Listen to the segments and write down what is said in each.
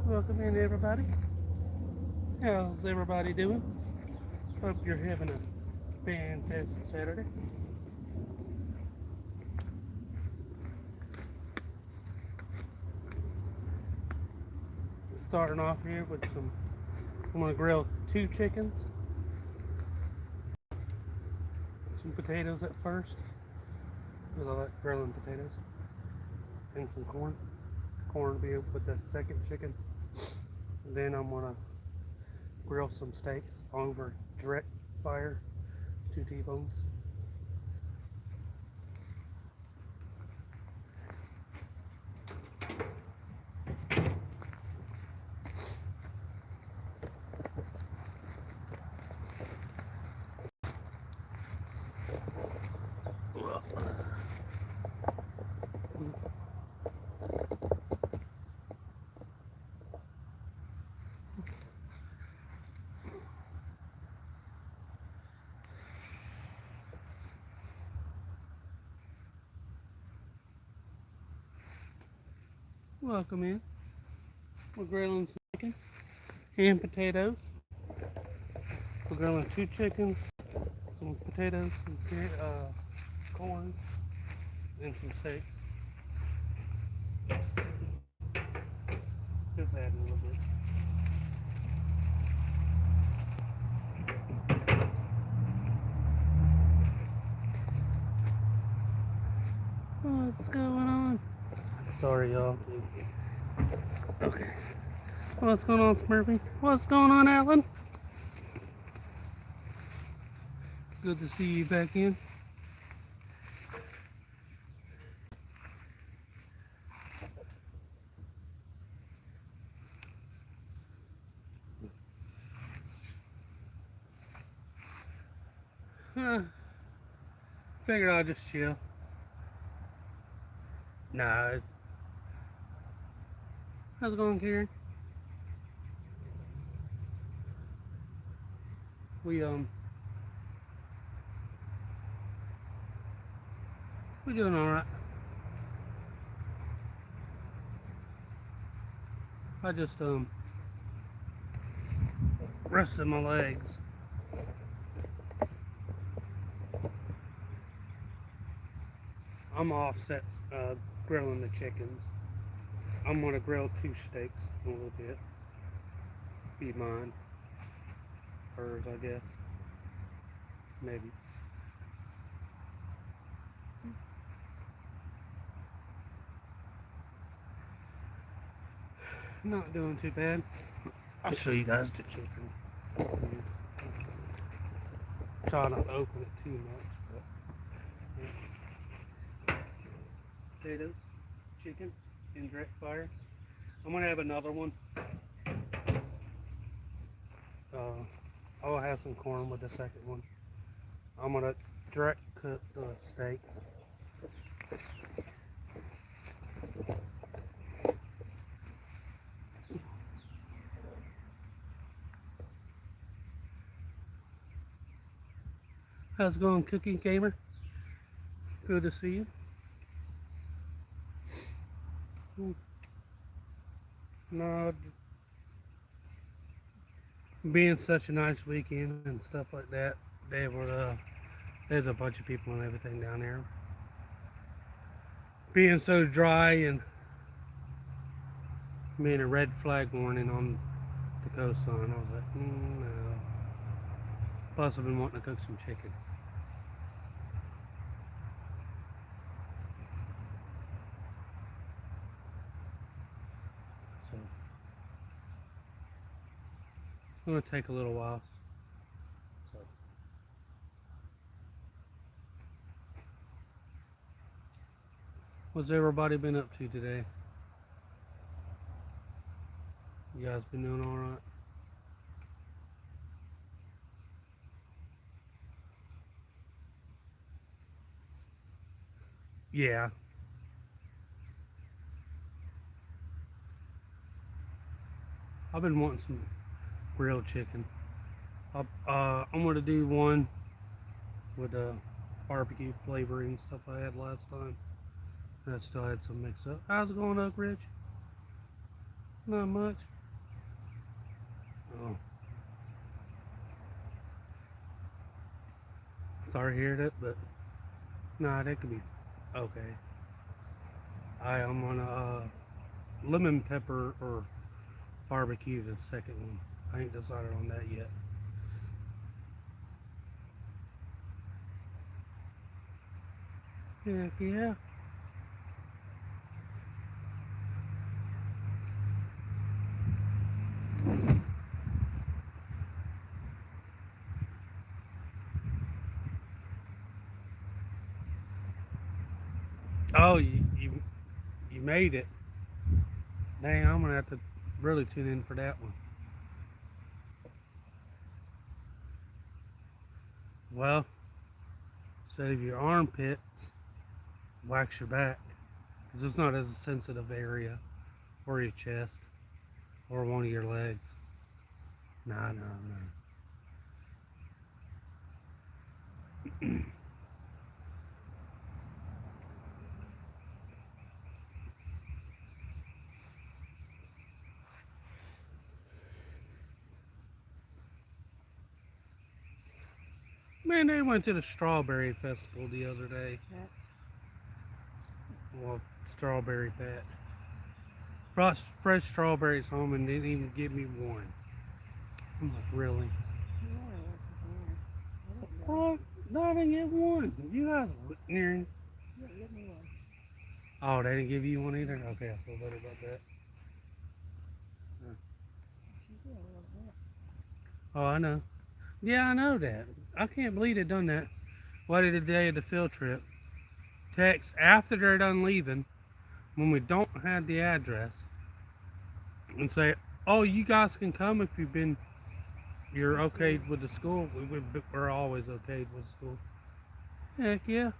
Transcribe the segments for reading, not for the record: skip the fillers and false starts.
Welcome in, everybody. How's everybody doing? Hope you're having a fantastic Saturday. Starting off here with I'm gonna grill 2 chickens, some potatoes at first, because I like grilling potatoes, and some corn. Corn will be with the second chicken. And then I'm gonna grill some steaks over direct fire, 2 T-bones. Welcome in. We're grilling some chicken and potatoes. We're grilling 2 chickens, some potatoes, some corn, and some steaks. Just adding a little bit. What's going on? Sorry, y'all. Okay. What's going on, Smurfy? What's going on, Alan? Good to see you back in. Figured I'll just chill. Nah. How's it going, Karen? We're doing all right. I just rested my legs. I'm offset grilling the chickens. I'm gonna grill 2 steaks in a little bit. Be mine. Hers, I guess. Maybe. Not doing too bad. I'll show you guys the chicken. Try not to open it too much, but yeah. Potatoes, chicken, in direct fire. I'm gonna have another one. I'll have some corn with the second one. I'm gonna direct cook the steaks. How's it going, Cookie Gamer? Good to see you. No, being such a nice weekend and stuff like that, there's a bunch of people and everything down there. Being so dry and being a red flag warning on the coastline, I was like, no. Plus, I've been wanting to cook some chicken. So, it's going to take a little while. So, what's everybody been up to today? You guys been doing all right? Yeah. I've been wanting some grilled chicken. I'm going to do one with the barbecue flavoring stuff I had last time. And I still had some mix up. How's it going, Oak Ridge? Not much. Oh. Sorry to hear that, but nah, that could be okay. I'm on a lemon pepper or barbecue, the second one. I ain't decided on that yet. Heck yeah. Oh, you made it. Dang, I'm gonna have to really tune in for that one. Well, instead of your armpits, wax your back, because it's not as a sensitive area, or your chest, or one of your legs. Nah, no, no. Man, they went to the strawberry festival the other day. Well, strawberry patch. Brought fresh strawberries home and didn't even give me one. I'm like, really? What? No, I didn't get one. You guys were nearing. Oh, they didn't give you one either? Okay, I feel better about that. Oh, I know. Yeah, I know that. I can't believe they done that. What did the day of the field trip? Text after they're done leaving, when we don't have the address, and say, "Oh, you guys can come if you're okay with the school." We're always okay with the school. Heck yeah.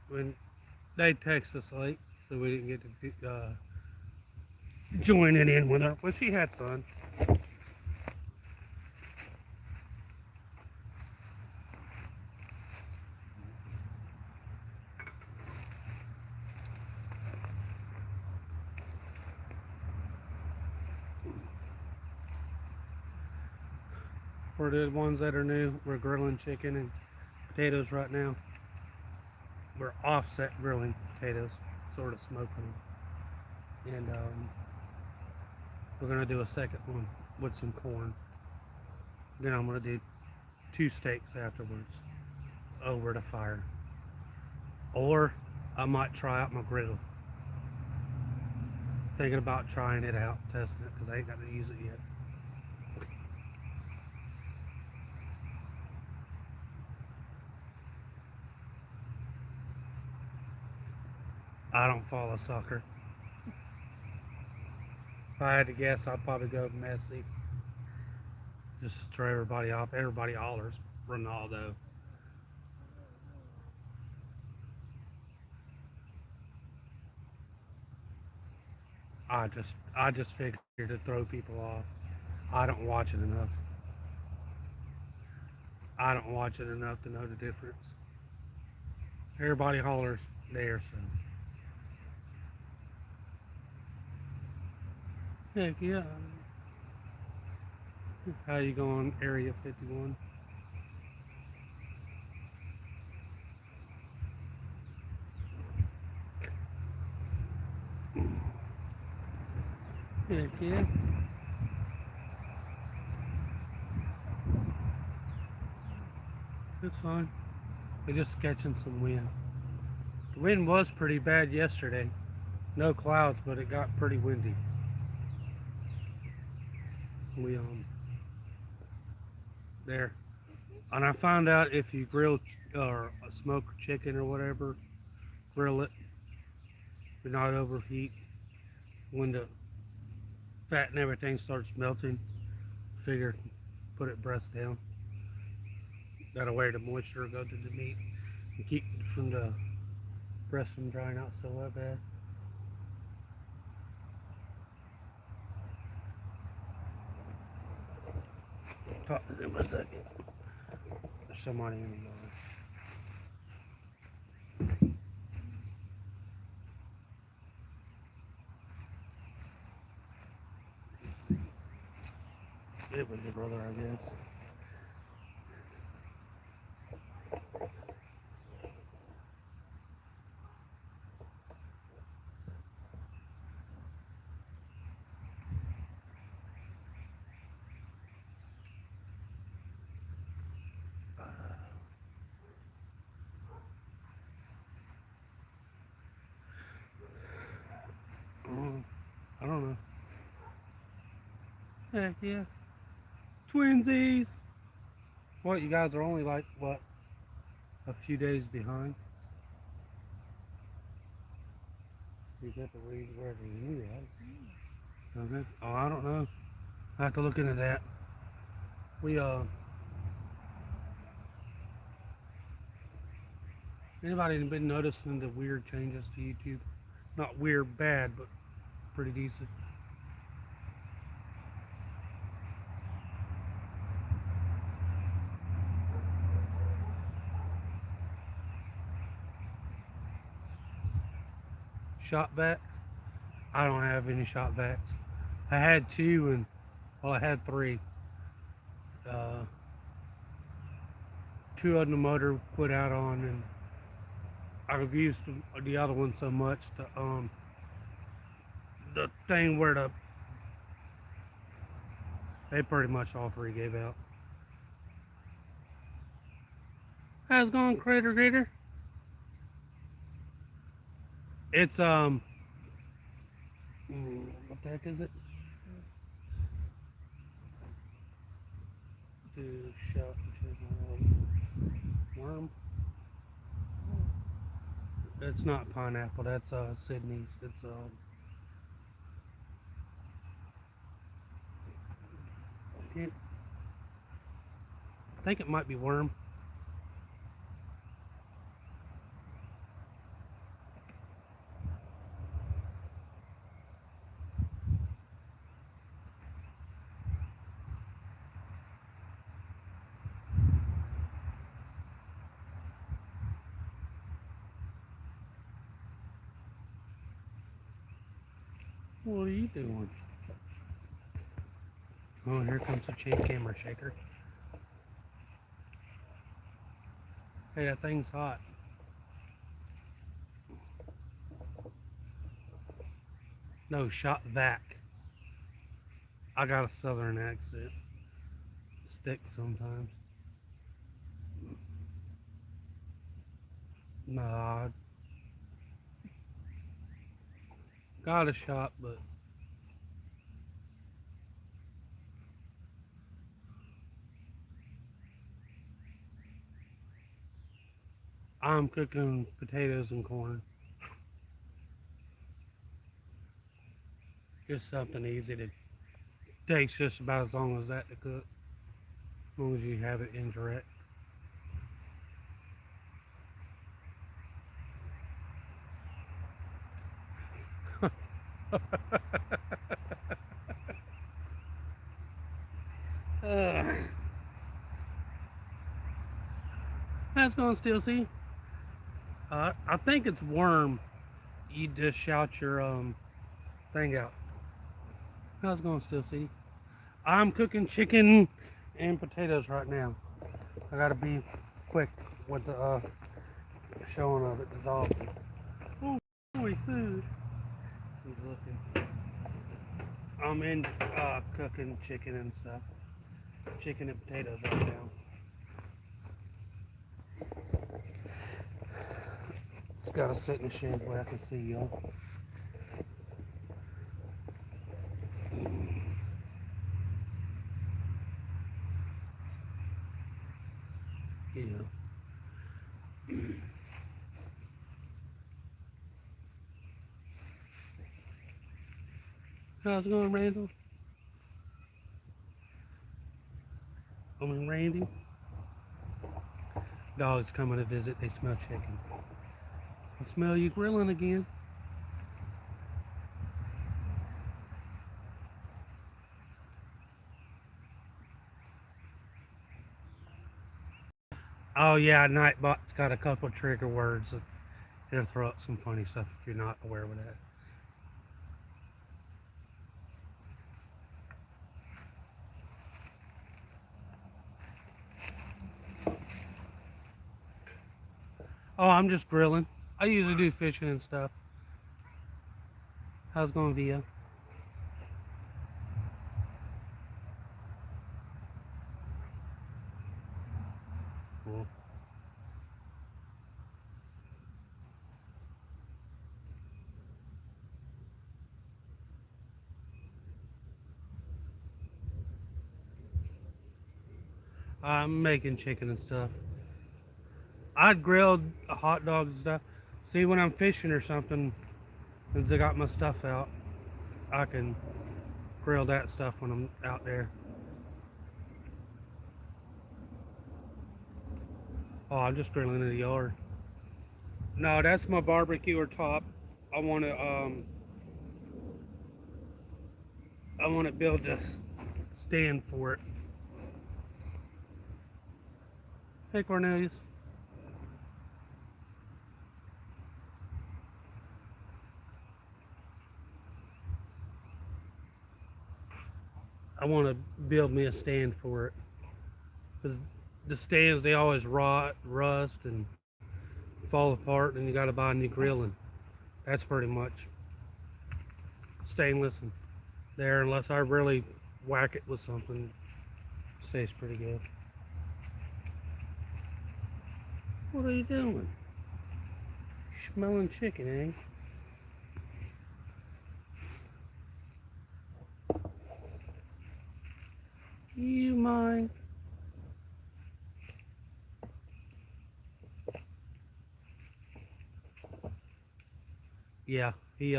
When they text us late, so we didn't get to join it in with her. Well, she had fun. For the ones that are new, we're grilling chicken and potatoes right now. We're offset grilling potatoes, sort of smoking them. And we're going to do a second one with some corn. Then I'm going to do 2 steaks afterwards over the fire. Or I might try out my grill. Thinking about trying it out, testing it, because I ain't got to use it yet. I don't follow soccer. If I had to guess, I'd probably go Messi. Just to throw everybody off. Everybody hollers Ronaldo. I just figured to throw people off. I don't watch it enough. I don't watch it enough to know the difference. Everybody hollers there, so. Heck yeah. How you going, Area 51? Heck yeah. It's fine. We're just catching some wind. The wind was pretty bad yesterday. No clouds, but it got pretty windy. We there. And I found out if you grill or smoke chicken or whatever, grill it. Do not overheat. When the fat and everything starts melting, figure put it breast down. That'll way the moisture will go to the meat and keep from the breast from drying out so bad. Talk to them a second. There's somebody in the yard. It was your brother, I guess. I don't know. Heck yeah. Twinsies! What, you guys are only like, what, a few days behind? You got to read wherever you need it. Okay. Oh, I don't know. I have to look into that. We, anybody been noticing the weird changes to YouTube? Not weird bad, but pretty decent. Shop vacs? I don't have any shop vacs. I had two and, well, I had three. Two of them the motor put out on, and I've used the other one so much the thing where they pretty much all three gave out. How's it going, Critter? It's what the heck is it? Worm. It's not pineapple. That's Sydney's. It's I think it might be worm. What are you doing? Oh, here comes the cheap camera shaker. Hey, that thing's hot. No, shop vac. I got a southern accent. Sticks sometimes. Nah, got a shop, but I'm cooking potatoes and corn. Just something easy to takes just about as long as that to cook. As long as you have it indirect. That's going still see. I think it's worm. You just shout your thing out. How's it going still see? I'm cooking chicken and potatoes right now. I gotta be quick with the showing of it. The dog. Oh, boy, food. He's looking. I'm in cooking chicken and stuff. Chicken and potatoes right now. It's gotta sit in the shade where I can see y'all. Yeah. How's it going, Randall? I mean, Randy. Dogs coming to visit. They smell chicken. I smell you grilling again. Oh yeah, Nightbot's got a couple trigger words. It'll throw up some funny stuff if you're not aware of that. Oh, I'm just grilling. I usually do fishing and stuff. How's it going, Via? Cool. I'm making chicken and stuff. I'd grilled hot dogs and stuff. See, when I'm fishing or something, since I got my stuff out, I can grill that stuff when I'm out there. Oh, I'm just grilling in the yard. No, that's my barbecue top. I want to I want to build a stand for it. Hey, Cornelius. I want to build me a stand for it. Because the stands, they always rot, rust, and fall apart, and you got to buy a new grilling. That's pretty much stainless and there, unless I really whack it with something. It stays pretty good. What are you doing? Smelling chicken, eh? You mind? Yeah, he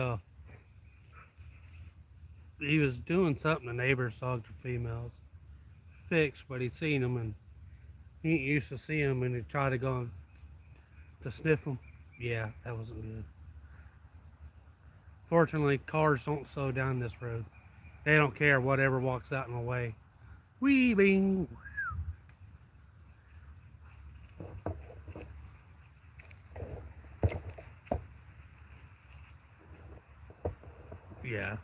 was doing something. The neighbor's dogs are females, fixed, but he'd seen them and he ain't used to seeing them, and he tried to go to sniff them. Yeah, that wasn't good. Fortunately, cars don't slow down this road. They don't care whatever walks out in the way. Wee bing. Yeah.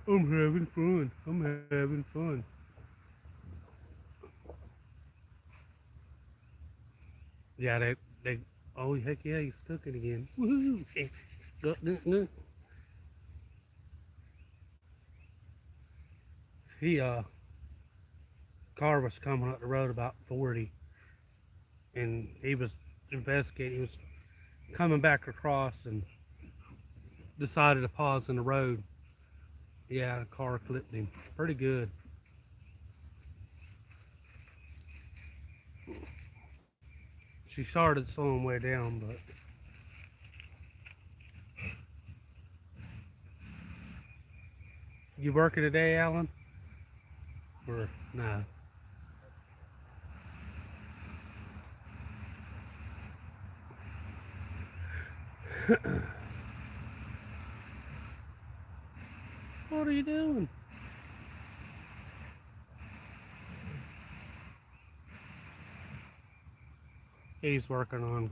I'm having fun. I'm having fun. Yeah, they oh heck yeah, he's cooking again. Woohoo! He car was coming up the road about 40, and he was investigating. He was coming back across and decided to pause in the road. Yeah, the car clipped him pretty good. She started slowing way down, but you working today, Alan? Or nah? What are you doing? He's working on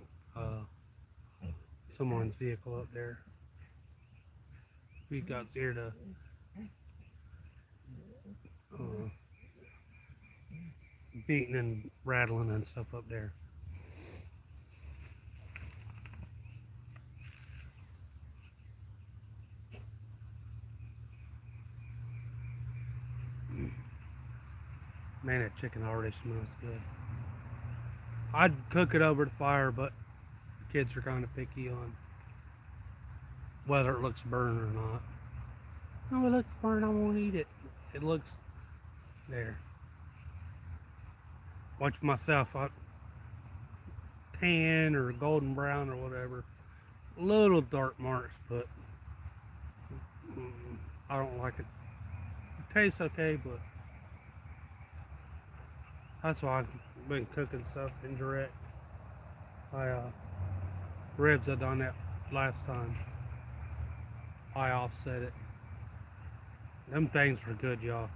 someone's vehicle up there. We got here to beating and rattling and stuff up there. Man, that chicken already smells good. I'd cook it over the fire, but the kids are kind of picky on whether it looks burned or not. No, it looks burned. I won't eat it. It looks there. Watch myself. Tan or golden brown or whatever. Little dark marks, but I don't like it. It tastes okay, but that's why I've been cooking stuff indirect. Ribs, I done that last time. I offset it. Them things were good, y'all.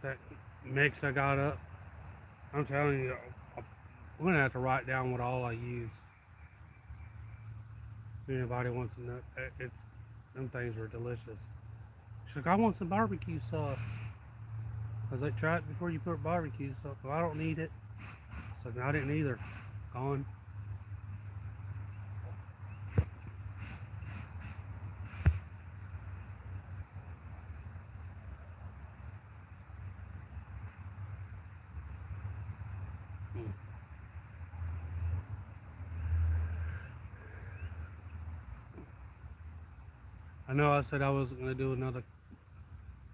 That mix I got up, I'm telling you, I'm gonna have to write down what all I use. If anybody wants to know, it's them things were delicious. She's like, I want some barbecue sauce. I was like, try it before you put barbecue sauce. Well, I don't need it. It's like, I didn't either. gone. I know I said I wasn't going to do another.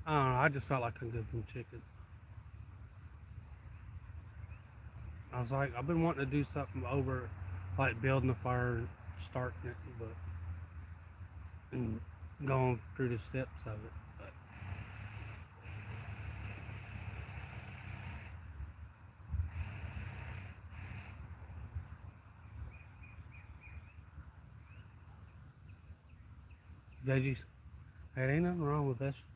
I don't know. I just felt like I could get some chicken. I was like, I've been wanting to do something over, like building a fire and starting it, but and going through the steps of it. But veggies, there ain't nothing wrong with vegetables.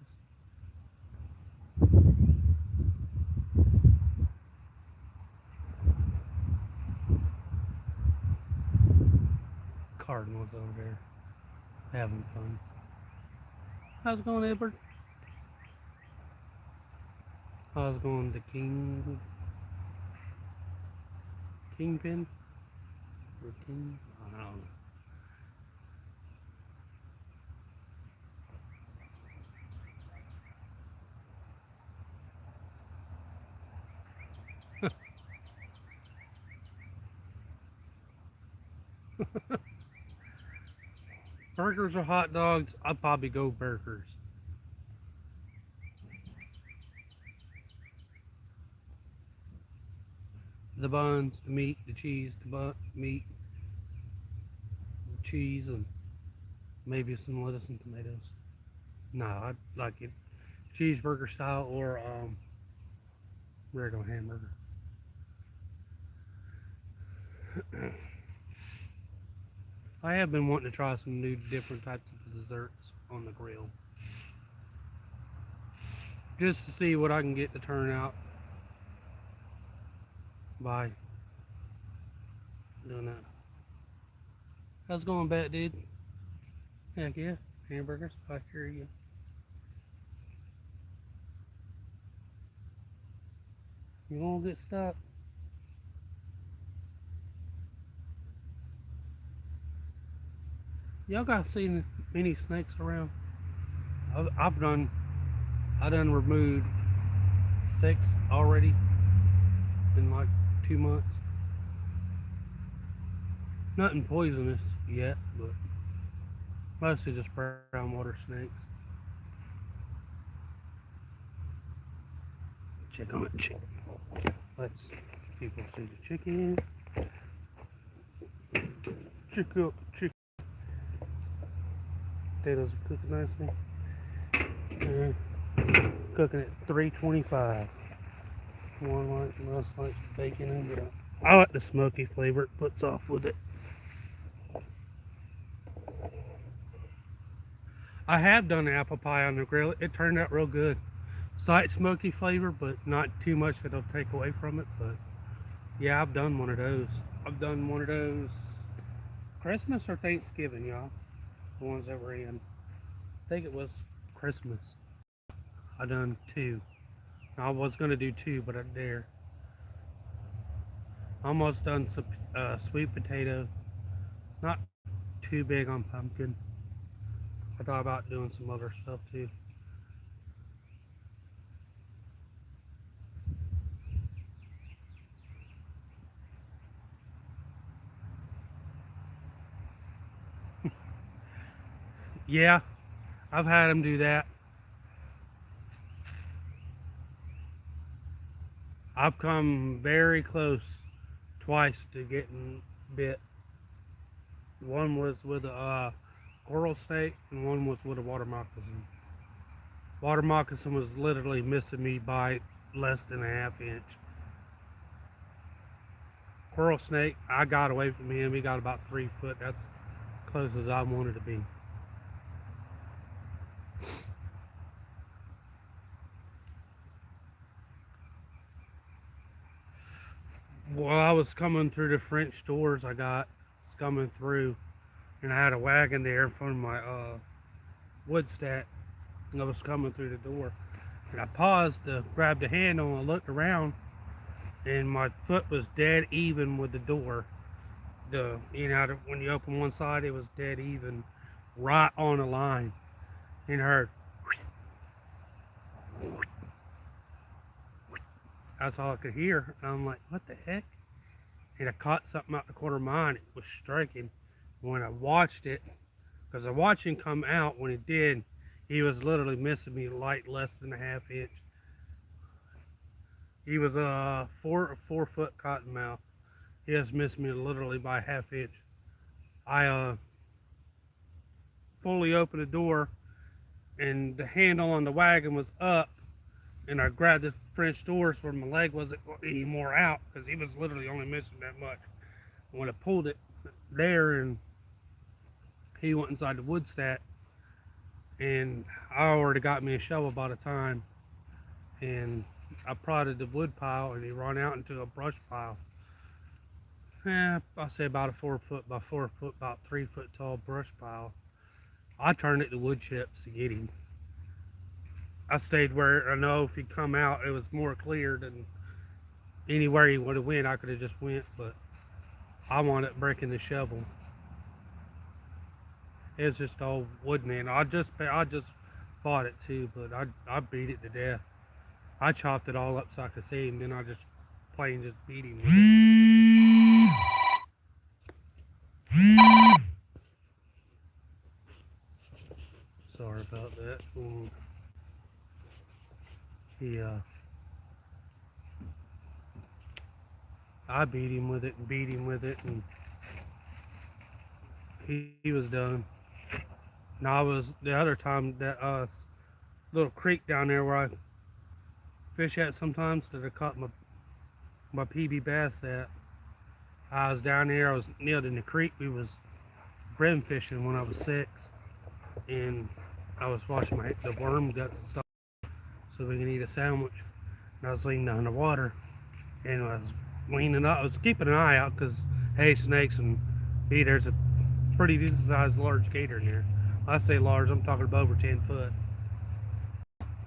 Cardinals over there having fun. How's it going, Edward? How's it going, the Kingpin? Or King? I don't know. Burgers or hot dogs? I'd probably go burgers. The buns, the meat, the cheese, meat, cheese, and maybe some lettuce and tomatoes. No, I'd like it cheeseburger style or regular hamburger. I have been wanting to try some new different types of desserts on the grill. Just to see what I can get to turn out by doing that. How's it going, Bat Dude? Heck yeah, hamburgers, I hear you. You won't get stuck. Y'all got seen many snakes around? I done removed 6 already in like 2 months. Nothing poisonous yet, but mostly just brown water snakes. Check on the chicken. Let's people see the chicken. Check out the chicken. Potatoes are cooking nicely. Cooking at 325. One like bacon and brown. I like the smoky flavor it puts off with it. I have done apple pie on the grill. It turned out real good. Slight smoky flavor, but not too much that'll take away from it. But yeah, I've done one of those. I've done one of those Christmas or Thanksgiving, y'all. The ones that were in. I think it was Christmas. I done 2. I was gonna do 2, but I didn't dare. Almost done some sweet potato. Not too big on pumpkin. I thought about doing some other stuff too. Yeah, I've had them do that. I've come very close twice to getting bit. One was with a coral snake and one was with a water moccasin. Water moccasin was literally missing me by less than a ½ inch. Coral snake, I got away from him. He got about 3 foot. That's close as I wanted to be. While I was coming through the French doors, I got coming through, and I had a wagon there in front of my wood stack, and I was coming through the door, and I paused to grab the handle and I looked around, and my foot was dead even with the door. When you open one side, it was dead even, right on the line, and heard. That's all I could hear. And I'm like, what the heck? And I caught something out the corner of my eye. It was striking. When I watched it, because I watched him come out, when he did, he was literally missing me like less than a half inch. He was a 4 foot cottonmouth. He just missed me literally by a half inch. I fully opened the door, and the handle on the wagon was up, and I grabbed the French doors where my leg wasn't any more out, because he was literally only missing that much. When I pulled it there, and he went inside the wood stack, and I already got me a shovel by the time, and I prodded the wood pile, and he ran out into a brush pile. I'll say about a 4 foot by 4 foot, about 3 foot tall brush pile. I turned it to wood chips to get him. I stayed where I know if he'd come out, it was more clear than anywhere he would have went. I could have just went, but I wanted breaking the shovel. It's just all wood, man. I just bought it too, but I beat it to death. I chopped it all up so I could see him, then I just plain beat him with it. Sorry about that. I beat him with it and beat him with it, and he was done. Now I was the other time that little creek down there where I fish at sometimes that I caught my PB bass at. I was down there. I was nailed in the creek. We was brim fishing when I was 6, and I was washing the worm guts and stuff so we can eat a sandwich. And I was leaning down the water, and I was leaning up. I was keeping an eye out because hey, snakes and there's a pretty decent sized large gator in there. When I say large, I'm talking about over 10 foot.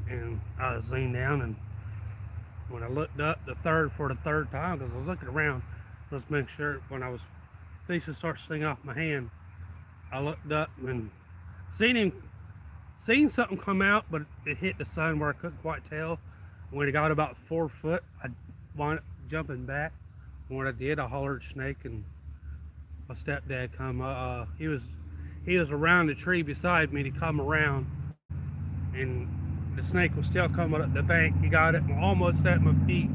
And I was leaning down, and when I looked up for the third time, because I was looking around, let's make sure when I was fishing started stinging off my hand, I looked up and seen something come out, but it hit the sun where I couldn't quite tell. When it got about 4 foot, I wound up jumping back. And what I did, I hollered snake, and my stepdad come. He was around the tree beside me to come around, and the snake was still coming up the bank. He got it almost at my feet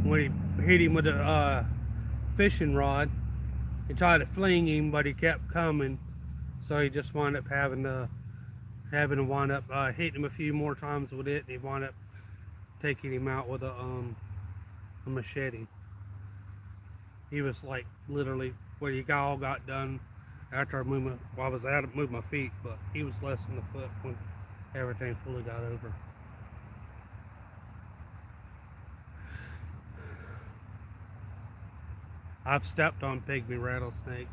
when he hit him with a fishing rod. He tried to fling him, but he kept coming, so he just wound up having to wind up hitting him a few more times with it, and he wound up taking him out with a machete. He was like literally when he all got done after I was out to move my feet, but he was less than a foot when everything fully got over. I've stepped on pygmy rattlesnakes.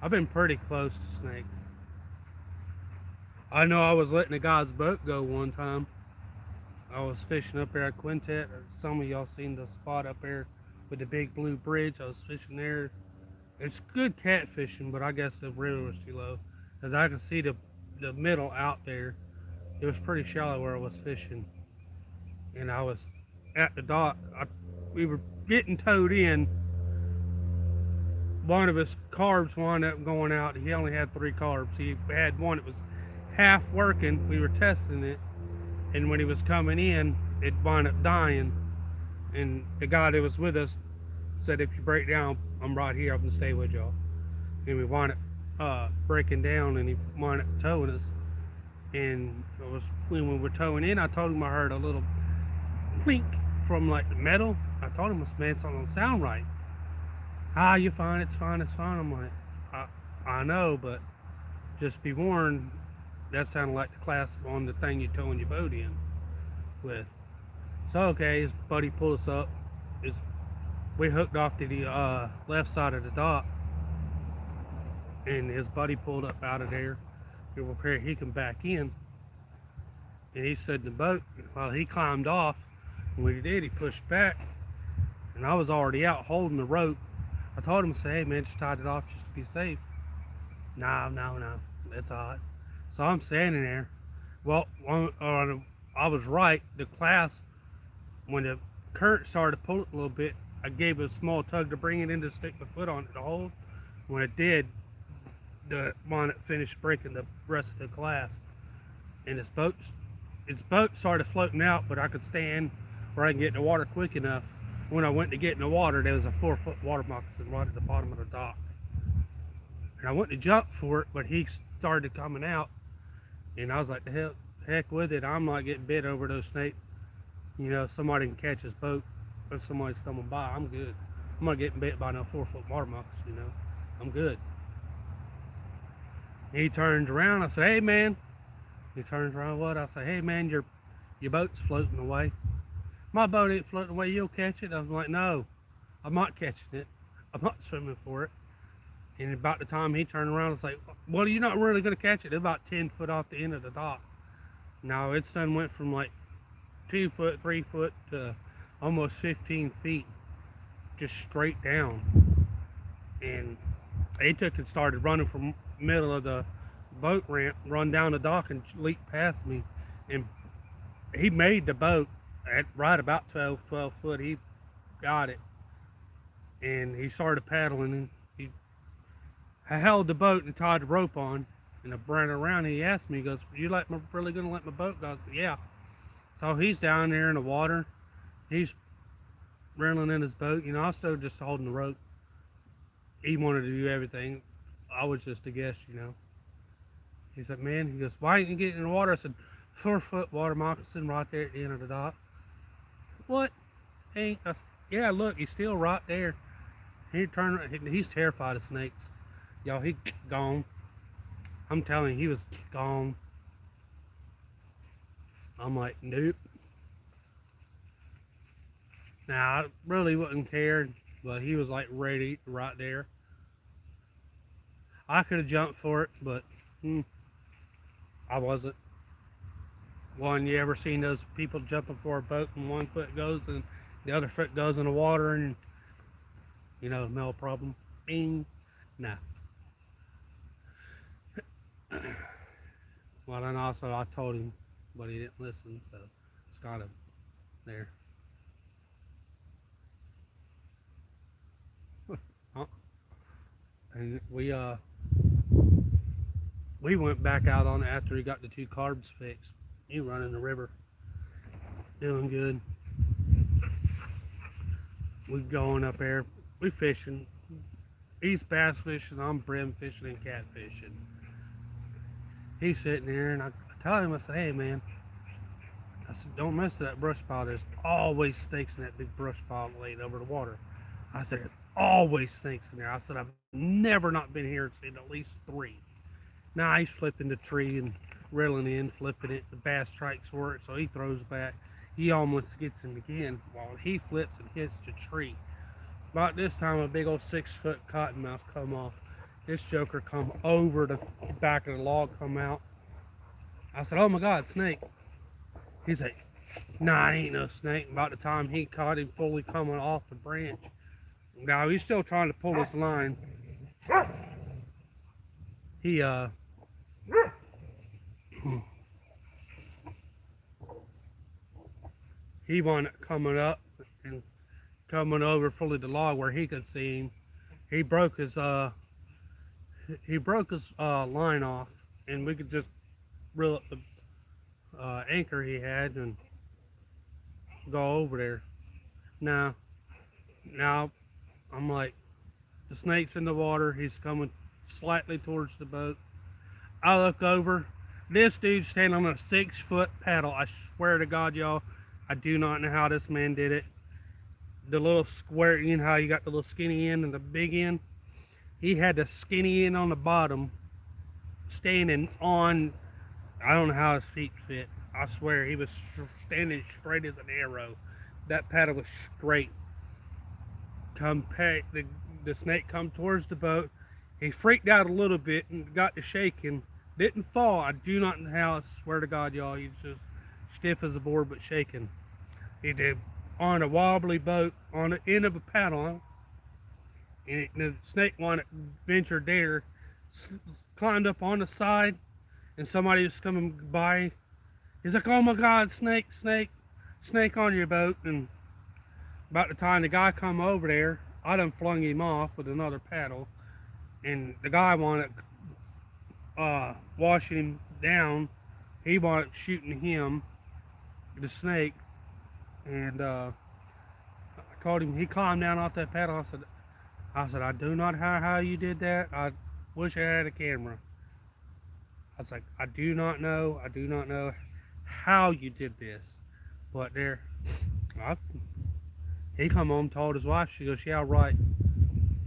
I've been pretty close to snakes. I know I was letting a guy's boat go one time. I was fishing up there at Quintet. Some of y'all seen the spot up there with the big blue bridge. I was fishing there. It's good catfishing, but I guess the river was too low. As I can see the middle out there, it was pretty shallow where I was fishing. And I was at the dock. We were getting towed in. One of his carbs wound up going out. He only had 3 carbs. He had one that was half working. We were testing it, and when he was coming in, it wound up dying. And the guy that was with us said, "If you break down, I'm right here. I'm gonna stay with y'all." And we wound up breaking down, and he wound up towing us. And it was when we were towing in, I told him I heard a little clink from like the metal. I told him, "Man, something don't sound right." "Ah, you're fine. It's fine. It's fine." I'm like, I know, but just be warned. That sounded like the clasp on the thing you're towing your boat in with. So okay, his buddy pulled us up. We hooked off to the left side of the dock, and his buddy pulled up out of there. We were prepared he can back in, and he said in the boat while he climbed off. And when he did, he pushed back, and I was already out holding the rope. I told him, I said, hey man, just tied it off just to be safe. No, it's odd. So I'm standing there. Well, I was right. The clasp, when the current started to pull it a little bit, I gave it a small tug to bring it in to stick my foot on it to hold. When it did, the bonnet finished breaking the rest of the clasp. And its boat started floating out, but I could stand where I can get in the water quick enough. When I went to get in the water, there was a 4-foot water moccasin right at the bottom of the dock. And I went to jump for it, but he started coming out. And I was like, the heck with it. I'm not getting bit over those snakes. You know, somebody can catch his boat if somebody's coming by. I'm good. I'm not getting bit by no 4-foot water moccasin, you know. I'm good. And he turns around. I said, hey man. He turns around, what? I say, hey man, your boat's floating away. My boat ain't floating away, you'll catch it? I was like, no, I'm not catching it. I'm not swimming for it. And about the time he turned around, I was like, well, you're not really going to catch it. It's about 10 foot off the end of the dock. Now, it's done went from like 2 foot, 3 foot to almost 15 feet, just straight down. And he took and started running from the middle of the boat ramp, run down the dock and leap past me. And he made the boat at right about 12 foot. He got it. And he started paddling, and I held the boat and tied the rope on, and I ran around, and he asked me, he goes, you really gonna let my boat go? I said, yeah. So he's down there in the water, he's reeling in his boat, you know, I was still just holding the rope. He wanted to do everything. I was just a guest, you know. He said, man, he goes, why didn't you get in the water? I said, 4-foot water moccasin right there at the end of the dock. What? Hey, I said, yeah, look, he's still right there. He turned, he's terrified of snakes. Y'all, he gone. I'm telling you, he was gone. I'm like, nope. Now, I really wouldn't care, but he was like ready right there. I could have jumped for it, but I wasn't. One, you ever seen those people jumping for a boat and one foot goes and the other foot goes in the water and, you know, no problem? Bing. Nah. Well, and also I told him, but he didn't listen, so it's kind of there. And we went back out on it after he got the 2 carbs fixed. He running the river, doing good. We going up there, we fishing. He's bass fishing, I'm brim fishing and cat fishing. He's sitting there, and I tell him, I say, hey man, I said, don't mess with that brush pile. There's always snakes in that big brush pile laid over the water. I said, there's always snakes in there. I said, I've never not been here and seen at least 3. Now he's flipping the tree and reeling in, flipping it. The bass strikes for it, so he throws back. He almost gets him again while he flips and hits the tree. About this time, a big old 6-foot cottonmouth come off. This joker come over the back of the log, come out. I said, oh my God, snake. He's like, nah, it ain't no snake. About the time he caught him fully coming off the branch. Now he's still trying to pull his line. He wanted coming up and coming over fully the log where he could see him. He broke his line off, and we could just reel up the anchor he had and go over there. Now I'm like, the snake's in the water. He's coming slightly towards the boat. I look over. This dude's standing on a 6-foot paddle. I swear to God, y'all, I do not know how this man did it. The little square, you know how you got the little skinny end and the big end? He had the skinny end on the bottom, standing on, I don't know how his feet fit. I swear, he was standing straight as an arrow. That paddle was straight. The snake come towards the boat. He freaked out a little bit and got to shaking. Didn't fall. I do not know how. I swear to God, y'all, he's just stiff as a board but shaking. He did on a wobbly boat on the end of a paddle, and the snake wanted to venture there, climbed up on the side, and somebody was coming by. He's like, "Oh my God, snake, snake, snake on your boat!" And about the time the guy come over there, I done flung him off with another paddle, and the guy wanted washing him down. He wanted shooting him, the snake, and I told him, he climbed down off that paddle. I said, I do not know how you did that. I wish I had a camera. I was like, I do not know how you did this, but there, he come home, told his wife. She goes, yeah, right.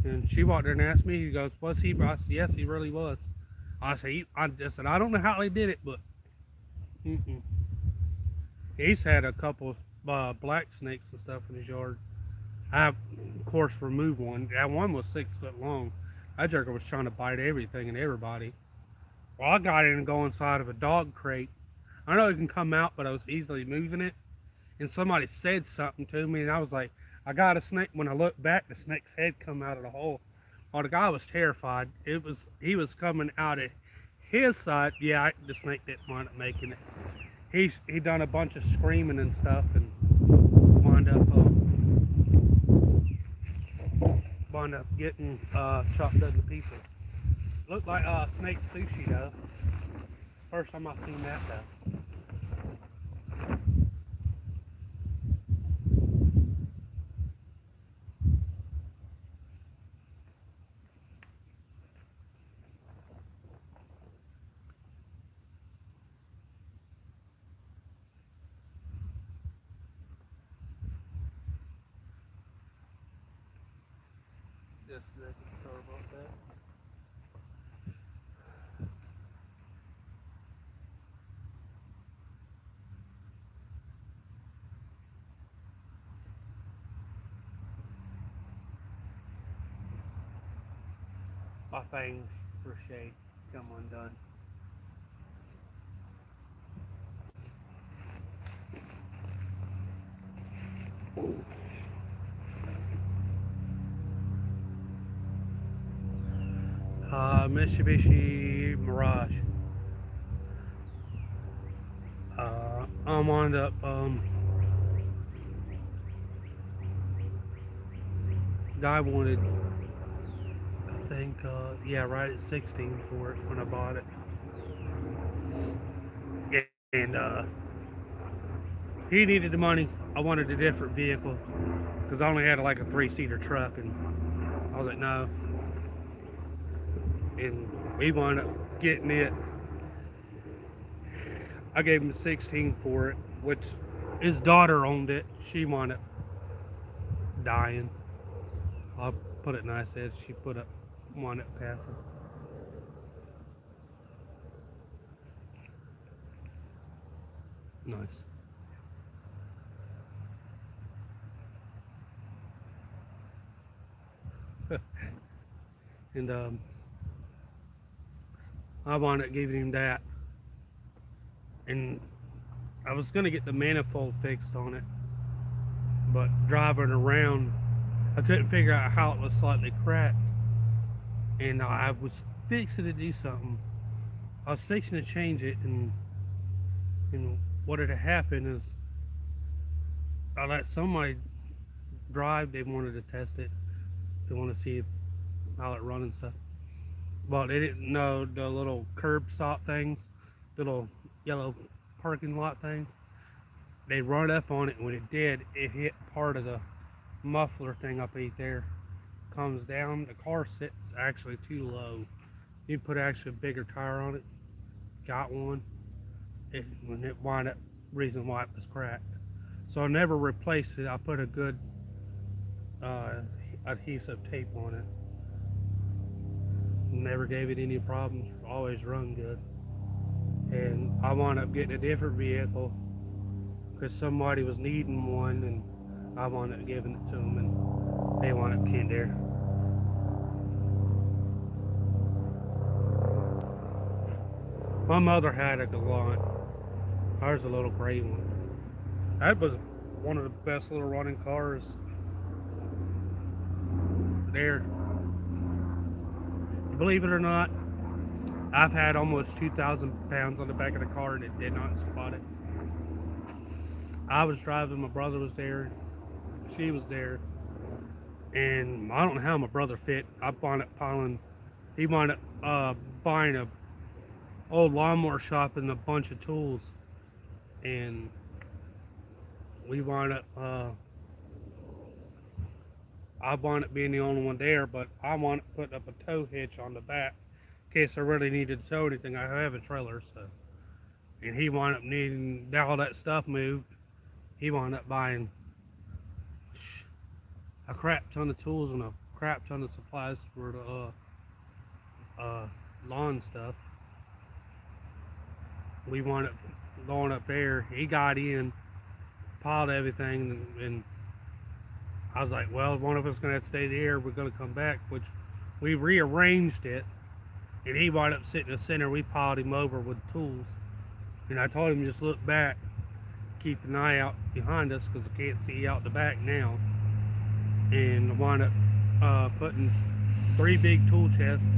And she walked there and asked me. He goes, was he? I said, yes, he really was. I said, I don't know how he did it, but he's had a couple of black snakes and stuff in his yard. I, of course, removed one. That one was 6 foot long. That jerker was trying to bite everything and everybody. Well, I got in and go inside of a dog crate. I know it can come out, but I was easily moving it. And somebody said something to me, and I was like, I got a snake. When I looked back, the snake's head come out of the hole. Well, the guy was terrified. He was coming out of his side. Yeah, the snake didn't wind up making it. He done a bunch of screaming and stuff, and wound up getting chopped into pieces. Looked like snake sushi though. First time I seen that though. Just a second, sorry about that. My fangs for shade come undone. Mitsubishi Mirage. I wound up guy wanted, I think yeah, right at 16 for it when I bought it. And he needed the money. I wanted a different vehicle because I only had like a 3-seater truck, and I was like, no. And we wound up getting it. I gave him 16 for it, which his daughter owned it. She wound up dying. I'll put it nice as she wound up passing. Nice. And I wound up giving him that, and I was gonna get the manifold fixed on it, but driving around I couldn't figure out how it was slightly cracked, and I was fixing to do something. I was fixing to change it, and what had happened is I let somebody drive. They wanted to test it. They want to see how it run and stuff. Well, they didn't know the little curb stop things, little yellow parking lot things. They run up on it, and when it did, it hit part of the muffler thing up there. Comes down, the car sits actually too low. You put actually a bigger tire on it. Got one. When it wound up, reason why it was cracked. So I never replaced it. I put a good adhesive tape on it. Never gave it any problems. Always run good. And I wound up getting a different vehicle because somebody was needing one, and I wound up giving it to them, and they wound up getting there. My mother had a Gallant. Ours a little gray one. That was one of the best little running cars there. Believe it or not, I've had almost 2,000 pounds on the back of the car and it did not spot it. I was driving, my brother was there, she was there, and I don't know how my brother fit. I wound up he wound up buying a old lawnmower shop and a bunch of tools, and we wound up, I wound up being the only one there, but I wound up putting up a tow hitch on the back in case I really needed to tow anything. I have a trailer, so. And he wound up needing all that stuff moved. He wound up buying a crap ton of tools and a crap ton of supplies for the lawn stuff. We wound up going up there. He got in, piled everything, and I was like, well, one of us is going to have to stay there. We're going to come back, which we rearranged it, and he wound up sitting in the center. We piled him over with tools, and I told him just look back, keep an eye out behind us because I can't see out the back now. And I wound up putting 3 big tool chests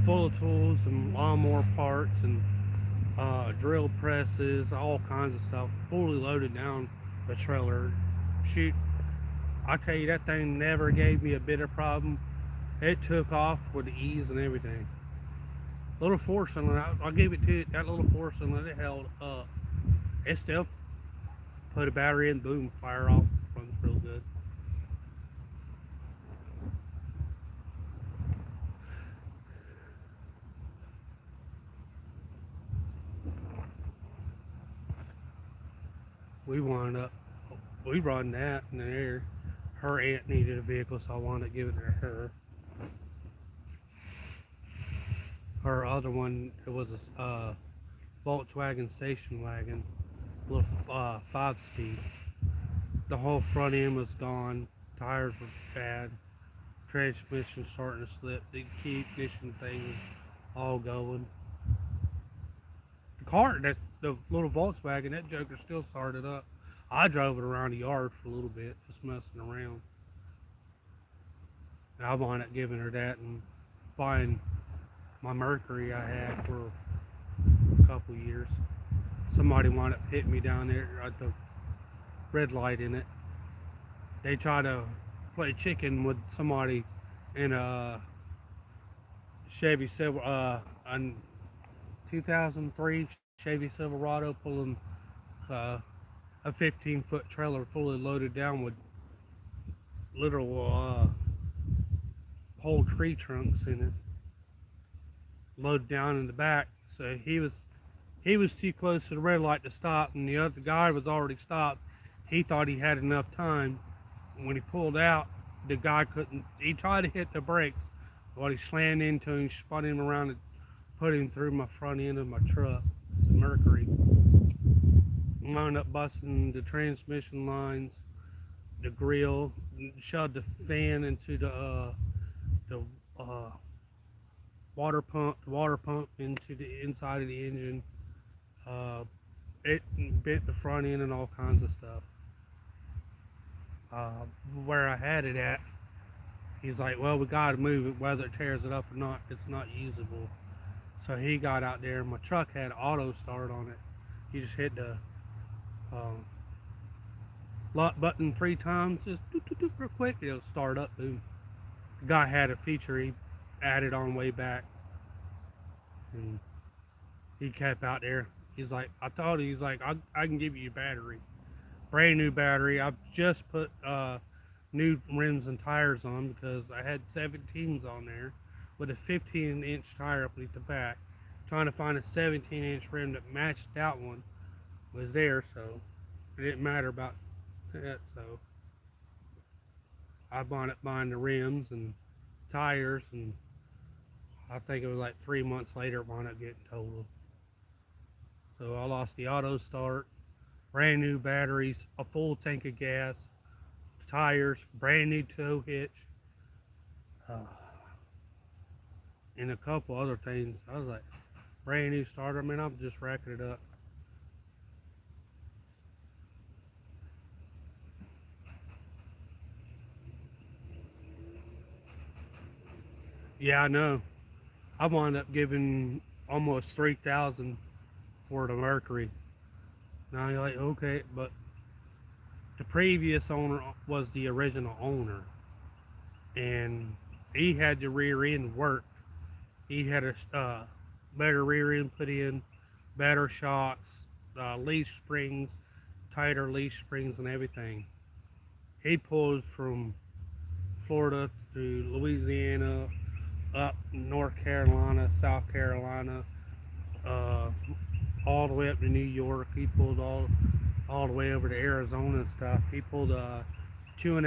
full of tools and lawnmower parts and drill presses, all kinds of stuff, fully loaded down the trailer. Shoot, I tell you, that thing never gave me a bit of problem. It took off with ease and everything. Little force on it, I'll give it to it, that little force on it, it held up. It still put a battery in, boom, fire off, runs real good. We run that in the air. Her aunt needed a vehicle, so I wanted to give it to her. Her other one, it was a Volkswagen station wagon, little 5-speed. The whole front end was gone, tires were bad, transmission starting to slip, the key ignition thing was all going. The car, the little Volkswagen, that joker still started up. I drove it around the yard for a little bit, just messing around. And I wound up giving her that and buying my Mercury I had for a couple years. Somebody wound up hitting me down there at the red light in it. They tried to play chicken with somebody in a Chevy Silverado, a 2003 Chevy Silverado, pulling a 15-foot trailer fully loaded down with literal whole tree trunks in it, loaded down in the back. So he was too close to the red light to stop, and the other guy was already stopped. He thought he had enough time. When he pulled out, the guy couldn't. He tried to hit the brakes, but he slammed into him, spun him around, and put him through my front end of my truck, the Mercury. Wound up busting the transmission lines, the grill, shoved the fan into the water pump into the inside of the engine. It bent the front end and all kinds of stuff. Where I had it at, he's like, well, we gotta move it, whether it tears it up or not, it's not usable. So he got out there, my truck had auto start on it. You just hit the lock button 3 times, just doop, doop, doop, real quick, it'll start up, boom. The guy had a feature he added on way back, and he kept out there. He's like, I can give you a battery, brand new battery. I've just put new rims and tires on because I had 17s on there with a 15-inch tire up the back. Trying to find a 17-inch rim that matched that one was there, so it didn't matter about that. So I wound up buying the rims and tires, and I think it was like 3 months later it wound up getting totaled. So I lost the auto start, brand new batteries, a full tank of gas, tires, brand new tow hitch, and a couple other things. I was like, brand new starter. I mean, I'm just racking it up. Yeah, I know. I wound up giving almost 3,000 for the Mercury. Now you're like, okay, but the previous owner was the original owner, and he had the rear end work. He had a better rear end put in, better shocks, leaf springs, tighter leaf springs, and everything. He pulled from Florida to Louisiana, up North Carolina, South Carolina, uh, all the way up to New York. He pulled all the way over to Arizona and stuff. He pulled a 2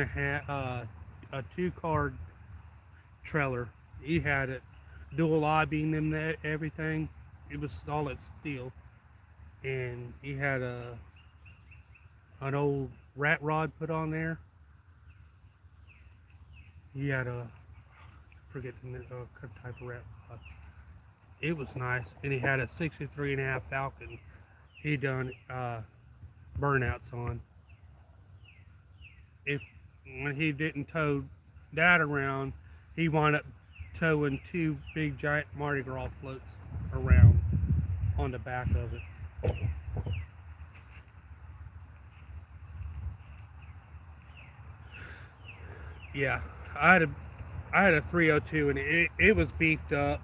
car trailer. He had it dual I-beam and everything. It was solid steel, and he had an old rat rod put on there. He had a forget the type of rat rod. It was nice, and he had a 63.5 Falcon. He done burnouts on. If when he didn't tow that around, he wound up towing 2 big giant Mardi Gras floats around on the back of it. Yeah, I had a 302, and it was beefed up.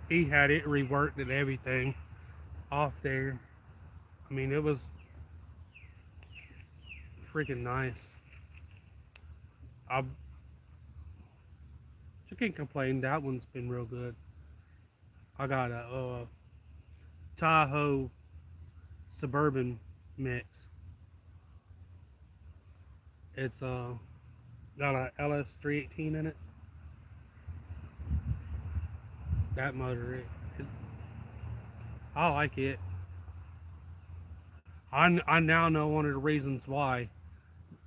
He had it reworked and everything off there. I mean, it was freaking nice. I can't complain. That one's been real good. I got a Tahoe Suburban mix. It's got a LS318 in it. That motor, I like it. I now know one of the reasons why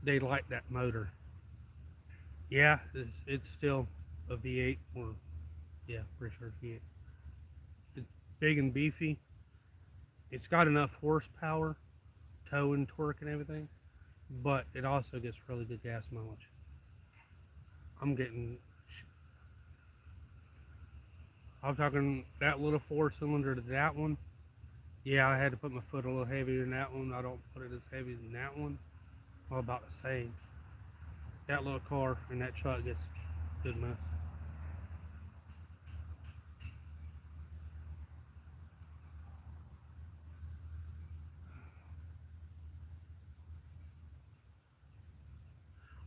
they like that motor. Yeah, it's still a V8, or yeah, pretty sure it's V8. It's big and beefy. It's got enough horsepower, tow and torque and everything, but it also gets really good gas mileage. I'm talking that little 4-cylinder to that one. Yeah, I had to put my foot a little heavier in that one. I don't put it as heavy as that one. Well, about the same. That little car and that truck gets good mess.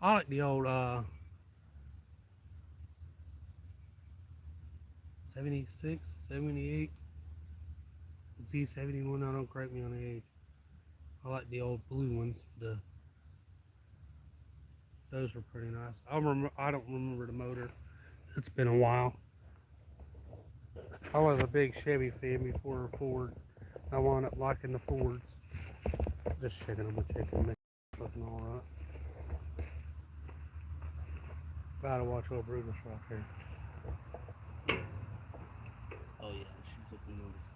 I like the old 76, 78, Z71. Now don't correct me on the age. I like the old blue ones. Those were pretty nice. I don't remember the motor. It's been a while. I was a big Chevy fan before Ford. I wound up liking the Fords. Just checking on the chicken. Looking all right. Gotta watch old Brutus right here. Oh yeah, she's looking notice.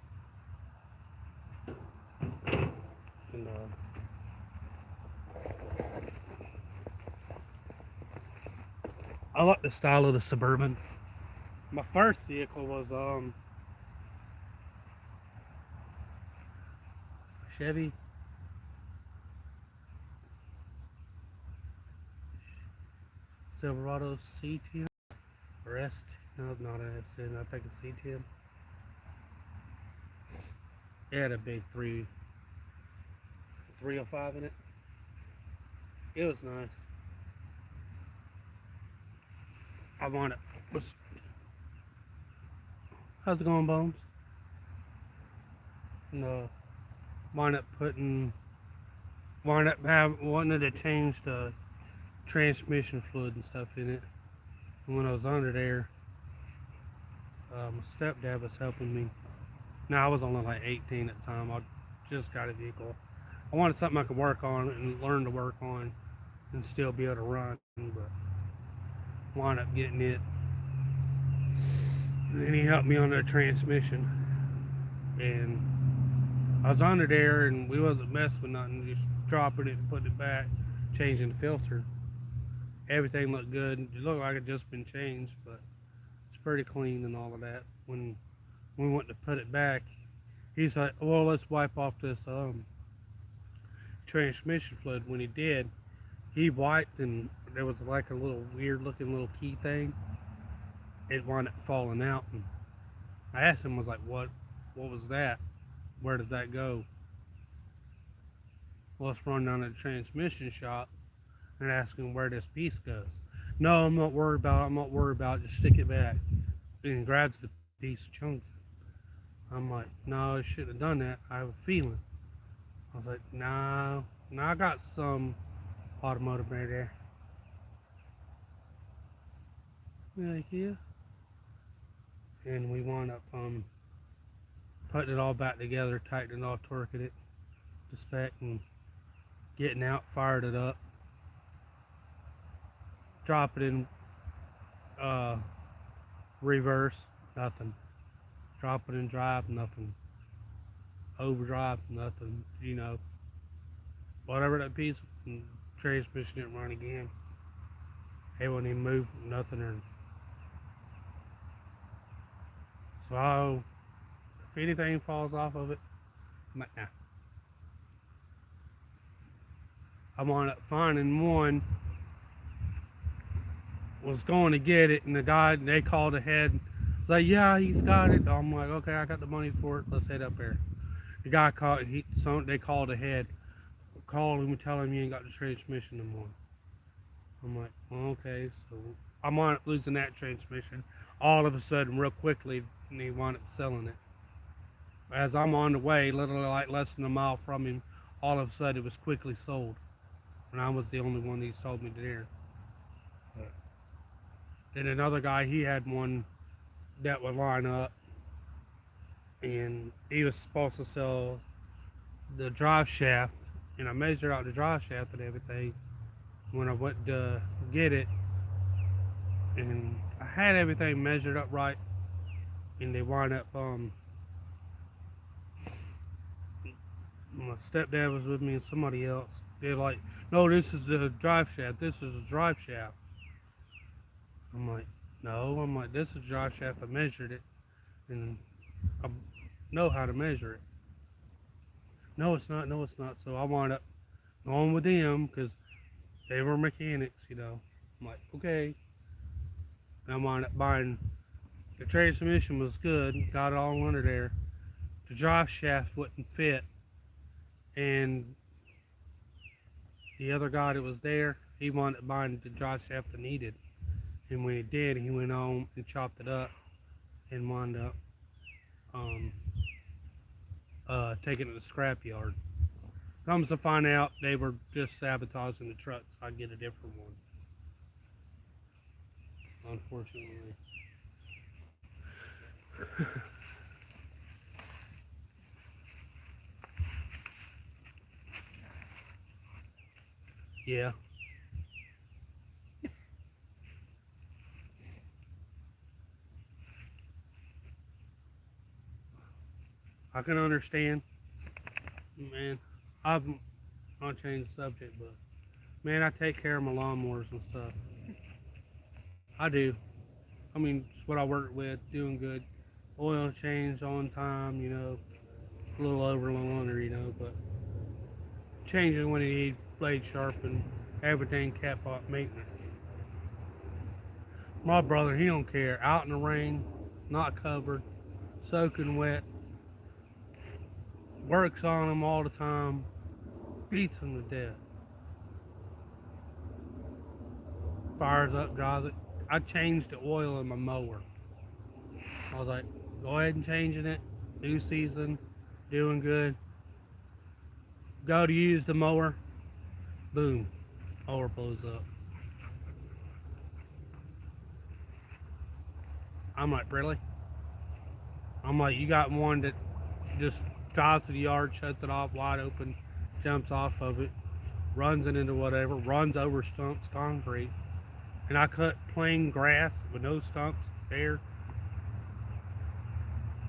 And I like the style of the Suburban. My first vehicle was Chevy Silverado C10 or S. No, not an S10. I think a C10. It had a big 305 in it. It was nice. I want it. How's it going, Bones? No. Wind up wanting to change the transmission fluid and stuff in it. And when I was under there, my stepdad was helping me. Now I was only like 18 at the time. I just got a vehicle. I wanted something I could work on and learn to work on and still be able to run, but wound up getting it. And then he helped me on the transmission. And I was under there and we wasn't messing with nothing, just dropping it and putting it back, changing the filter. Everything looked good. It looked like it just been changed, but it's pretty clean and all of that. When we went to put it back, he's like, well, let's wipe off this transmission fluid. When he did, he wiped and there was like a little weird looking little key thing. It wound up falling out, and I asked him, was like, what was that? Where does that go? Well, let's run down to the transmission shop and ask him where this piece goes. No, I'm not worried about it. I'm not worried about it. Just stick it back. And he grabs the piece of chunks. I'm like, no, I shouldn't have done that. I have a feeling. I was like, no, I got some automotive right there. Like, yeah. And we wound up putting it all back together, tightening it all, torquing it to spec, and getting out, fired it up, drop it in reverse, nothing. Drop it in drive, nothing. Overdrive, nothing. You know, whatever that piece, transmission didn't run again. It wouldn't even move, nothing. Or so if anything falls off of it, I'm like, nah. I wound up finding one, was going to get it, and the guy, they called ahead, was like, yeah, he's got it. I'm like, okay, I got the money for it, let's head up there. The guy called, they called ahead, called him and tell him you ain't got the transmission no more. I'm like, well, okay, so I wound up losing that transmission all of a sudden real quickly, and he wound up selling it. As I'm on the way, literally like less than a mile from him, all of a sudden it was quickly sold. And I was the only one he's told me to there. Then another guy, he had one that would line up, and he was supposed to sell the drive shaft, and I measured out the drive shaft and everything when I went to get it, and I had everything measured up right, and they wound up my stepdad was with me and somebody else. They're like, no, this is the drive shaft, this is the drive shaft. I'm like, no, this is the drive shaft. I measured it, and I know how to measure it. No, it's not, so I wound up going with them, because they were mechanics, you know. I'm like, okay. And I wound up buying, the transmission was good, got it all under there. The drive shaft wouldn't fit, and the other guy that was there, he wound up buying the drive shaft I needed. And when he did, he went on and chopped it up and wound up taking it to the scrapyard. Comes to find out, they were just sabotaging the truck, so I get a different one. Unfortunately. Yeah. I can understand. Man, I'll change the subject, but man, I take care of my lawnmowers and stuff. I do. I mean, it's what I work with, doing good. Oil change on time, you know, a little over, a little under, you know, but changing when you need, blade sharpened, everything, cat pot maintenance. My brother, he don't care. Out in the rain, not covered, soaking wet, works on them all the time, beats them to death. Fires up, dries it. I changed the oil in my mower. I was like, go ahead and changing it. New season, doing good. Go to use the mower, boom, mower blows up. I'm like, really? I'm like, you got one that just drives to the yard, shuts it off wide open, jumps off of it, runs it into whatever, runs over stumps, concrete. And I cut plain grass with no stumps there.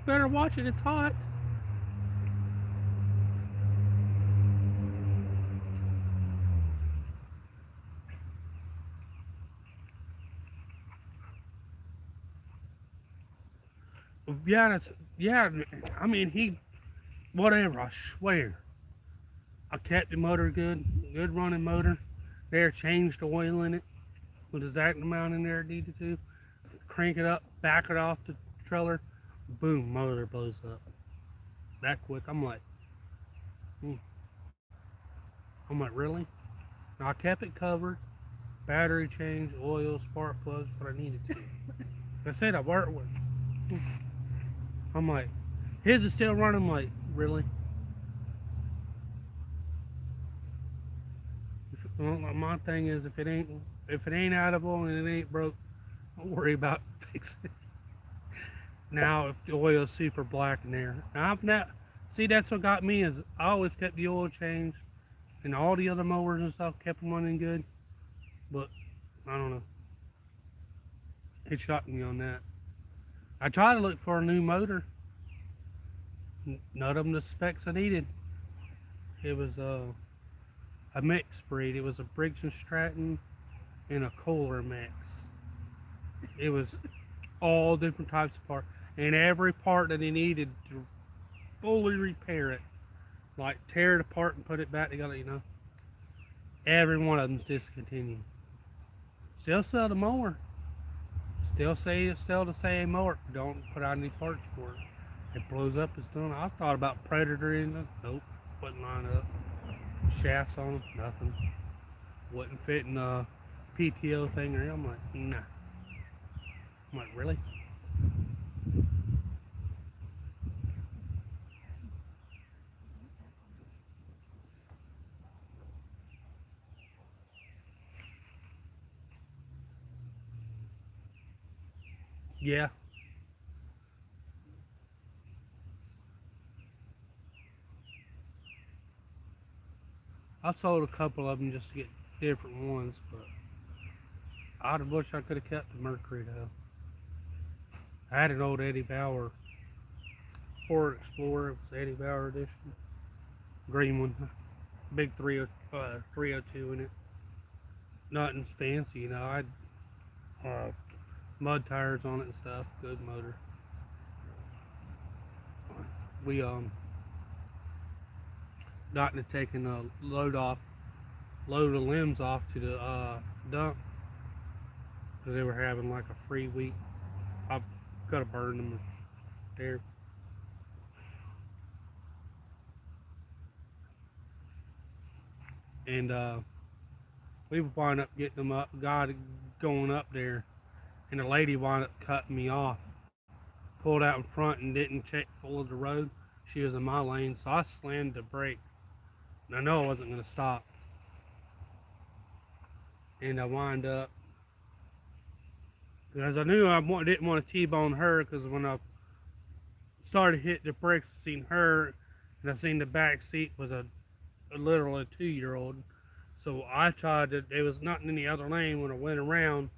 Better watch it, it's hot. Yeah, yeah. I mean, whatever. I swear, I kept the motor good running motor. There, changed the oil in it with the exact amount in there it needed to. Crank it up, back it off the trailer, boom, motor blows up. That quick. Hmm. I'm like, really? Now I kept it covered, battery change, oil, spark plugs, what I needed to. I said I worked with. I'm like, his is still running. I'm like, really? Well, my thing is, if it ain't out of oil and it ain't broke, don't worry about fixing it. Now, if the oil is super black in there, now I've not. See, that's what got me is I always kept the oil changed, and all the other mowers and stuff kept them running good. But I don't know. It shocked me on that. I tried to look for a new motor. None of them the specs I needed. It was a mixed breed. It was a Briggs and Stratton and a Kohler mix. It was all different types of parts, and every part that he needed to fully repair it, like tear it apart and put it back together. Every one of them's discontinued. Still sell the mower. Still sell the same mower. Don't put out any parts for it. It blows up. It's done. I thought about Predator engine. Nope, wouldn't line up. Shafts on them, nothing. Wouldn't fit in the PTO thing or I'm like, nah. I'm like, really? Yeah. I sold a couple of them just to get different ones, but I'd wish I could have kept the Mercury though. I had an old Eddie Bauer Ford Explorer. It was Eddie Bauer edition, green one, big 302 in it. Nothing fancy, I had mud tires on it and stuff. Good motor. We got into taking a load of limbs off to the dump because they were having like a free week. I could have burned them there. And we wound up getting them up, God going up there, and the lady wound up cutting me off. Pulled out in front and didn't check full of the road. She was in my lane, so I slammed the brakes. And I know I wasn't going to stop. And I wind up, because I knew I didn't want to T-bone her, because when I started hitting the brakes, I seen her, and I seen the back seat was a literally 2-year-old. So I tried to, there was nothing in the other lane when I went around.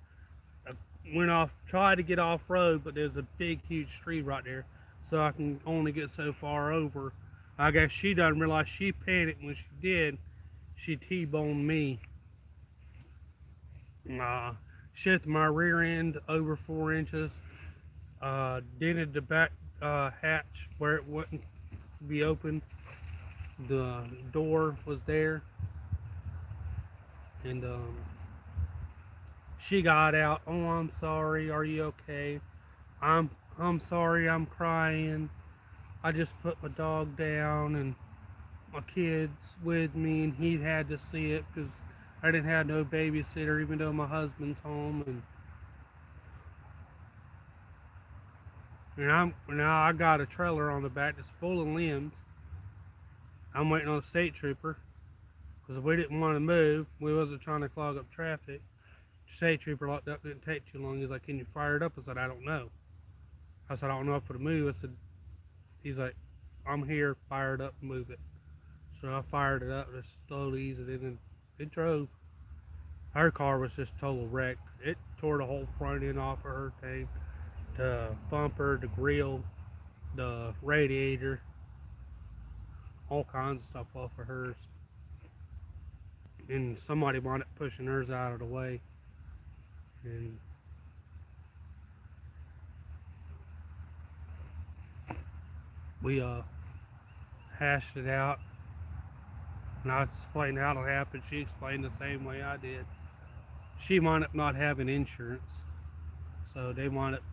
I went off, tried to get off road, but there's a big, huge tree right there. So I can only get so far over. I guess she doesn't realize she panicked when she did. She T-boned me. Shifted my rear end over 4 inches. Dented the back hatch where it wouldn't be open. The door was there. And she got out. Oh, I'm sorry. Are you okay? I'm sorry. I'm crying. I just put my dog down and my kid's with me, and he had to see it because I didn't have no babysitter, even though my husband's home. And now I got a trailer on the back that's full of limbs. I'm waiting on a state trooper because we didn't want to move. We wasn't trying to clog up traffic. The state trooper locked up. Didn't take too long. He's like, "Can you fire it up?" I said, "I don't know." I said, "I don't know if it'll move." I said, he's like, "I'm here. Fire it up, move it." So I fired it up, just slowly eased it in, and it drove. Her car was just total wreck. It tore the whole front end off of her thing. The bumper, the grill, the radiator, all kinds of stuff off of hers. And somebody wound up pushing hers out of the way. And We hashed it out, and I explained how it happened. She explained the same way I did. She wound up not having insurance, so they wound up.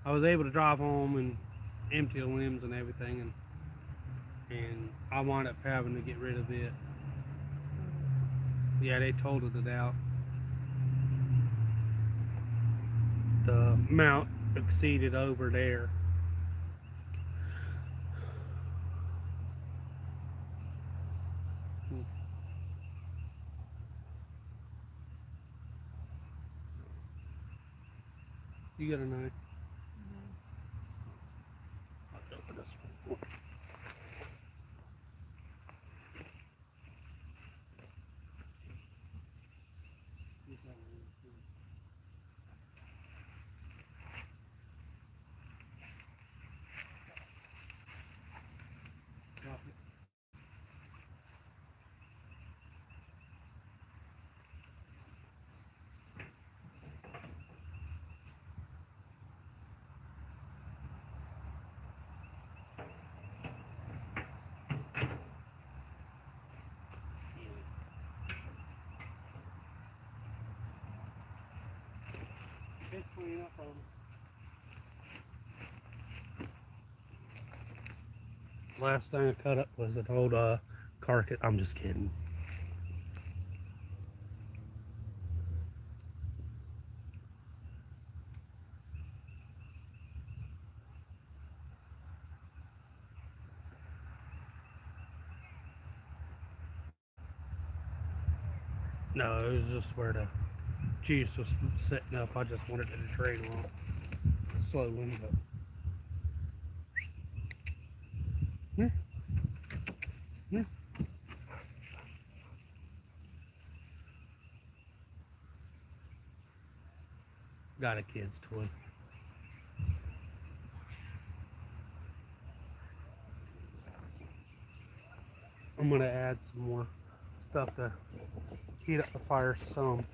I was able to drive home and empty the limbs and everything, and I wound up having to get rid of it. Yeah, they totaled it out. The amount exceeded over there. You got a knife? I'll open this one. It's clean up on us. Last thing I cut up was an old carcass. I'm just kidding. No, it was just where the juice was setting up. I just wanted it to drain off slowly, but yeah. Yeah. Got a kid's toy. I'm gonna add some more stuff to heat up the fire some.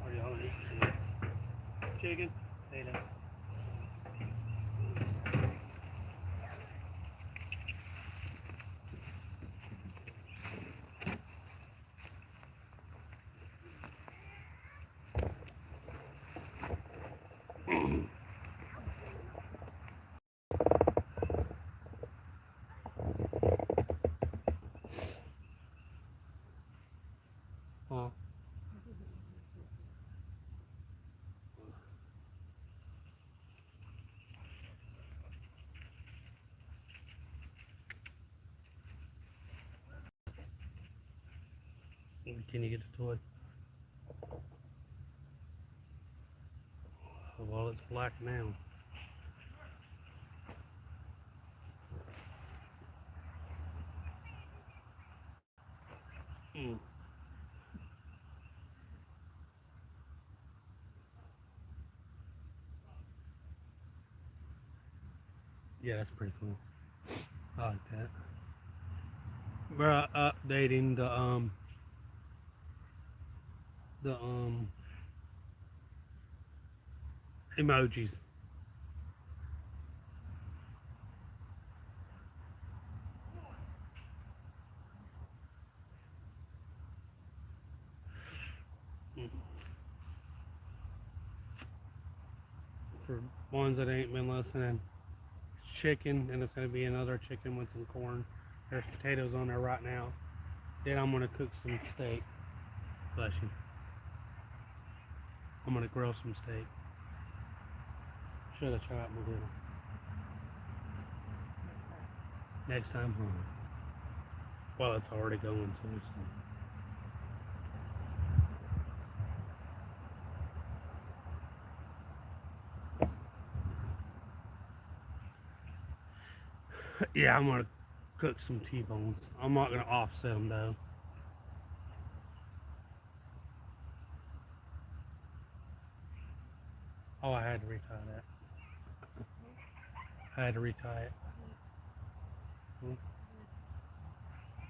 Are y'all eating chicken? Potato. Huh? Can you get the toy? Well, it's black now. Mm. Yeah, that's pretty cool. I like that. We're updating the emojis. Mm. for ones that ain't been listening. Chicken, and it's gonna be another chicken with some corn. There's potatoes on there right now. Then I'm gonna cook some steak. Bless you. I'm gonna grill some steak. Should have tried my grill. Next time, well, it's already going to, so. Yeah, I'm gonna cook some T-bones. I'm not gonna offset them though. Oh, I had to retie that. I had to retie it.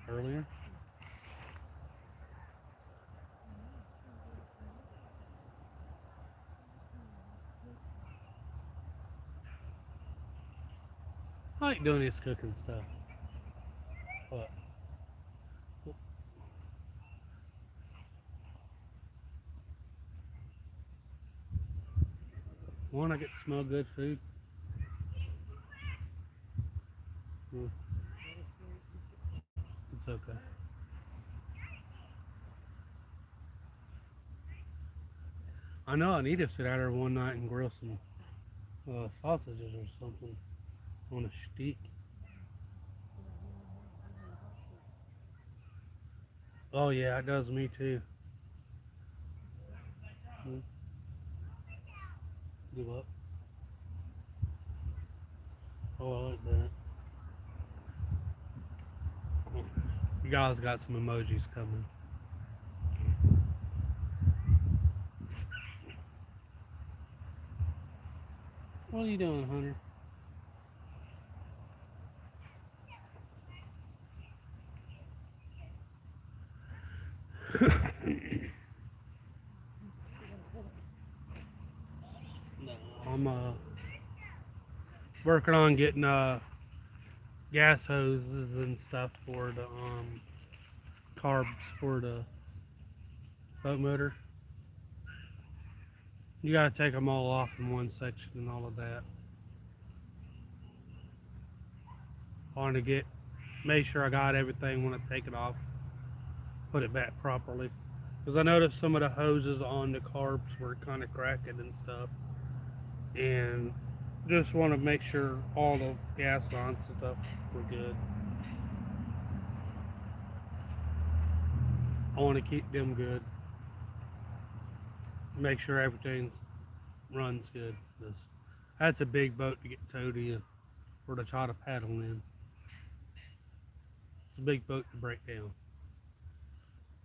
Earlier? I like doing this cooking stuff. But one, I get to smell good food. It's okay. I know I need to sit out there one night and grill some sausages or something on a steak. Oh yeah, it does me too. Give up. Oh, I like that. You guys got some emojis coming. What are you doing, Hunter? I'm working on getting gas hoses and stuff for the carbs for the boat motor. You gotta take them all off in one section and all of that. I want to make sure I got everything when I take it off, put it back properly. Because I noticed some of the hoses on the carbs were kind of cracking and stuff. And just want to make sure all the gas lines and stuff were good. I want to keep them good. Make sure everything runs good. That's a big boat to get towed in or to try to paddle in. It's a big boat to break down.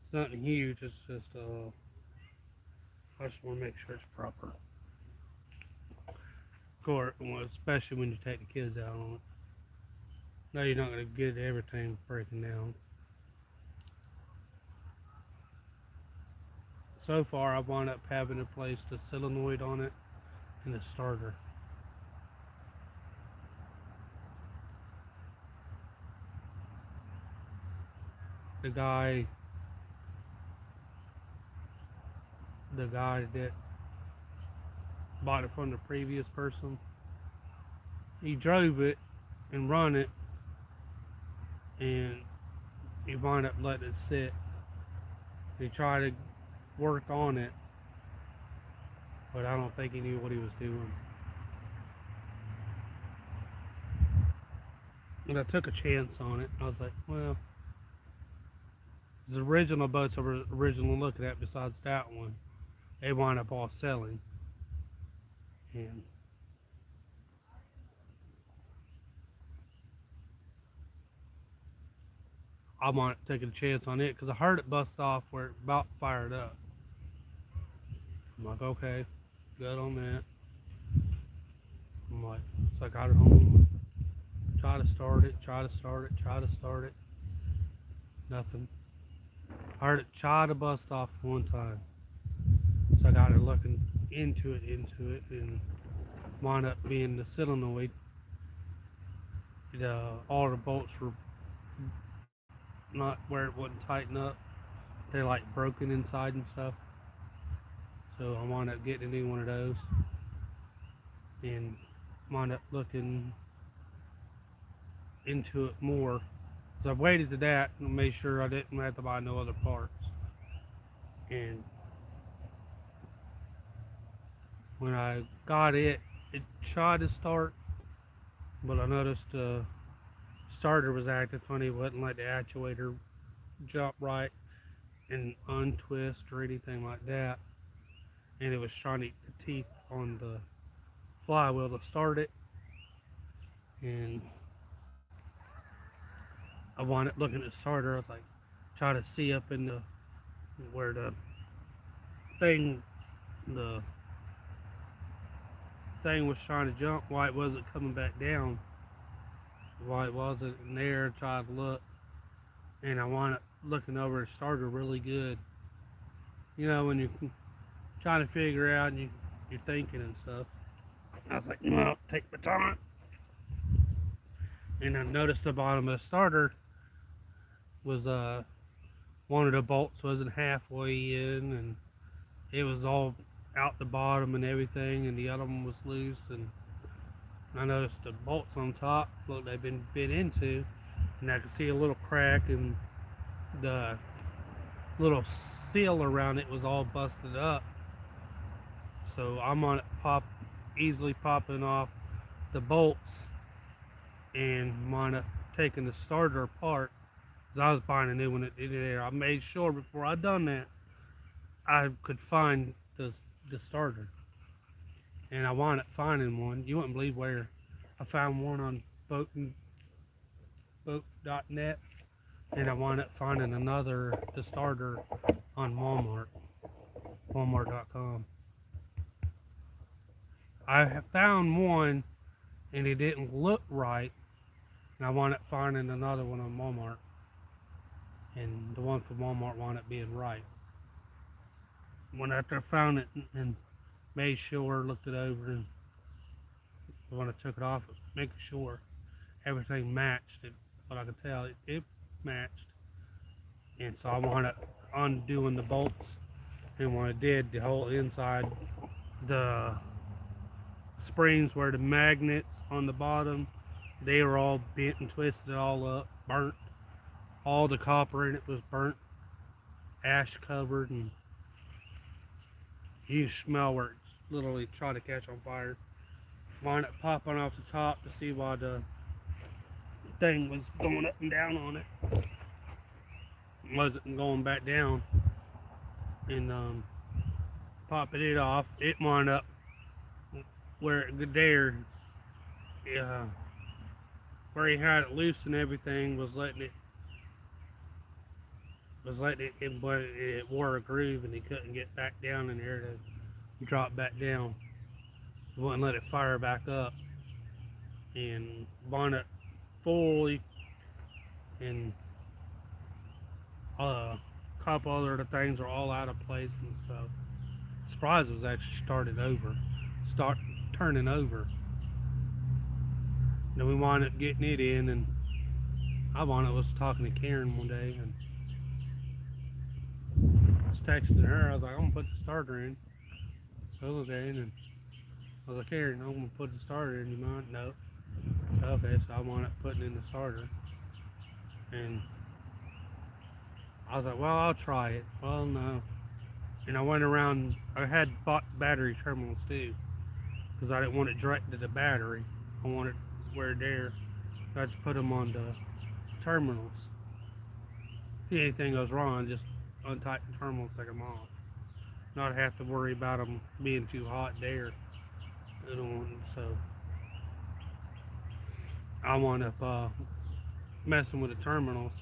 It's nothing huge, it's just I just want to make sure it's proper. Of course, especially when you take the kids out on it. No, you're not going to get everything breaking down. So far, I've wound up having to place the solenoid on it and the starter. The guy that bought it from the previous person, he drove it and run it, and he wound up letting it sit. He tried to work on it, but I don't think he knew what he was doing. And I took a chance on it. I was like, well, the original boats I was originally looking at, besides that one, they wound up all selling. And I might take a chance on it because I heard it bust off where it about fired up. I'm like, okay, good on that. I'm like, so I got it home, try to start it, nothing. I heard it try to bust off one time. So I got it looking into it, and wound up being the solenoid. All the bolts were not where it wouldn't tighten up. They're like broken inside and stuff. So I wound up getting a new one of those. and wound up looking into it more. So I waited to that and made sure I didn't have to buy no other parts. And when I got it, it tried to start, but I noticed the starter was acting funny. It wouldn't let the actuator jump right and untwist or anything like that. And it was trying to eat the teeth on the flywheel to start it. And I wound up looking at the starter. I was like, trying to see up in the where thing the thing was trying to jump, why it wasn't coming back down, why it wasn't in there. Tried to look, and I wound up looking over the starter really good. You know, when you're trying to figure out and you're thinking and stuff. I was like, well, take my time. And I noticed the bottom of the starter was one of the bolts wasn't halfway in, and it was all out the bottom and everything, and the other one was loose. And I noticed the bolts on top looked they've been bit into, and I could see a little crack, and the little seal around it was all busted up. So I'm on it easily popping off the bolts and wound up taking the starter apart, because I was buying a new one in there. I made sure before I done that I could find the starter, and I wound up finding one. You wouldn't believe where. I found one on boat.net, and I wound up finding the starter on walmart.com. I have found one and it didn't look right, and I wound up finding another one on Walmart, and the one from Walmart wound up being right. When after I found it and made sure, looked it over, and when I took it off, I was making sure everything matched. What I could tell, it matched. And so I wound up undoing the bolts, and when I did, the whole inside, the springs where the magnets on the bottom, they were all bent and twisted all up, burnt. All the copper in it was burnt, ash covered, and you smell where it's literally trying to catch on fire. Wound up popping off the top to see why the thing was going up and down on it. It wasn't going back down. And popping it off, it wound up where it there, where he had it loose and everything, was letting it, but it wore a groove, and he couldn't get back down in there to drop back down. It wouldn't let it fire back up, and wound up fully, and a couple other things are all out of place and stuff. Surprised it was actually turning over. Then we wound up getting it in, and I was talking to Karen one day, and I was texting her. I was like, I'm gonna put the starter in. So okay, and I was like, Karen, I'm gonna put the starter in. You mind? No. So, okay, so I wound up putting in the starter, and I was like, well, I'll try it. Well, no. And I went around. I had bought battery terminals too, because I didn't want it direct to the battery. I wanted where there. So I just put them on the terminals. If anything goes wrong, just untighten the terminals, take them off. Not have to worry about them being too hot there. So I wound up messing with the terminals,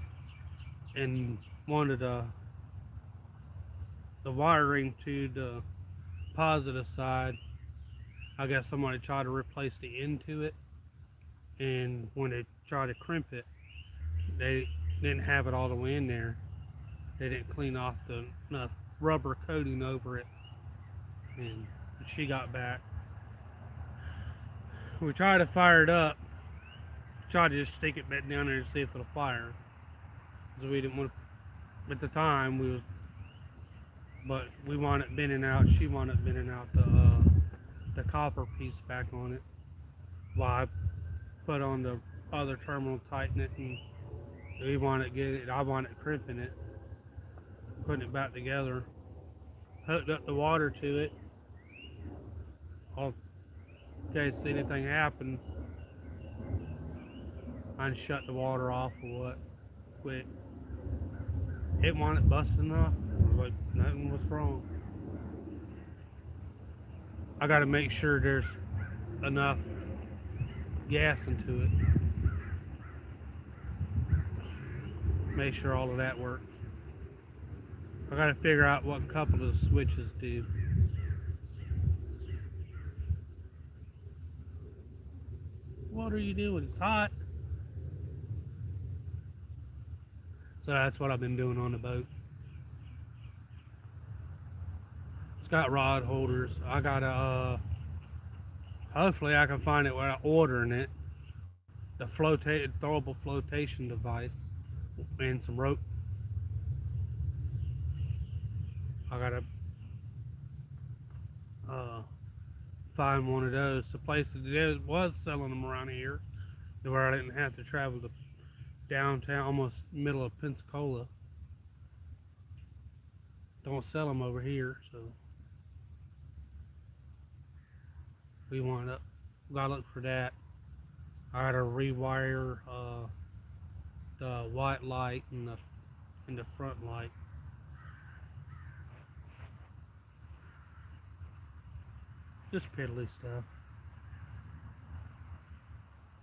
and wanted the wiring to the positive side. I guess somebody tried to replace the end to it, and when they tried to crimp it, they didn't have it all the way in there. They didn't clean off the rubber coating over it, and she got back. We tried to fire it up, tried to just stick it back down there and see if it'll fire, because we didn't want to, at the time but we wound up bending out, she wound up bending out the copper piece back on it. While I put on the other terminal, tighten it, and we want it get it. I want it crimping it, putting it back together. Hooked up the water to it. In case anything happened, I'd shut the water off or what. Quick. It wanted busting off. Like nothing was wrong. I got to make sure there's enough gas into it. Make sure all of that works. I got to figure out what a couple of the switches do. What are you doing? It's hot. So that's what I've been doing on the boat. It's got rod holders. I got a, hopefully I can find it without ordering it. The throwable flotation device and some rope. I gotta find one of those. The place that was selling them around here, where I didn't have to travel to downtown, almost middle of Pensacola. Don't sell them over here, so we gotta look for that. I gotta rewire the white light and the front light. Just piddly stuff.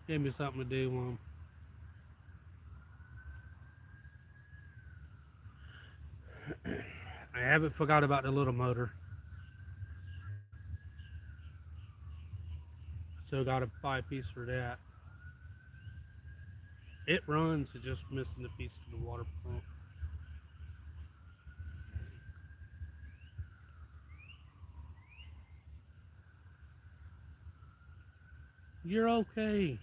Give me something to do. I haven't forgot about the little motor. So gotta buy a piece for that. It runs, it's just missing the piece of the water pump. You're okay.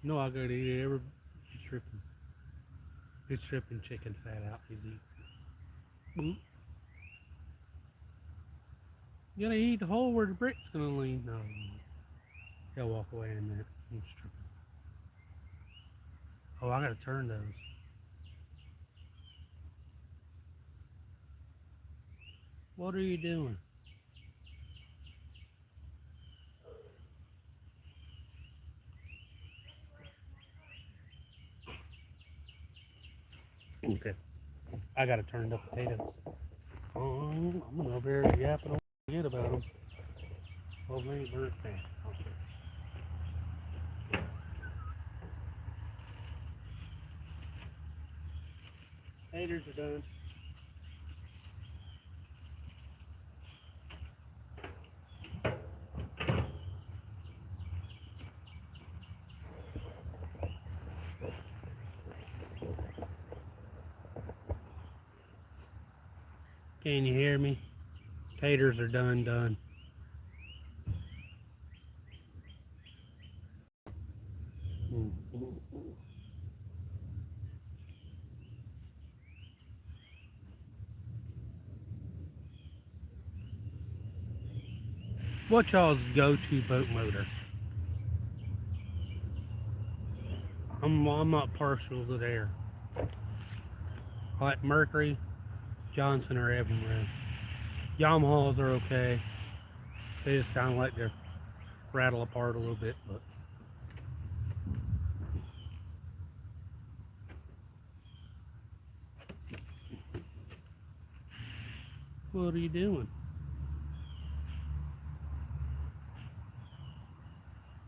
No, I gotta eat it. It's stripping chicken fat out. Easy. You gotta eat the hole where the brick's gonna lean. No, he'll walk away in a minute. I'm stripping. Oh, I gotta turn those. What are you doing? Okay, I gotta turn the potatoes. Oh, I'm over there yapping on forget about them. Well, they ain't burnt fat. Okay. Taters are done. Can you hear me? Taters are done. What's y'all's go-to boat motor? I'm not partial to there. Like Mercury, Johnson, or Evinrude. Yamahas are okay. They just sound like they rattle apart a little bit, but what are you doing?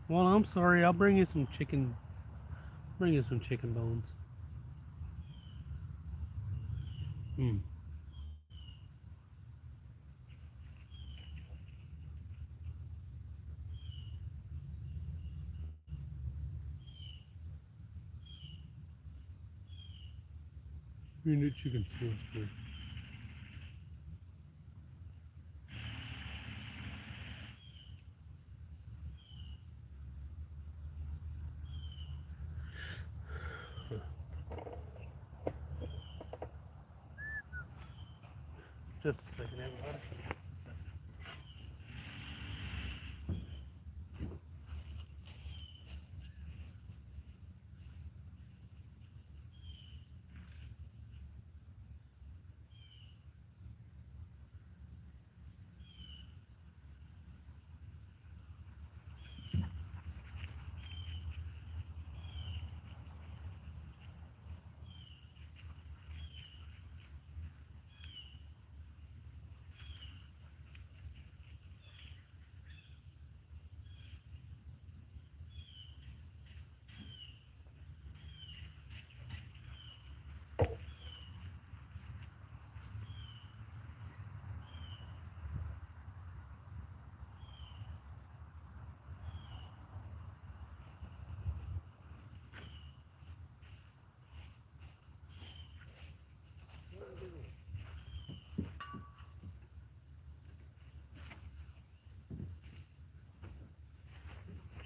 Well, I'm sorry. I'll bring you some chicken. Bring you some chicken bones. You need chicken smells good. Just a second, everybody.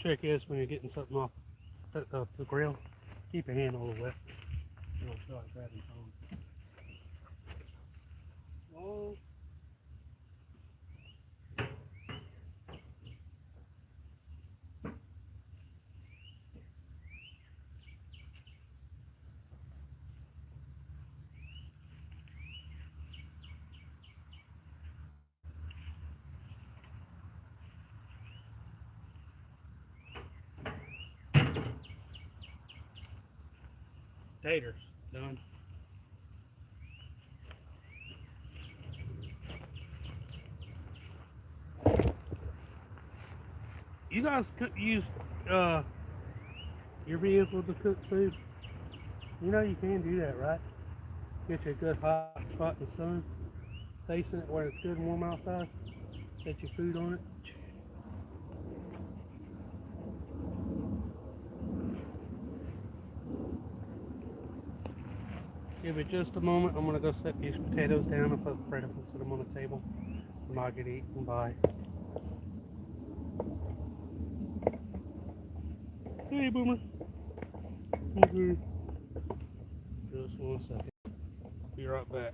Trick is when you're getting something off the grill, keep your hand a little wet. You don't feel like grabbing phone. Oh. Taters, done. You guys could use your vehicle to cook food. You know you can do that, right? Get you a good hot spot in the sun, facing it where it's good and warm outside. Set your food on it. Give it just a moment. I'm gonna go set these potatoes down. I'm afraid if I set them on the table, I might get eaten by. Hey, Boomer. Okay. Just 1 second. Be right back.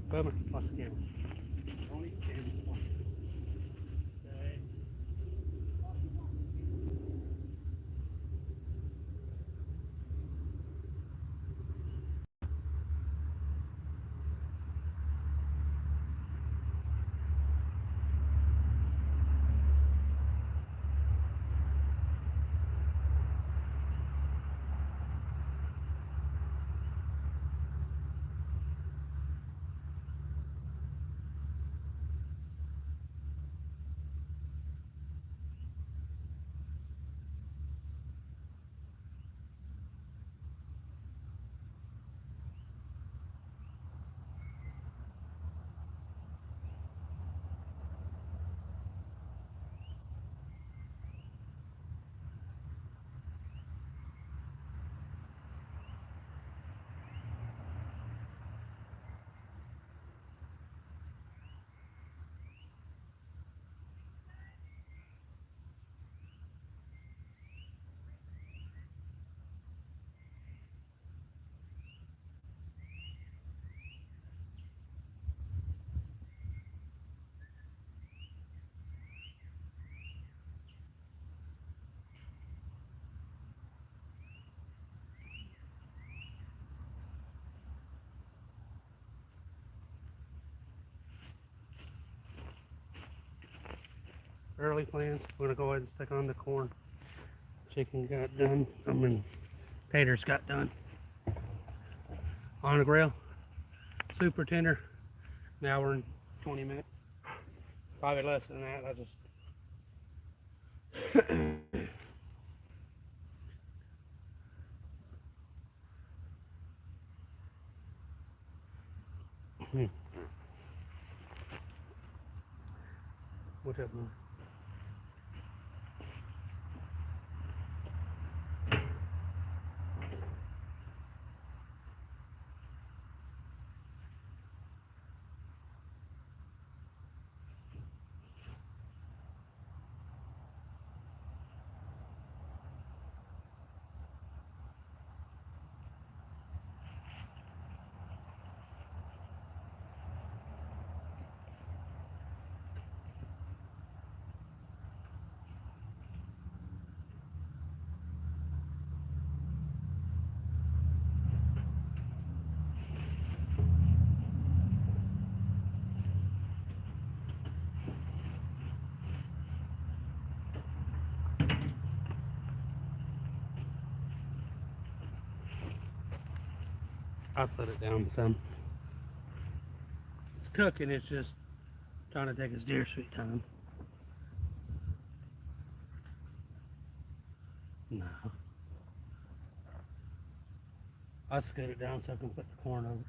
Boomer, watch the camera. Don't eat the camera. Stay. Early plans. We're gonna go ahead and stick on the corn. Chicken got done. Taters got done. On the grill. Super tender. An hour and 20 minutes. Probably less than that. I just What's up, man? I'll set it down some. It's cooking, it's just trying to take its deer sweet time. No. I'll scoot it down so I can put the corn over.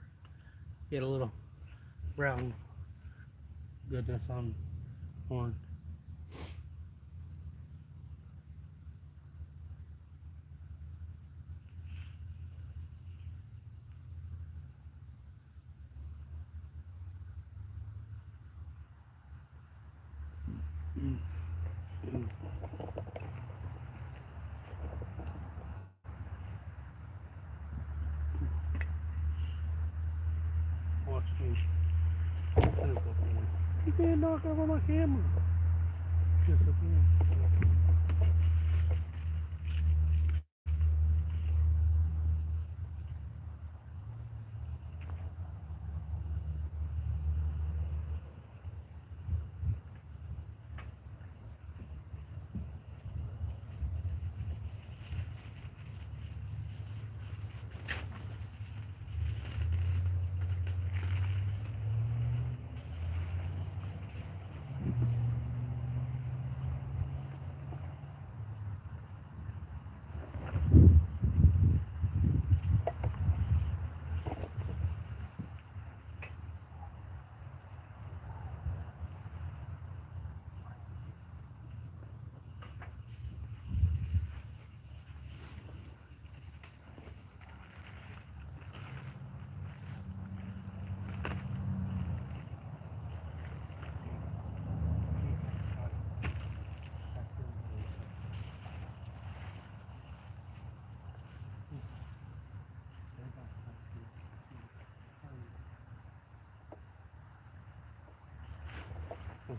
Get a little brown goodness on corn. can't knock over my camera. Yes, I can.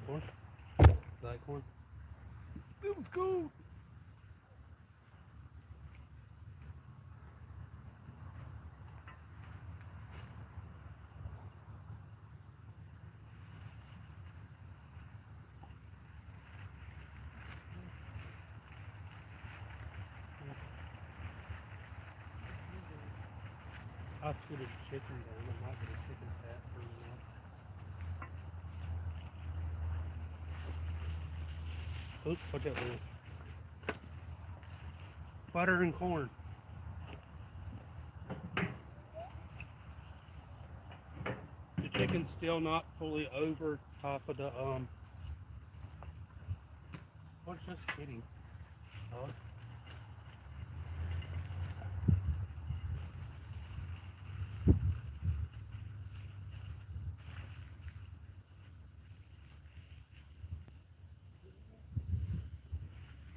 Corn? You like corn? It was cool. I'll shoot a chicken down. I might get a chicken fat for now. Oops, watch out there. Butter and corn. The chicken's still not fully over top of the what's just kidding? Oh.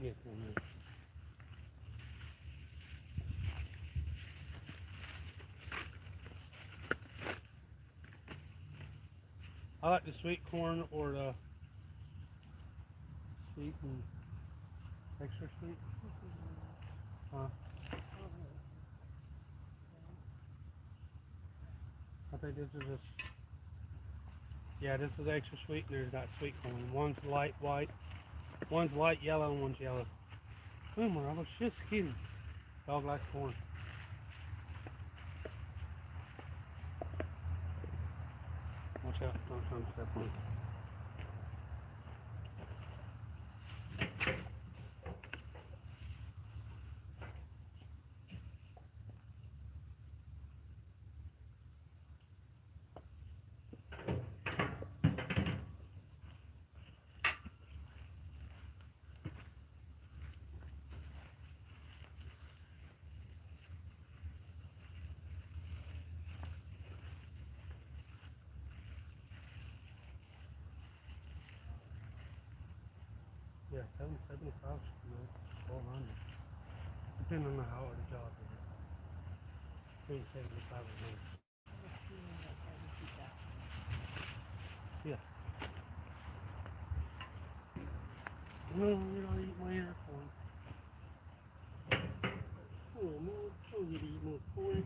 Yeah, I like the sweet corn or the sweet and extra sweet. I think this is just, yeah, this is extra sweet and there's not sweet corn. One's light white, one's light yellow, and one's yellow. Boomer, I was just kidding. Dog likes corn. Watch out, don't try to step on it. Yeah, 775 should be 400. Depending on how hard the job is. Between 75 and 100. Yeah. No, you don't eat my air corn. Oh, more. Oh, you eat more corn.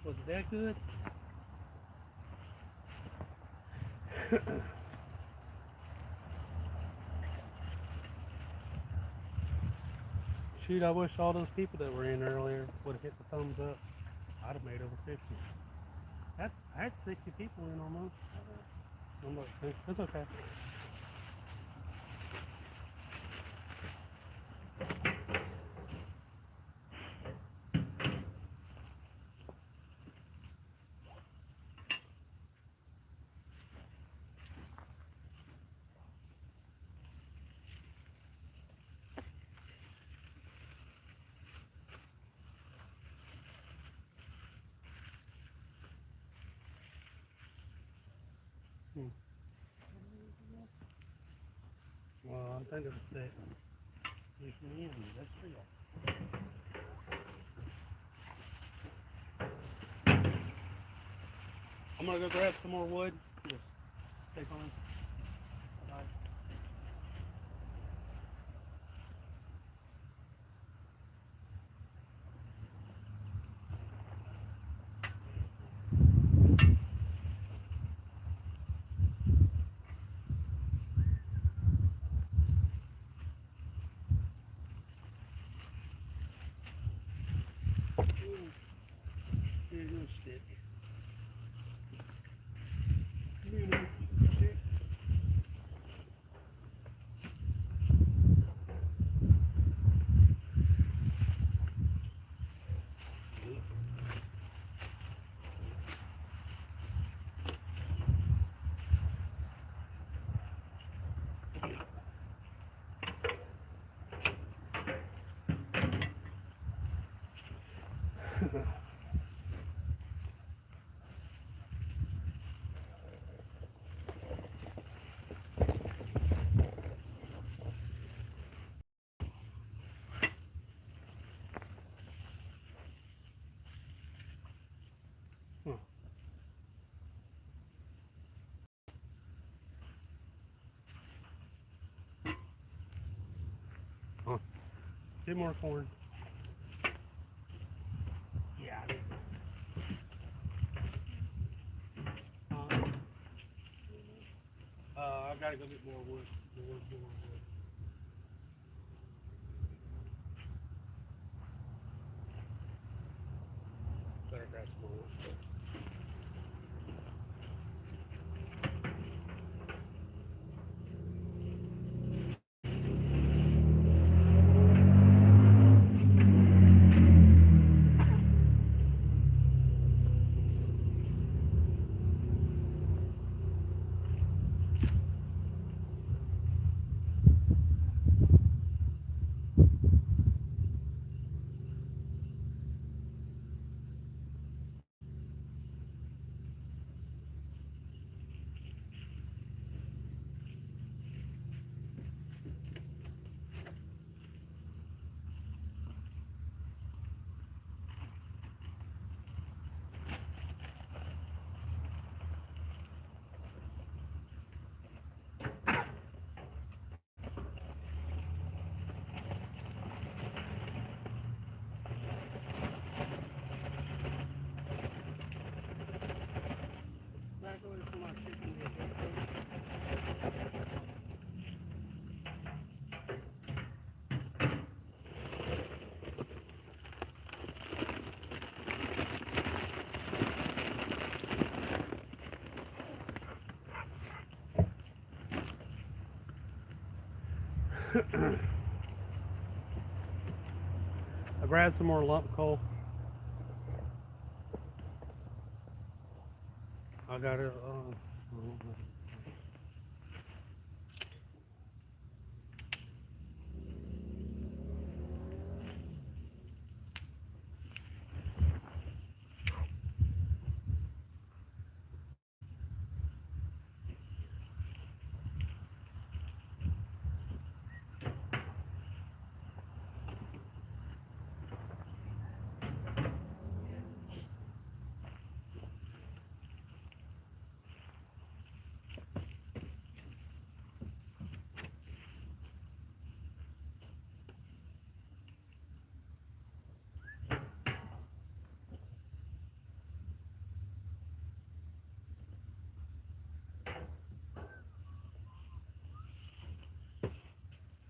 Was it that good? Shoot, I wish all those people that were in earlier would have hit the thumbs up. I'd have made over 50. I had 60 people in almost. That's okay. Well, I think it was 6. That's real. I'm gonna go grab some more wood. Just Stay fine. Bye. Here's your stick. Here's your stick. Get more corn. Yeah. I gotta go get more wood. More wood. Better grab some more wood. Back away from my chicken. I grabbed some more lump coal. I got it.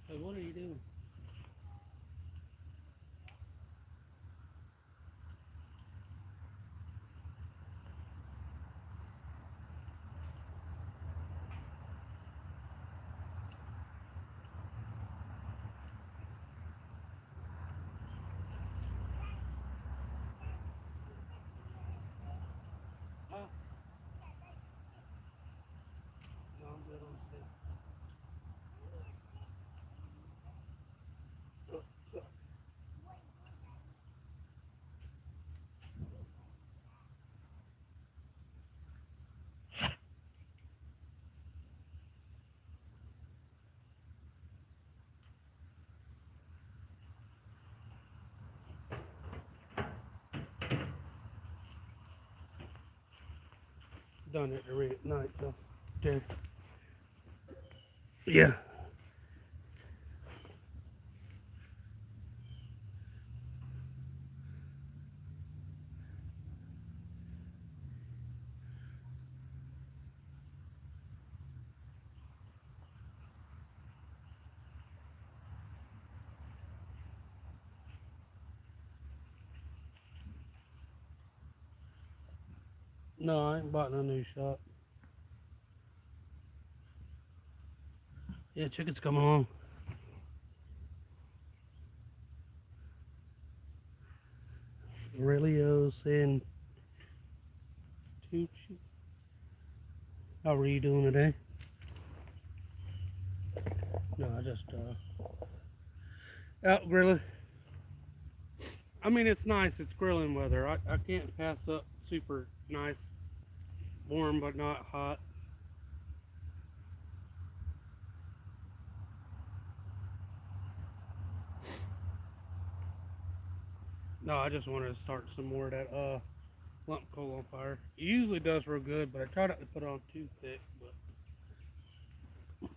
Hey, what are you doing? Huh? No, I'm good on stick. Done it at night though. Dude. Yeah. No, I ain't bought no new shop. Yeah, chicken's coming along. Aurelio's and Tucci. How are you doing today? No, I just out grilling. I mean, it's nice. It's grilling weather. I can't pass up super nice, warm but not hot. No, I just wanted to start some more of that lump coal on fire. It usually does real good, but I try not to put it on too thick. But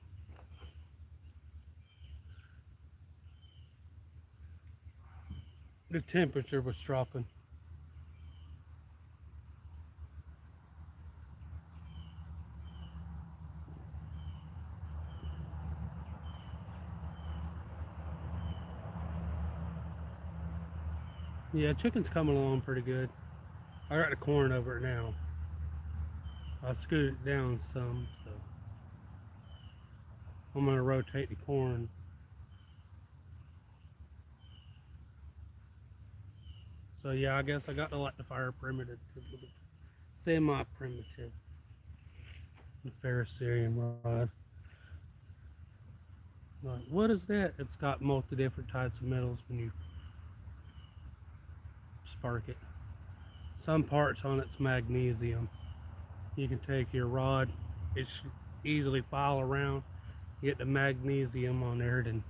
the temperature was dropping. Yeah, chicken's coming along pretty good. I got the corn over it now. I scooted it down some, so I'm gonna rotate the corn. So yeah, I guess I got to like the fire primitive, semi-primitive, the Ferrocerium rod. Like, what is that? It's got multi different types of metals when you spark it. Some parts on it's magnesium. You can take your rod, it should easily file around, get the magnesium on there, and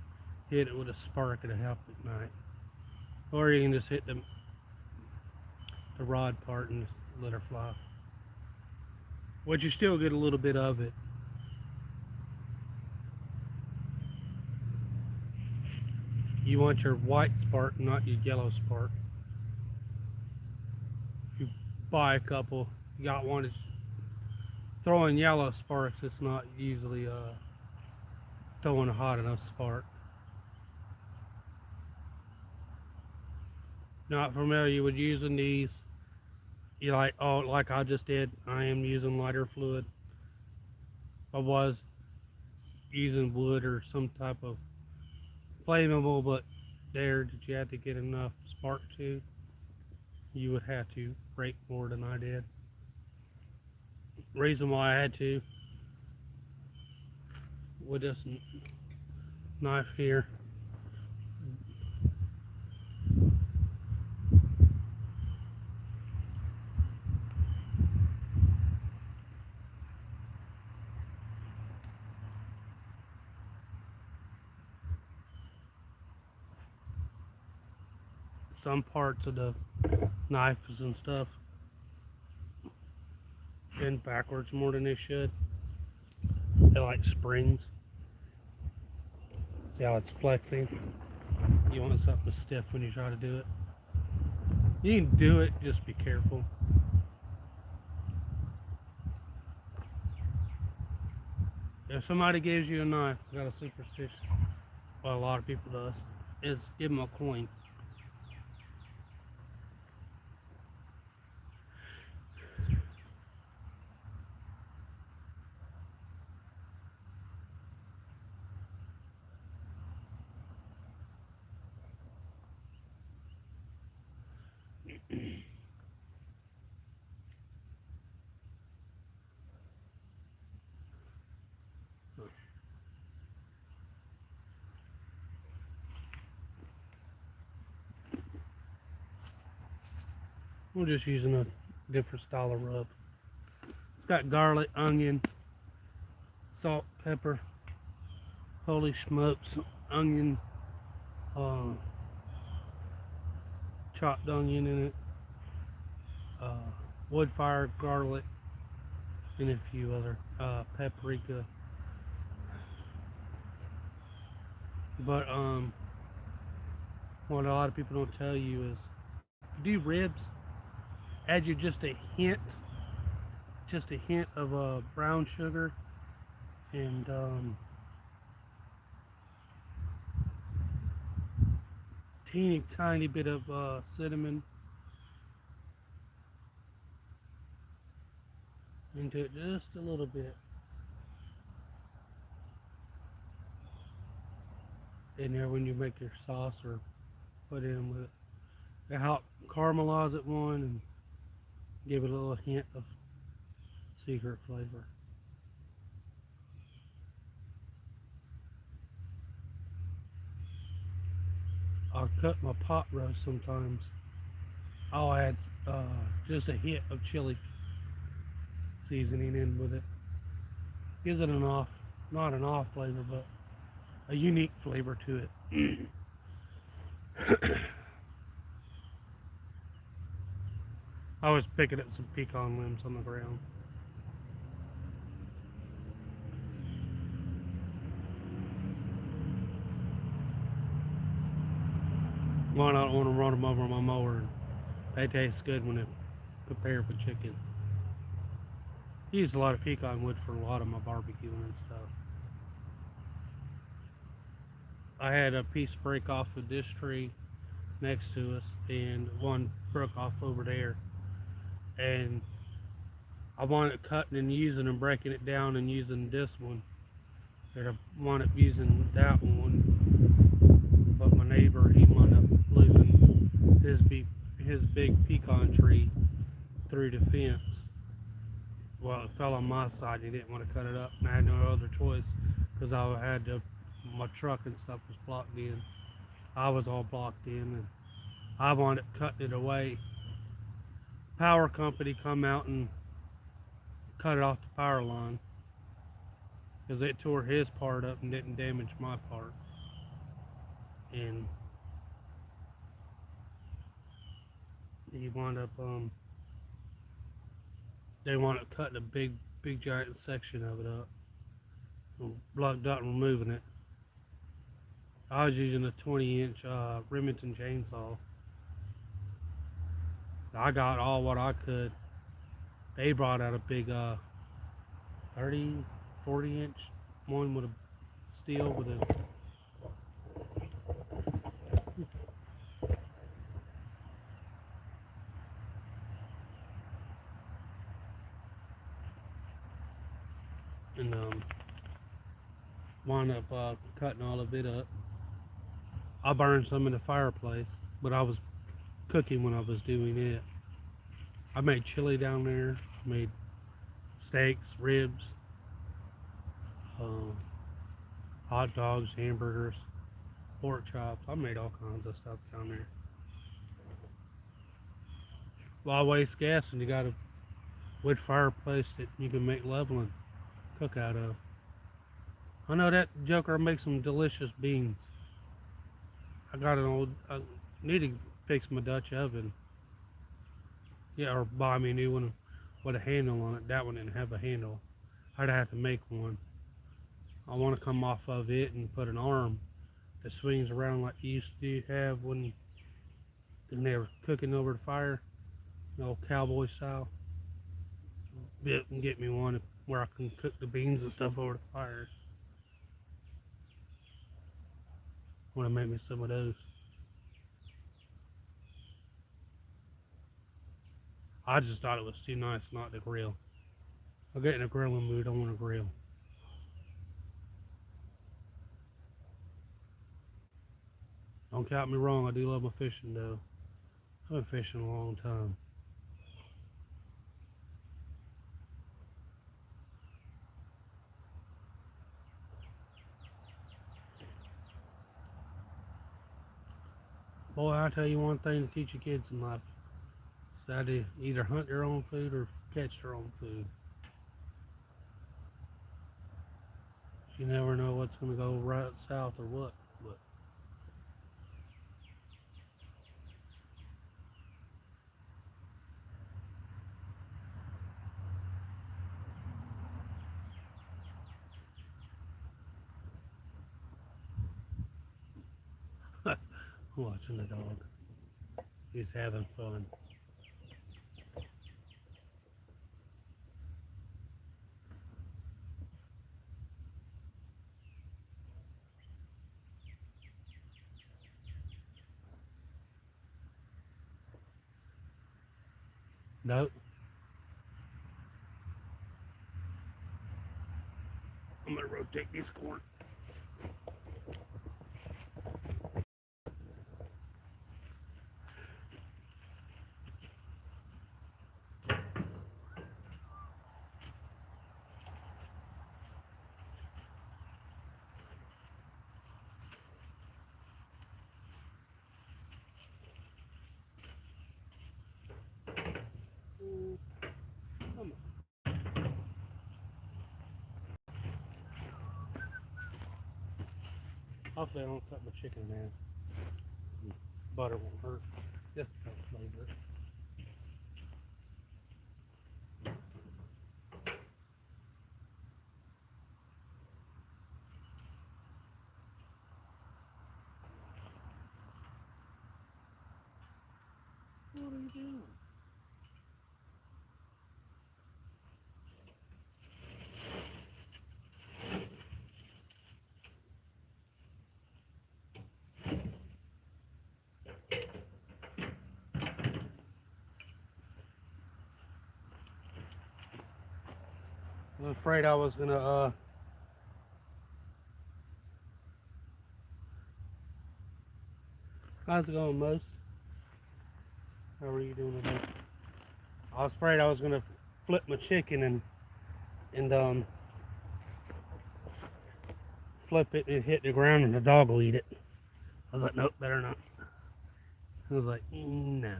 hit it with a spark, it'll help at night. Or you can just hit the rod part and just let her fly. But you still get a little bit of it. You want your white spark, not your yellow spark. If you buy a couple, you got one that's throwing yellow sparks, it's not usually throwing a hot enough spark. Not familiar with using these, you like, oh, like I just did, I am using lighter fluid. I was using wood or some type of flammable, but there that you had to get enough spark to, you would have to break more than I did. Reason why I had to with this knife here, some parts of the knives and stuff bend backwards more than they should. They're like springs. See how it's flexing? You want something stiff when you try to do it. You can do it, just be careful. If somebody gives you a knife, I got a superstition, well, a lot of people does, is give them a coin. We're just using a different style of rub. It's got garlic, onion, salt, pepper, holy smokes, onion, chopped onion in it, wood fire garlic, and a few other paprika. But what a lot of people don't tell you is, if you do ribs, add you just a hint of brown sugar and teeny tiny bit of cinnamon into it, just a little bit. In there when you make your sauce or put in with it. It help caramelize it one and give it a little hint of secret flavor. I'll cut my pot roast sometimes. I'll add just a hint of chili seasoning in with it. Gives it not an off flavor, but a unique flavor to it. I was picking up some pecan limbs on the ground. Well, I don't want to run them over my mower. They taste good when they're prepared with chicken. I use a lot of pecan wood for a lot of my barbecuing and stuff. I had a piece break off of this tree next to us, and one broke off over there. And I wanted cutting and using and breaking it down and using this one. And I wound up using that one, but my neighbor, he wound up losing his big pecan tree through the fence. Well, it fell on my side. He didn't want to cut it up, and I had no other choice because my truck and stuff was blocked in. I was all blocked in, and I wound up cutting it away. Power company come out and cut it off the power line because it tore his part up and didn't damage my part. And he wound up they wound up cutting a big giant section of it up and blocked out and removing it. I was using a 20-inch Remington chainsaw. I got all what I could. They brought out a big 30, 40-inch one with a steel with a and wound up cutting all of it up. I burned some in the fireplace, but I was cooking when I was doing it. I made chili down there, made steaks, ribs, hot dogs, hamburgers, pork chops. I made all kinds of stuff down there. Why waste gas when you got a wood fireplace that you can make leveling cook out of? I know that joker makes some delicious beans. I need to fix my Dutch oven. Yeah, or buy me a new one with a handle on it. That one didn't have a handle. I'd have to make one. I want to come off of it and put an arm that swings around like you used to have when they were cooking over the fire, the old cowboy style. Get me one where I can cook the beans and stuff over the fire. I want to make me some of those. I just thought it was too nice not to grill. I'll get in a grilling mood. I want to grill. Don't count me wrong. I do love my fishing though. I've been fishing a long time. Boy, I tell you one thing to teach your kids in life. It's that they either hunt their own food or catch their own food. You never know what's going to go right south or what. But Watching the dog. He's having fun. Nope. I'm gonna rotate this corn. Come on. Hopefully I don't cut my chicken in half. Butter won't hurt. Just to flavor it. What are you doing? I was afraid I was gonna how's it going, Most? How are you doing today? I was afraid I was gonna flip my chicken and flip it and hit the ground and the dog will eat it. I was like, nope, better not. I was like, nah.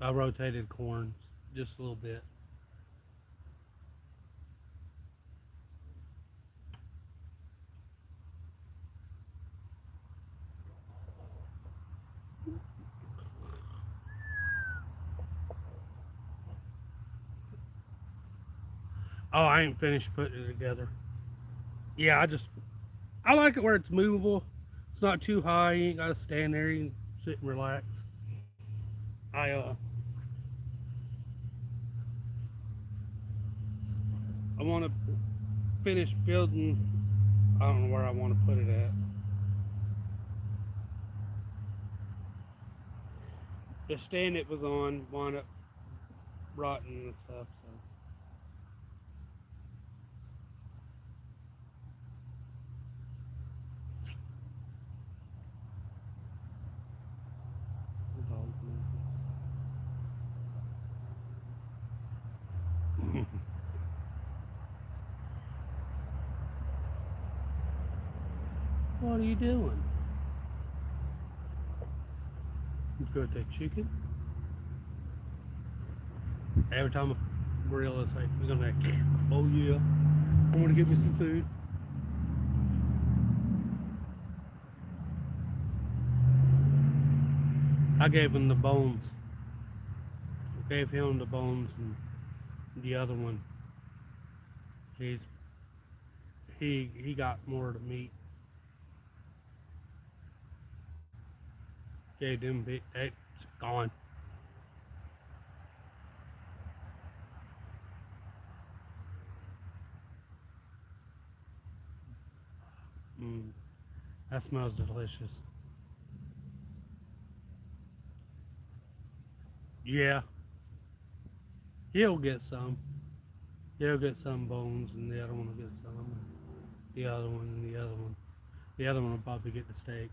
I rotated corn just a little bit. Oh, I ain't finished putting it together. Yeah, I like it where it's movable. It's not too high. You ain't gotta stand there. You can sit and relax. I want to finish building. I don't know where I want to put it at. The stand it was on wound up rotting and stuff. So what are you doing? You go take chicken. Every time I grill, it's like we're gonna be like, oh yeah, I want to get me some food. I gave him the bones. I gave him the bones, and the other one, he got more of the meat. Gave them big. It's gone. Mm, that smells delicious. Yeah, he'll get some. He'll get some bones, and the other one will get some. And the other one, and the other one. The other one will probably get the steak.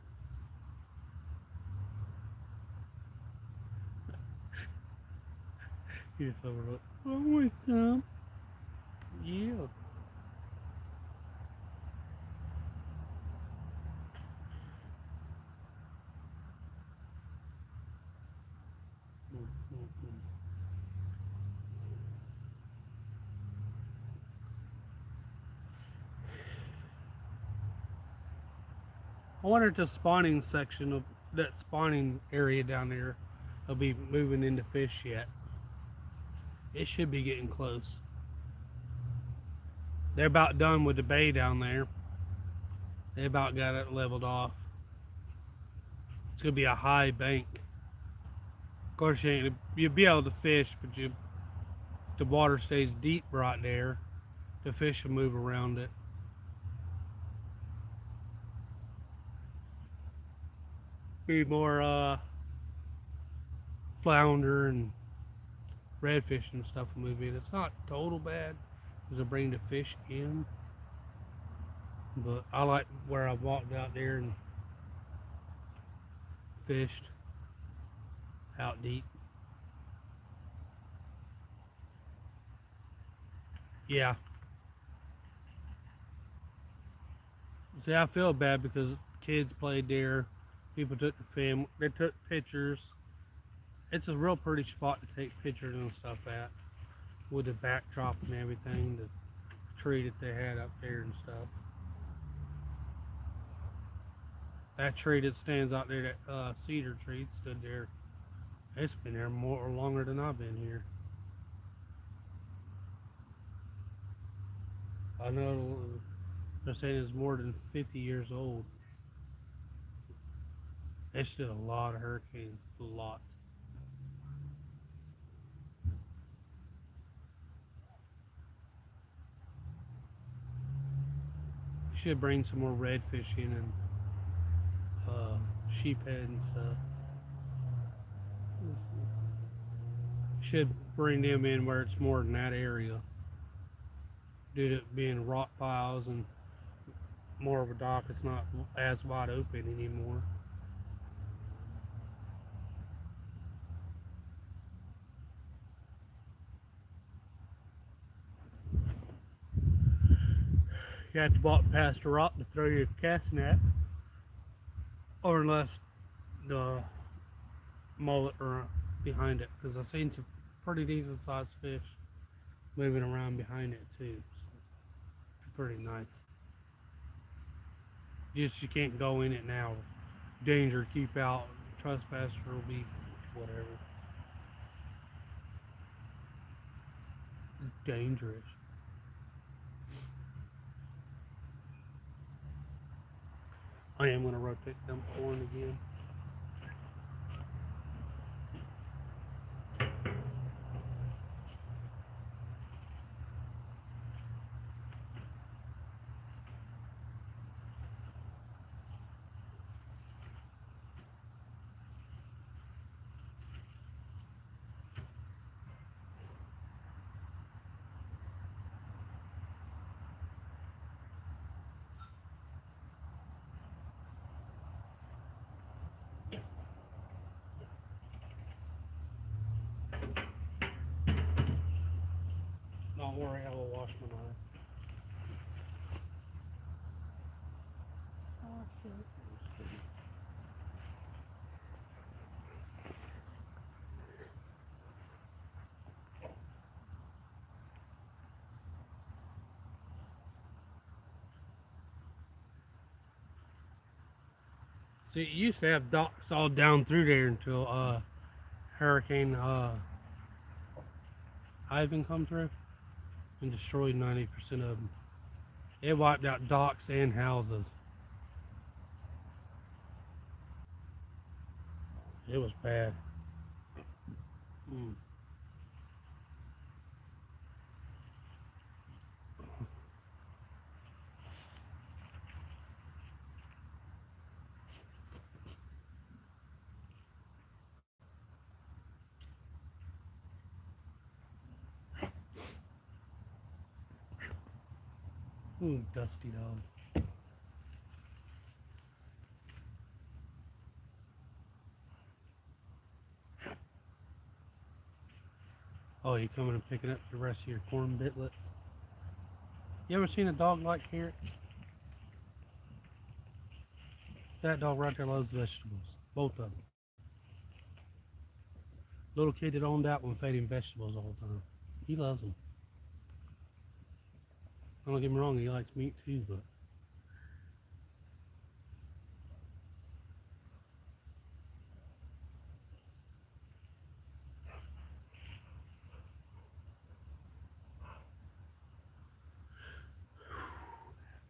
He just overlooked. I want some. Yeah. Mm, mm, mm. I wonder if the spawning section of that spawning area down there they'll be moving into fish yet. It should be getting close. They're about done with the bay down there. They about got it leveled off. It's gonna be a high bank. Of course, you'll be able to fish, but the water stays deep right there. The fish will move around it. Be more flounder and redfish and stuff will move in. It's not total bad because I bring the fish in, but I like where I walked out there and fished out deep. Yeah. See, I feel bad because kids played there. People took the film. They took pictures. It's a real pretty spot to take pictures and stuff at, with the backdrop and everything, the tree that they had up there and stuff. That tree that stands out there, that cedar tree, stood there. It's been there more or longer than I've been here. I know they're saying it's more than 50 years old. It's still a lot of hurricanes, a lot. Should bring some more redfish in and sheephead and stuff. Should bring them in where it's more in that area, due to it being rock piles and more of a dock. It's not as wide open anymore. You have to walk past a rock to throw your cast net, or unless the mullet are behind it, because I've seen some pretty decent sized fish moving around behind it too. So, pretty nice. Just you can't go in it now. Danger, keep out. Trespasser will be whatever. Dangerous. I am going to rotate them corn again. Don't worry, I will wash my knife. See, it used to have docks all down through there until Hurricane Ivan come through and destroyed 90% of them. It wiped out docks and houses. It was bad. Ooh, dusty dog. Oh, you coming and picking up the rest of your corn bitlets? You ever seen a dog like carrots? That dog right there loves vegetables. Both of them. Little kid that owned that one fed him vegetables all the time. He loves them. Don't get me wrong, he likes meat too, but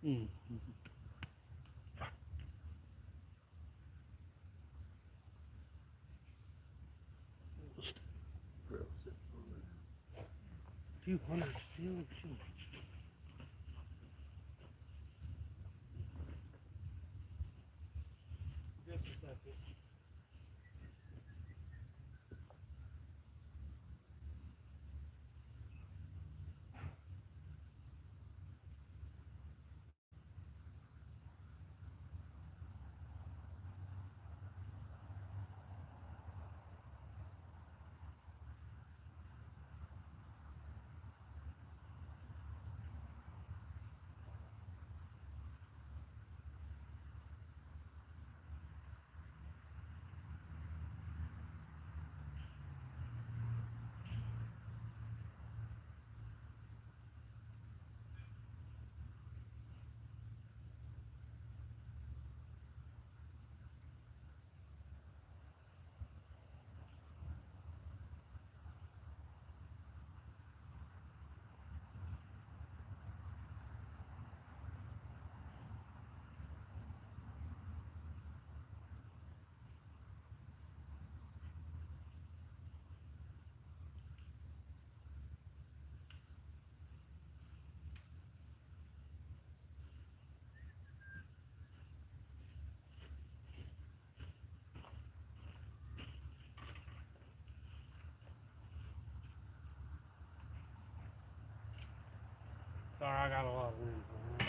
Mm. Grill sitting on there. 200 still cheap. Just a second. Sorry, I got a lot of limbs on that.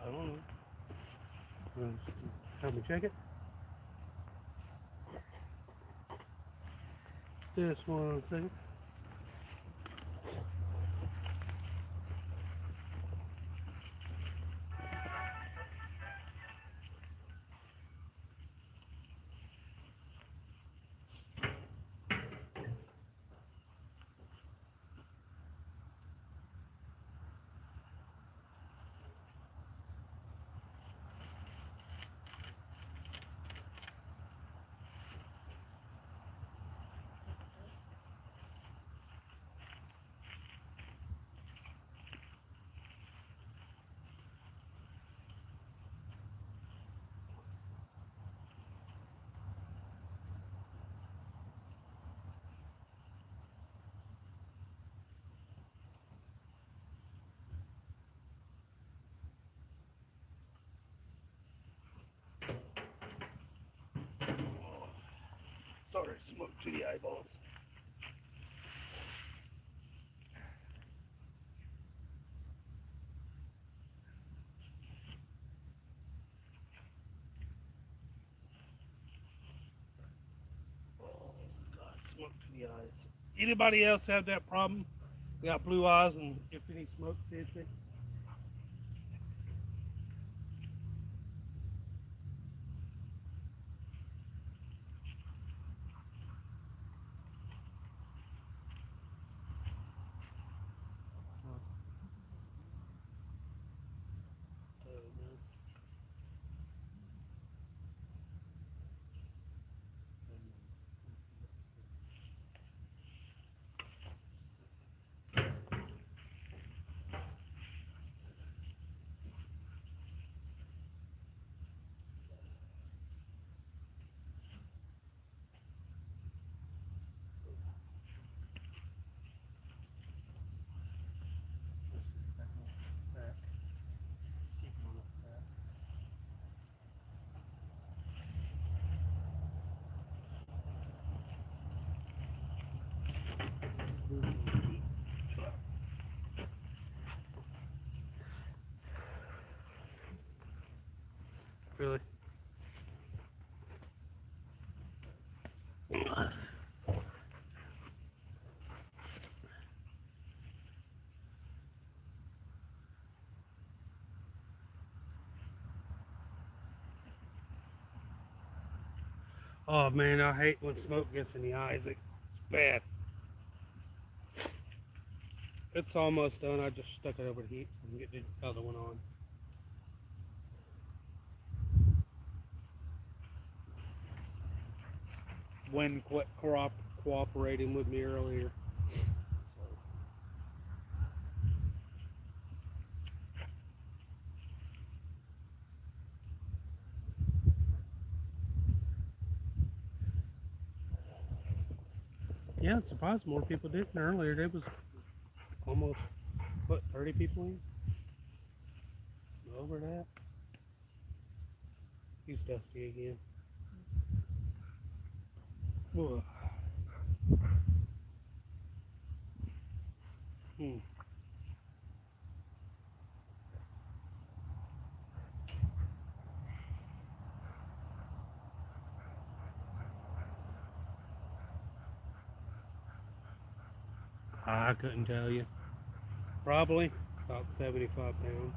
I don't know. Help me check it. Just 1 second. Sorry, smoke to the eyeballs. Oh God, smoke to the eyes. Anybody else have that problem? Got blue eyes and if any smoke hits it? Really? Oh man, I hate when smoke gets in the eyes. It's bad. It's almost done. I just stuck it over the heat so I can get the other one on. Wind quit cooperating with me earlier. So. Yeah, I'm surprised more people didn't earlier. There was almost, what, 30 people in? Over that. He's dusty again. Ugh. I couldn't tell you. Probably about 75 pounds.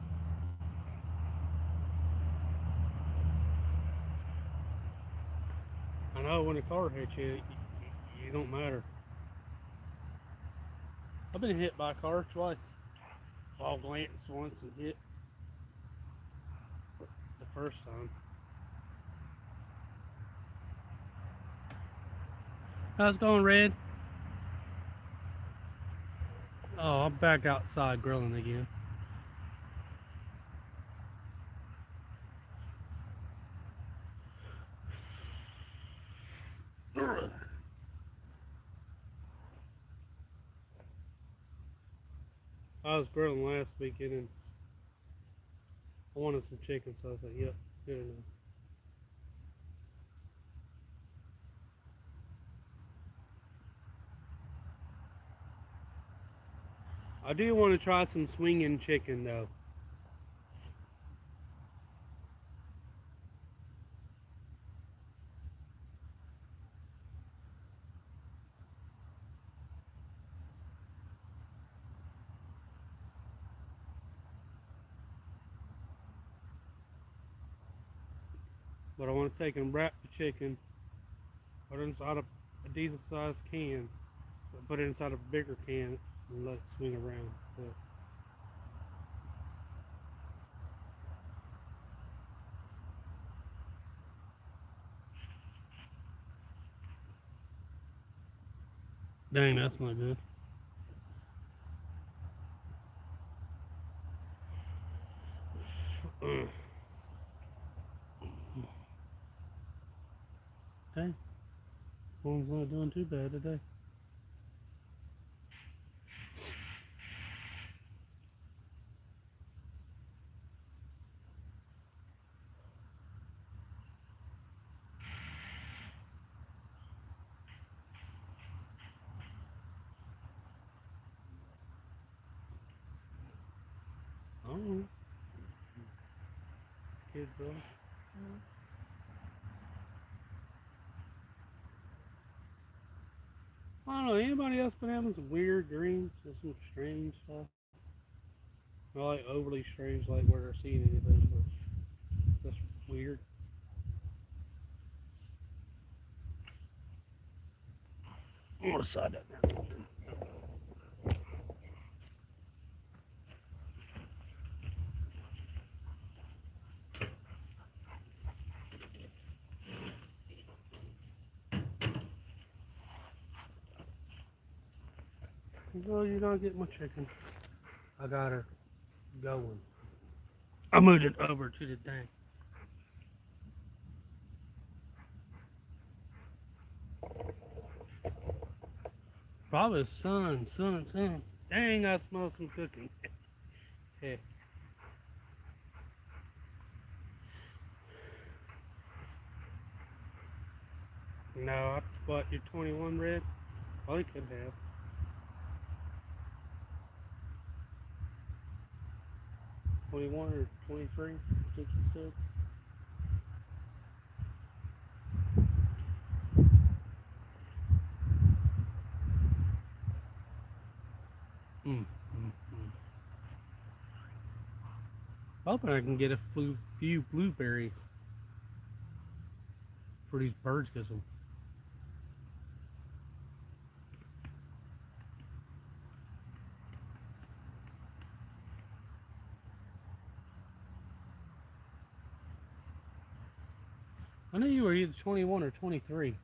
I know when a car hits you, you don't matter. I've been hit by a car twice. All glanced once and hit the first time. How's it going, Red? Oh, I'm back outside grilling again. I was grilling last weekend and I wanted some chicken, so I was like, yep, good enough. I do want to try some swinging chicken though. But I want to take and wrap the chicken, put it inside a decent sized can, put it inside a bigger can, and let it swing around. But dang, that's not good. Hey, phone's not doing too bad today. I don't know. Kids though. I don't know. Anybody else been having some weird dreams? Just some strange stuff. Not like overly strange, like where they're seeing anything, but just weird. I'm gonna side that now. No, you're not getting my chicken. I got her going. I moved it over to the thing. Probably sun. Dang, I smell some cooking. Yeah. No, what, you're 21, Red? Probably could have. 21 or 23, I think you said. Hoping I can get a few blueberries for these birds, cause them. I knew you were either 21 or 23.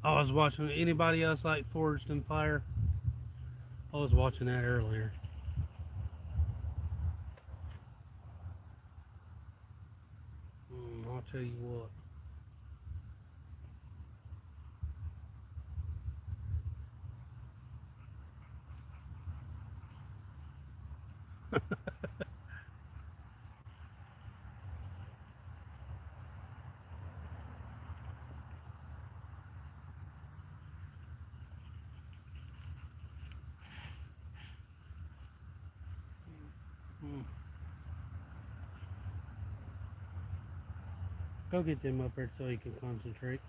I was watching. Anybody else like Forged in Fire? I was watching that earlier. I'll tell you what. Go get them up there so you can concentrate.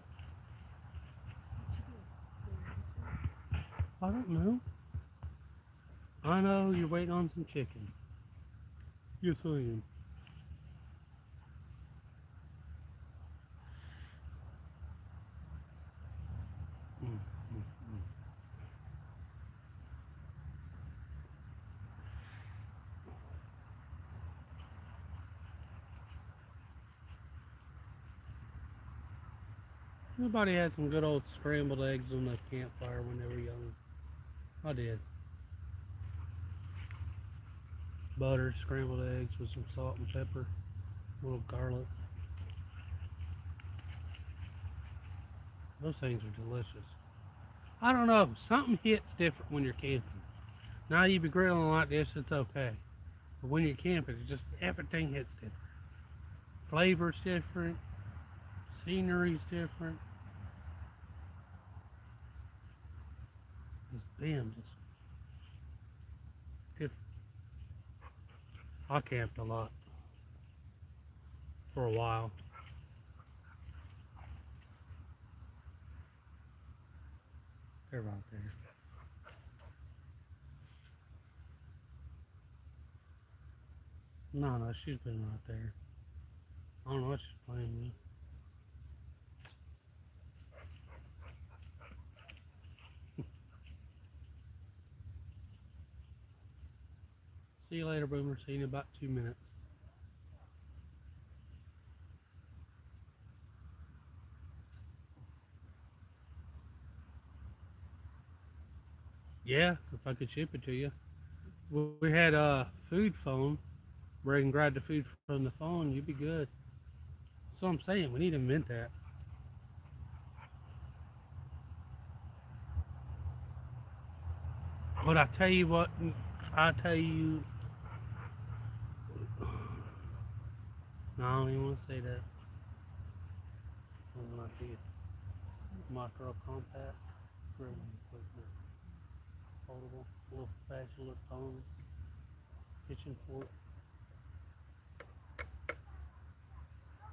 I don't know. I know you're waiting on some chicken. Yes, I am. Nobody had some good old scrambled eggs on the campfire when they were young. I did. Butter, scrambled eggs with some salt and pepper, a little garlic. Those things are delicious. I don't know, something hits different when you're camping. Now you be grilling like this, it's okay. But when you're camping, it's just everything hits different. Flavor's different, scenery's different. This band is different. I camped a lot for a while. They're right there. No, she's been right there. I don't know what she's playing with. See you later, Boomer. See you in about 2 minutes. Yeah, if I could ship it to you. We had a food phone where you can grab the food from the phone. You'd be good. That's what I'm saying. We need to invent that. But I tell you what, I tell you. No, I don't even want to say that. What might be micro compact, really foldable, little spatula phone, kitchen fork,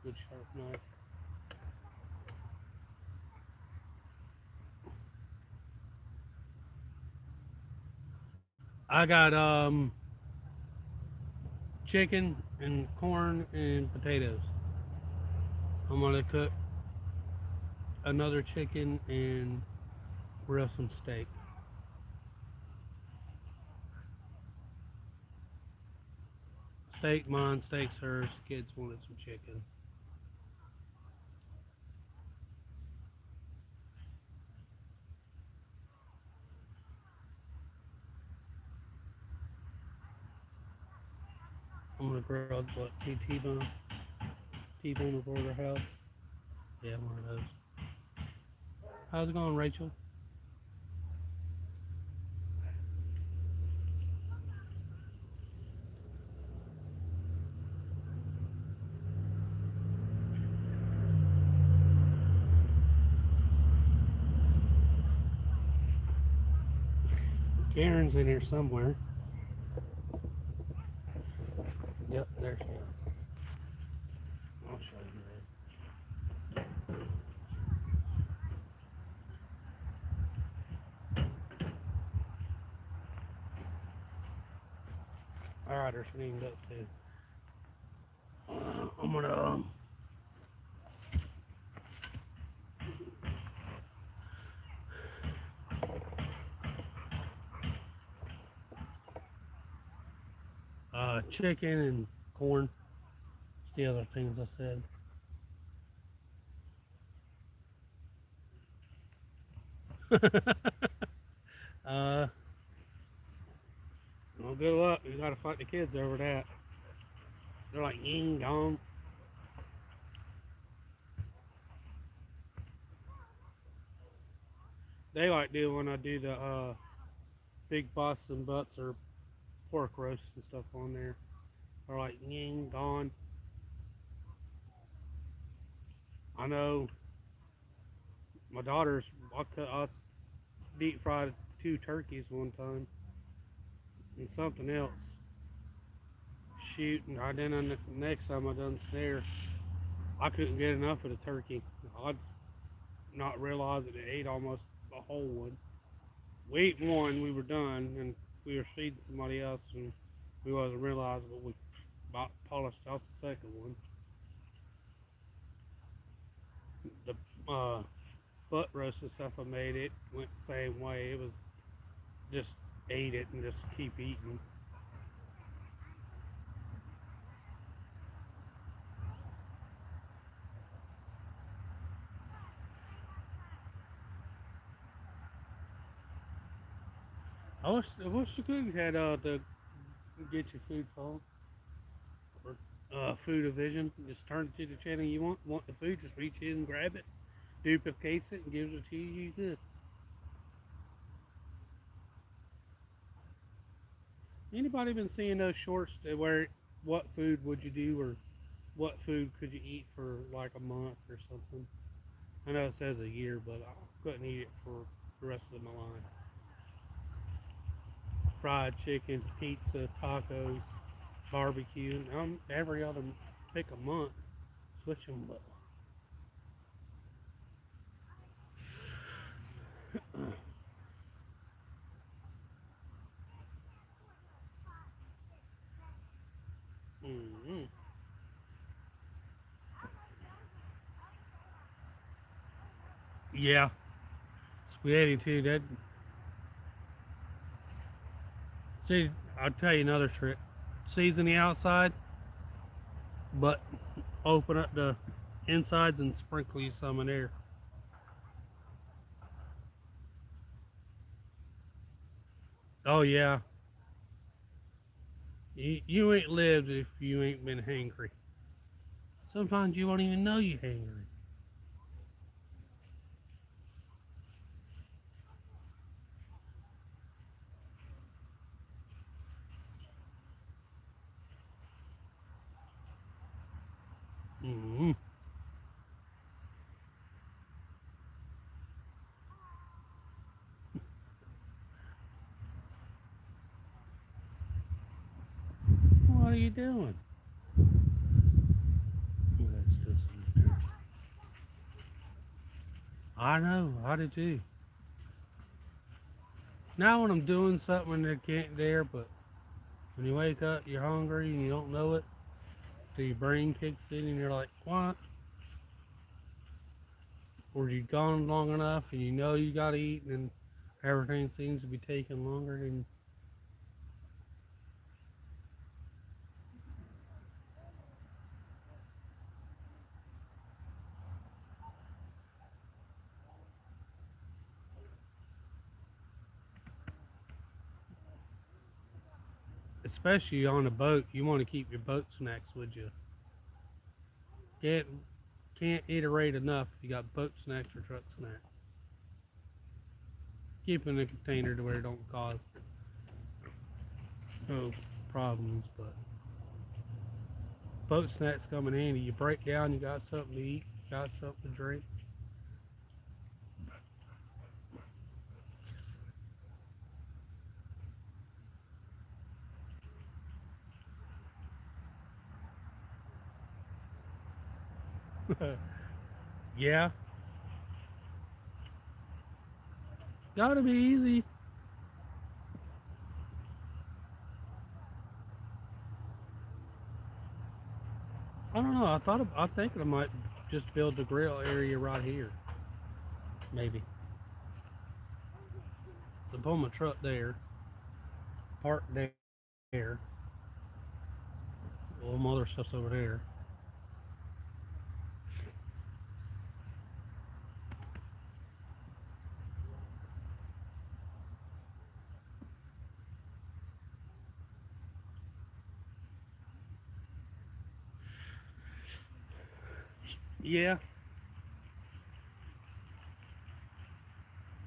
good sharp knife. I got chicken and corn and potatoes. I'm gonna cook another chicken and grill some steak. Steak mine, steak's hers. Kids wanted some chicken. I'm gonna grill what? T-bone, T-bone of Order House. Yeah, one of those. How's it going, Rachel? Karen's in here somewhere. Yep, there she is. I'll show you that. Alright, there's some eating up too. I'm gonna chicken and corn. The other things I said. Well, good luck. You gotta fight the kids over that. They're like ying gong. They like do when I do the big Boston butts or pork roasts and stuff on there. They're like ying gone. I know my daughter's. I deep fried 2 turkeys one time and something else. Shoot, and I done the next time I done snare, I couldn't get enough of the turkey. I'd not realize that it ate almost a whole one. We ate one, we were done, and we were feeding somebody else, and we wasn't realizing, but we about polished off the second one. The butt roast and stuff I made, it went the same way. It was just ate it and just keep eating. I wish the cookies had the get your food phone or food division. Just turn it to the channel you want the food, just reach in and grab it, duplicates it and gives it to you. You good. Anybody been seeing those shorts that where what food would you do or what food could you eat for like a month or something? I know it says a year, but I couldn't eat it for the rest of my life. Fried chicken, pizza, tacos, barbecue. I'm every other pick a month, switch them up. Mm-hmm. Yeah, spaghetti too. That. See, I'll tell you another trick. Season the outside, but open up the insides and sprinkle you some in there. Oh yeah, you ain't lived if you ain't been hangry. Sometimes you won't even know you hangry. Mm-hmm. What are you doing? That's just I know, I do too. Now when I'm doing something that can't there, but when you wake up, you're hungry and you don't know it, so your brain kicks in and you're like, what? Or you've gone long enough and you know you gotta eat and everything seems to be taking longer than especially on a boat, you want to keep your boat snacks with you. Can't can't iterate enough if you got boat snacks or truck snacks. Keep in a container to where it don't cause no problems, but boat snacks come in handy. You break down, you got something to eat, you got something to drink. Yeah, gotta be easy. I think I might just build the grill area right here. Maybe. So pull my truck there, park there. All my other stuff's over there. Yeah.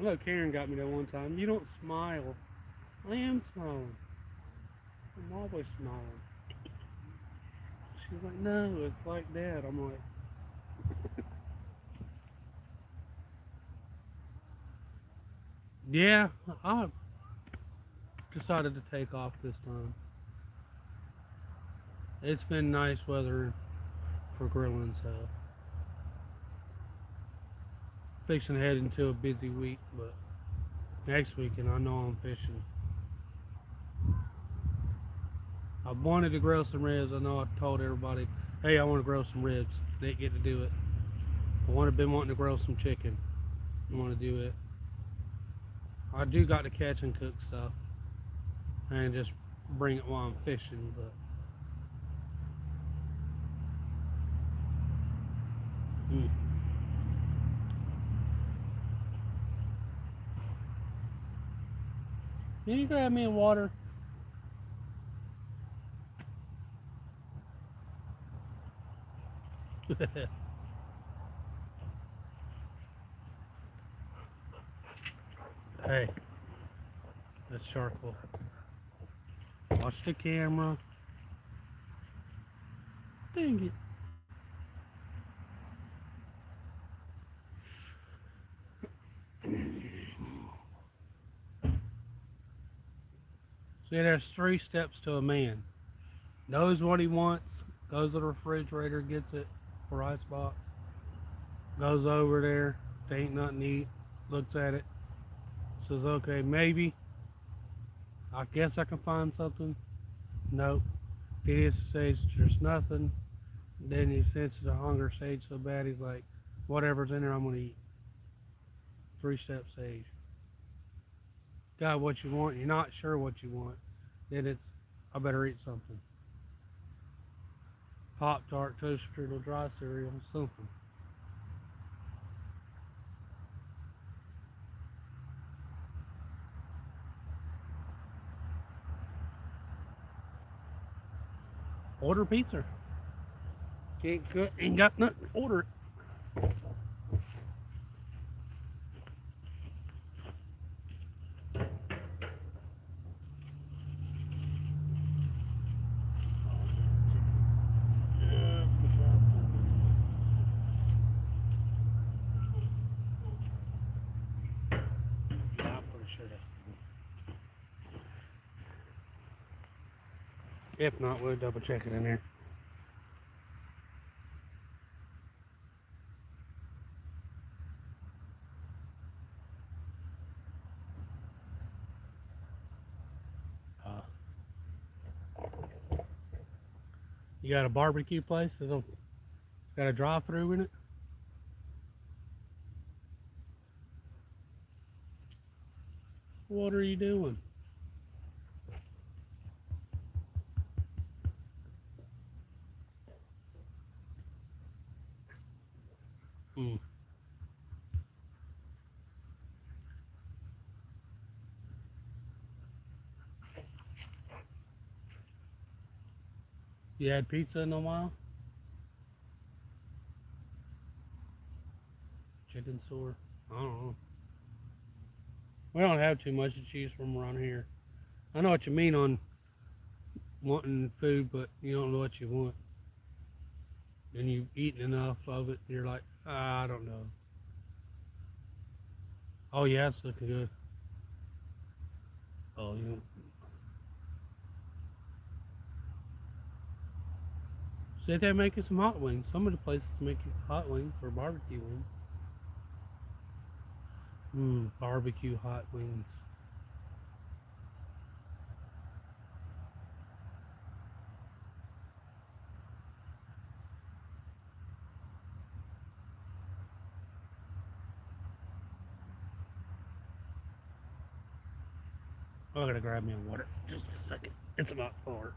I know Karen got me that one time. You don't smile. I am smiling. I'm always smiling. She's like, no, it's like that. I'm like, yeah, I decided to take off this time. It's been nice weather for grilling, so fixing to head into a busy week, but next weekend I know I'm fishing. I wanted to grill some ribs. I know I told everybody, hey, I want to grill some ribs. Didn't get to do it. Been wanting to grill some chicken. I want to do it. I do got to catch and cook stuff and just bring it while I'm fishing, but Can you grab me a water? Hey, that's charcoal. Watch the camera. Dang it. See, there's 3 steps to a man. Knows what he wants, goes to the refrigerator, gets it, or icebox, goes over there, there ain't nothing to eat, looks at it, says, okay, maybe, I guess I can find something. Nope. He says there's nothing. Then he senses the hunger stage so bad, he's like, whatever's in there, I'm going to eat. 3-step stage. Got what you want, you're not sure what you want, then it's, I better eat something. Pop-Tart, toaster strudel, dry cereal, something. Order pizza. Can't cook, ain't got nothing, order it. If not, we'll double check it in there. You got a barbecue place that'll got a drive-through in it? What are you doing? You had pizza in a while? Chicken store? I don't know. We don't have too much to choose from around here. I know what you mean on wanting food, but you don't know what you want. And you've eaten enough of it, and you're like, I don't know. Oh yeah, it's looking good. Oh, you know. Said they're making some hot wings. Some of the places making hot wings or barbecue wings. Barbecue hot wings. I gotta grab me a water. Just a second. It's about far.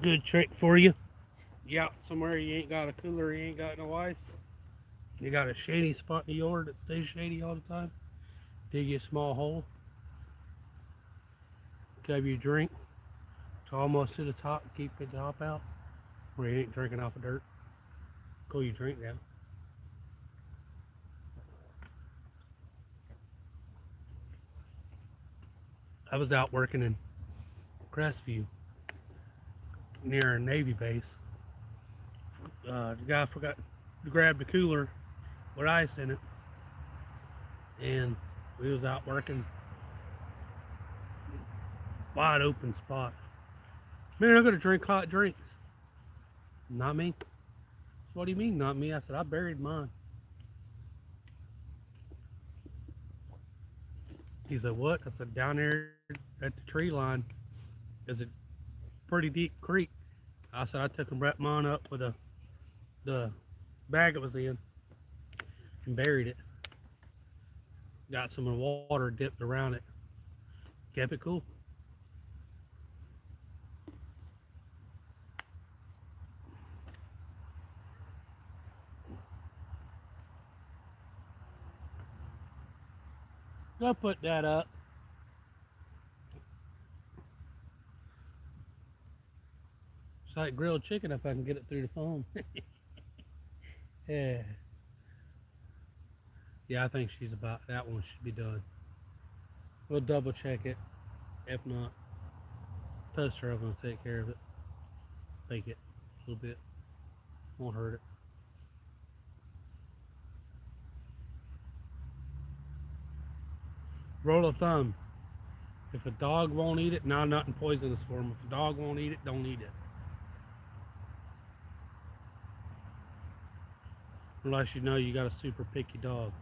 Good trick for you. You out somewhere, you ain't got a cooler, you ain't got no ice. You got a shady spot in the yard that stays shady all the time. Dig you a small hole. Grab your drink to almost to the top, keep the top out, where you ain't drinking off of dirt. Cool your drink down. I was out working in Crestview near a Navy base. The guy forgot to grab the cooler with ice in it, and we was out working wide open spot. Man, I'm gonna drink hot drinks. Not me. What do you mean, not me? I said, I buried mine. He said, what? I said, down there at the tree line is a pretty deep creek. I said, I took and wrapped mine up with the bag it was in and buried it. Got some of the water dipped around it. Kept it cool. Go put that up. It's like grilled chicken if I can get it through the phone. Yeah. Yeah, I think she's about, that one should be done. We'll double check it. If not, toaster oven will take care of it. Bake it a little bit. Won't hurt it. Rule of thumb. If a dog won't eat it, now nothing poisonous for him. If a dog won't eat it, don't eat it. Unless you know you got a super picky dog.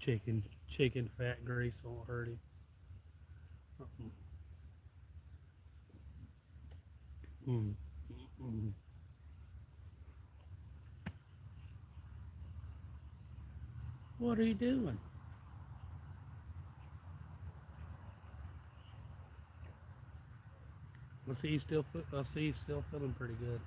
Chicken fat grease won't hurt him. Mm. Mm. What are you doing? I see you still feeling pretty good.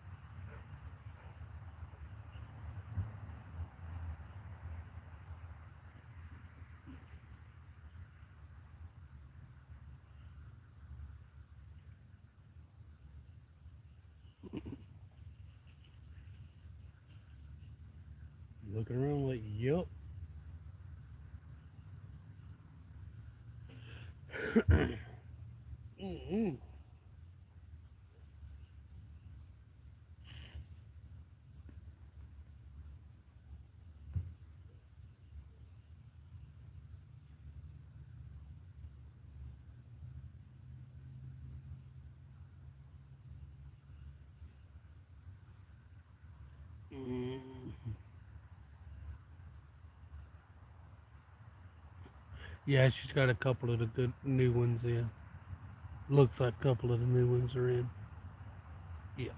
Looking around like, yup. Mm-mm. Mm. Yeah, she's got a couple of the good new ones in. Looks like a couple of the new ones are in. Yeah.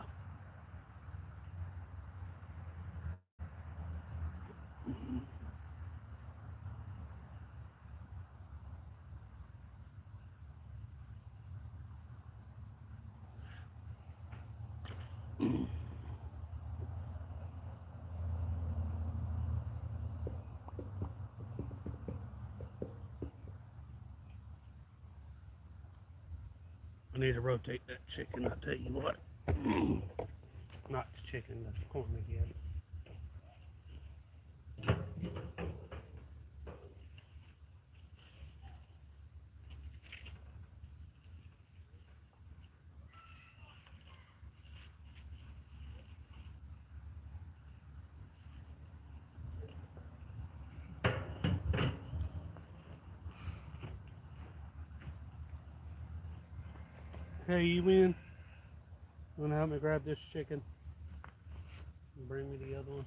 I need to rotate that chicken, I'll tell you what. Not the chicken, the corn again. Hey, you in? You wanna help me grab this chicken? And bring me the other one.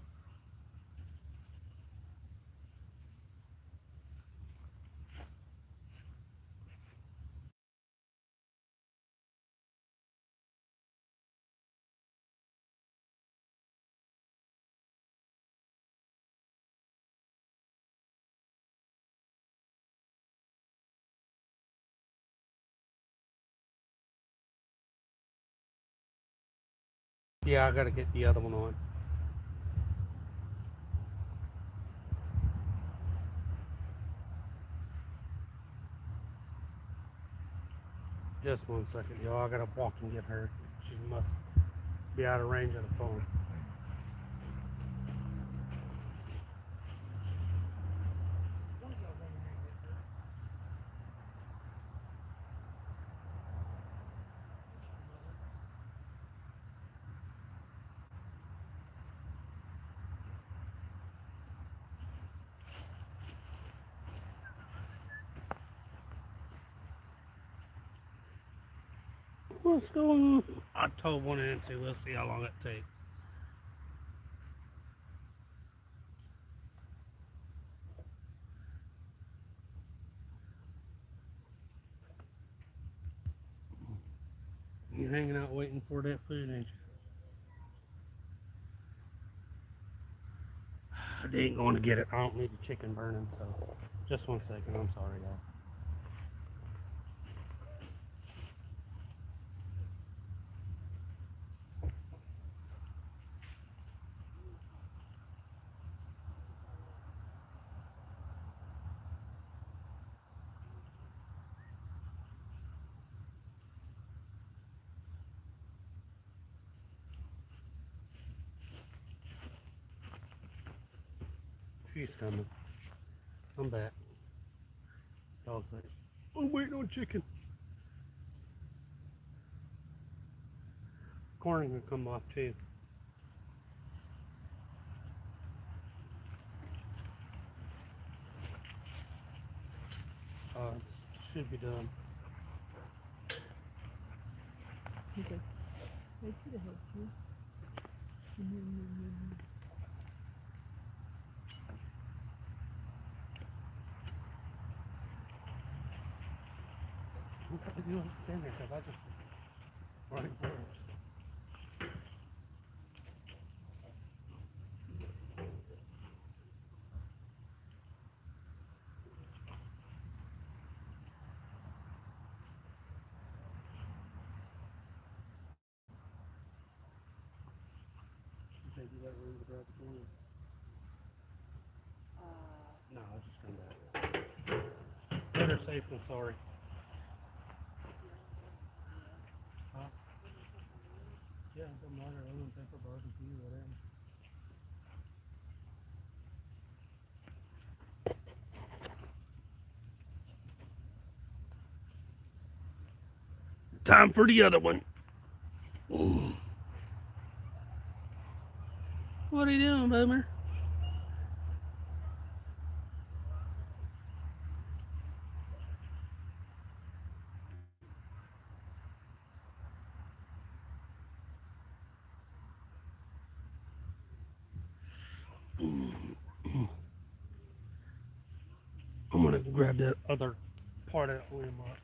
Yeah, I gotta get the other one on. Just 1 second, y'all. I gotta walk and get her. She must be out of range of the phone. What's going on? I told one and two. We'll see how long it takes. You hanging out waiting for that food, ain't you? They ain't going to get it. I don't need the chicken burning, so just 1 second. I'm sorry, y'all. She's coming. I'm back. Dog's like, I'm waiting on chicken. Corn can come off too. Should be done. Okay. I should have helped you. What the hell is stand there? Because I just right there. You think you got room to grab the corn? No, I'll just come back. Better safe than sorry. Huh? Yeah, it doesn't matter. Lemon pepper, barbecue, whatever. Time for the other one. What are you doing, Boomer? I'm gonna grab that other part of that limb up.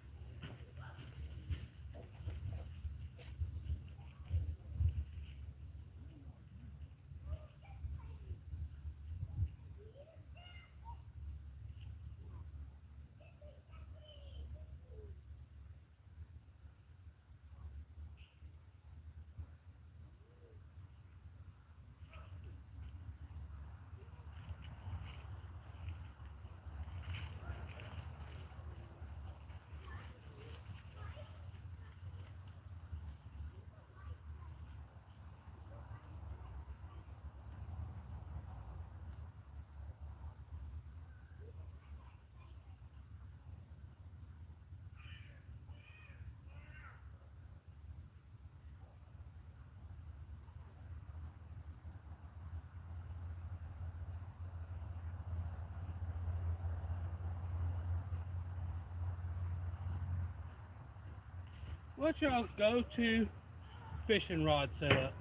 What's y'all's go-to fishing rod setup?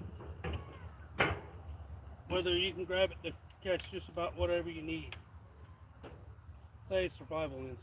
Whether you can grab it to catch just about whatever you need. Say survival instance.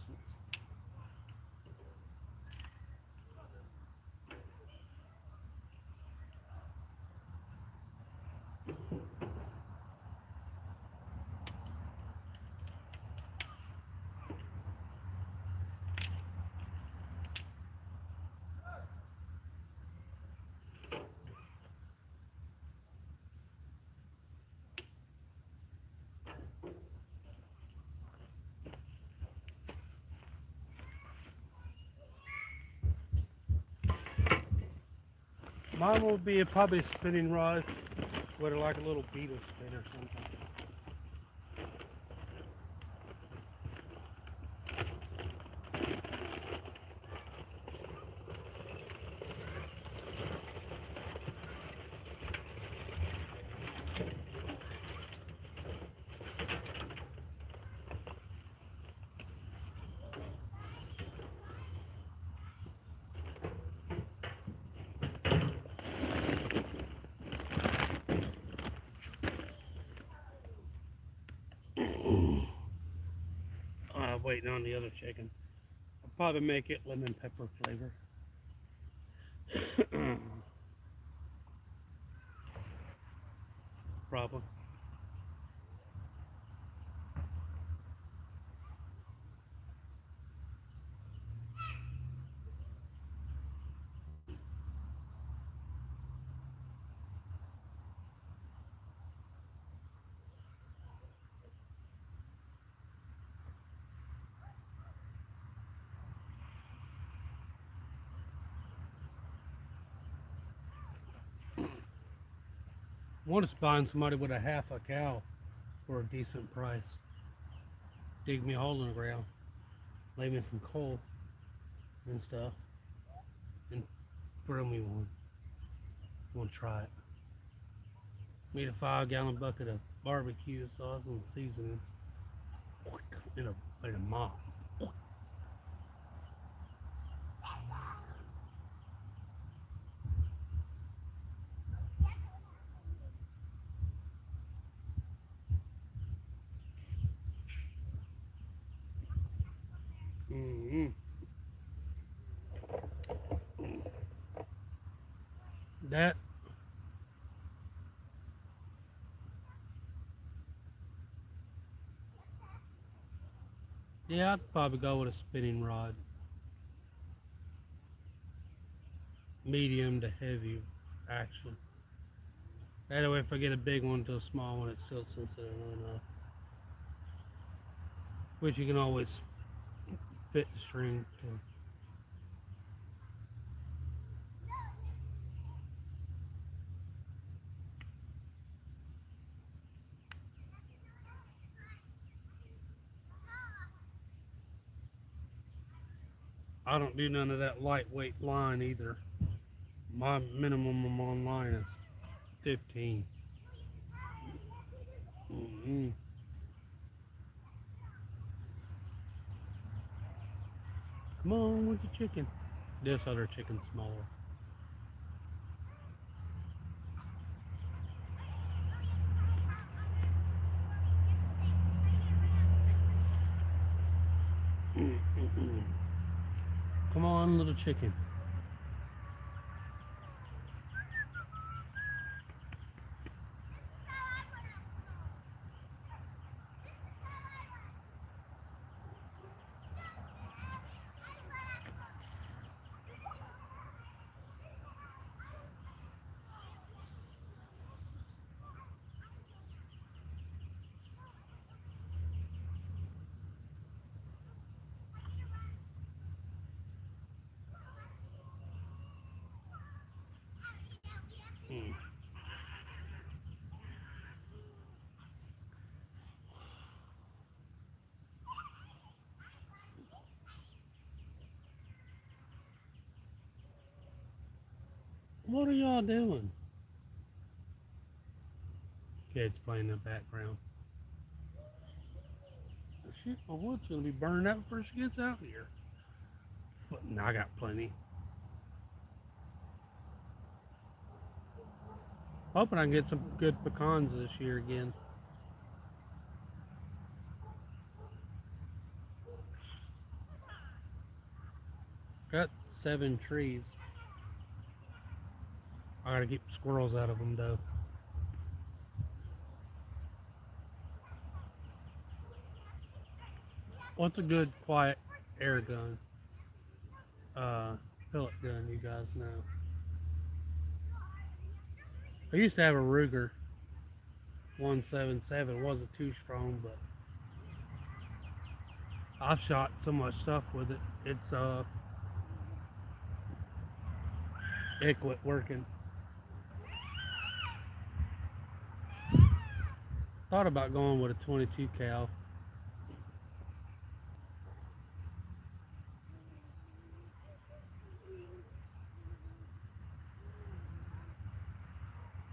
Mine will be probably a spinning rod with like a little beetle spin or something. Waiting on the other chicken. I'll probably make it lemon pepper flavor. Probably. I want to find somebody with a half a cow for a decent price. Dig me a hole in the ground, lay me some coal and stuff, and grill me one. I want to try it. Made a 5-gallon bucket of barbecue sauce and seasonings in a mop. Mm-hmm. That yeah, I'd probably go with a spinning rod. Medium to heavy action. That way if I get a big one to a small one it's still sensitive enough. Which you can always fit the string to. I don't do none of that lightweight line either. My minimum on line is 15. Mm-hmm. Come on with the chicken. This other chicken's smaller. Come on, little chicken. Mm. What are y'all doing? Kids playing in the background. Shit, my wood's gonna be burning out before she gets out here. But no, I got plenty. Hoping I can get some good pecans this year again. Got 7 trees. I gotta keep squirrels out of them though. What's a good quiet air gun? Pellet gun, you guys know. I used to have a Ruger 177. It wasn't too strong, but I've shot so much stuff with it. It's it quit working. Thought about going with a 22 cal.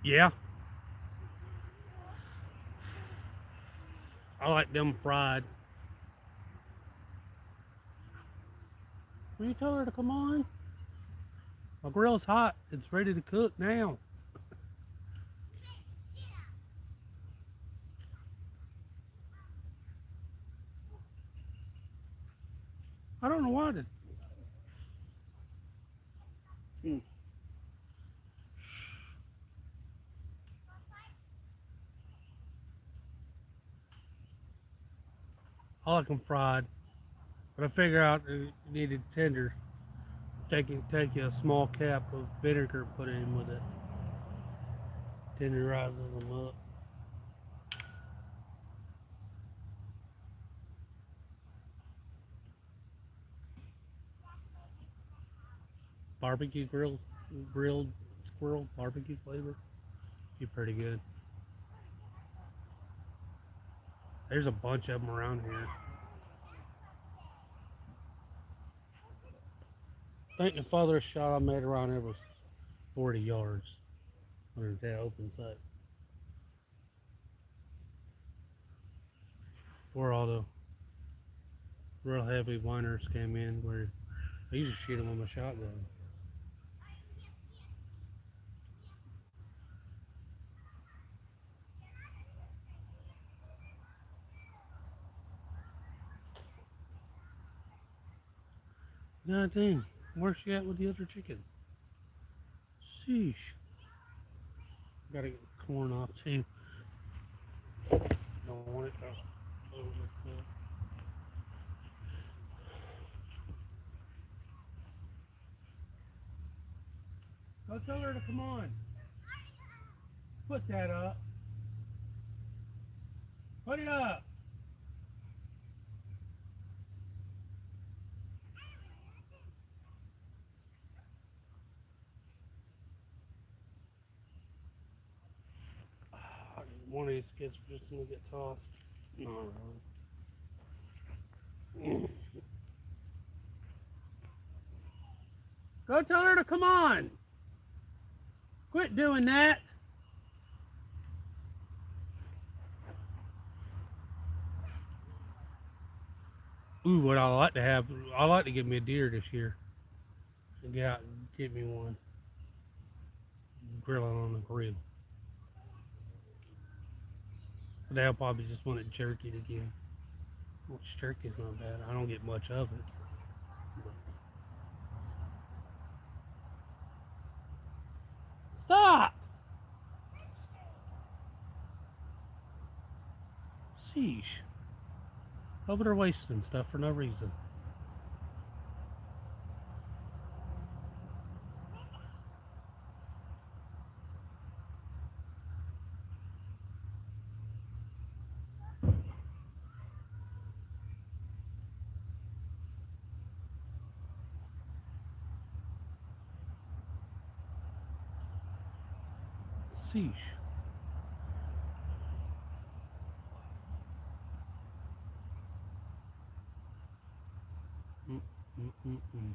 Yeah, I like them fried. Will you tell her to come on? My grill's hot. It's ready to cook now. I don't know why. I like them fried, but I figure out it needed tender. Take a small cap of vinegar, put it in with it. Tenderizes them up. Barbecue grilled squirrel barbecue flavor. Be pretty good. There's a bunch of them around here. I think the farthest shot I made around here was 40 yards under that open sight. Before all the real heavy whiners came in, where I used to shoot them with my shotgun. God dang, where's she at with the other chicken? Sheesh. Gotta get the corn off too. Don't want it to overcook. Go tell her to come on. Put that up. Put it up. One of these kids are just gonna get tossed. Not really. Go tell her to come on. Quit doing that. Ooh, what I like to have, I like to get me a deer this year. Get out and get me one. Grill it on the grill. But they'll probably just want it jerky again. Which jerky's not bad. I don't get much of it. Stop! Sheesh. Over there wasting stuff for no reason. Sheesh. Mm-mm-mm-mm.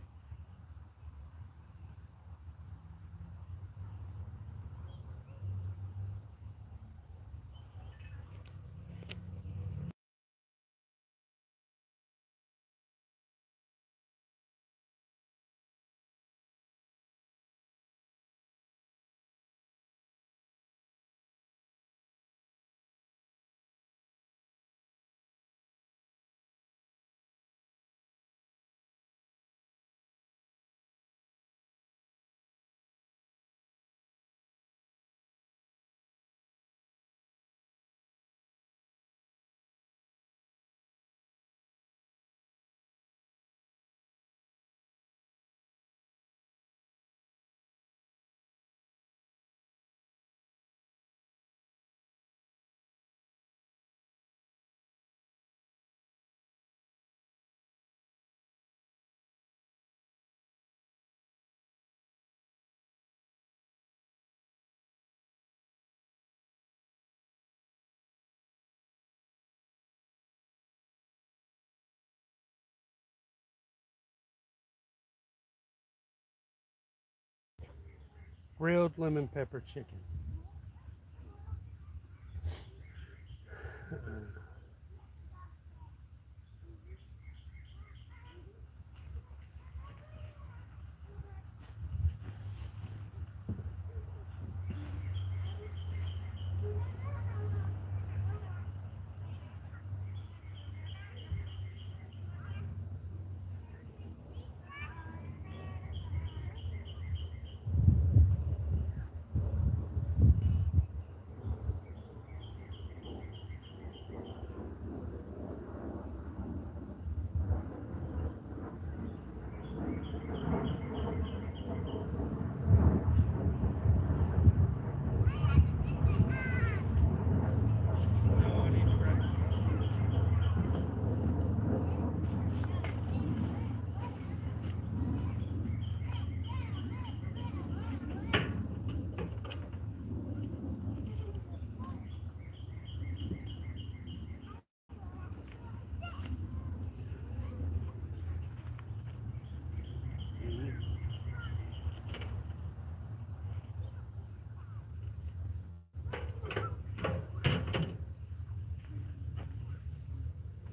grilled lemon pepper chicken.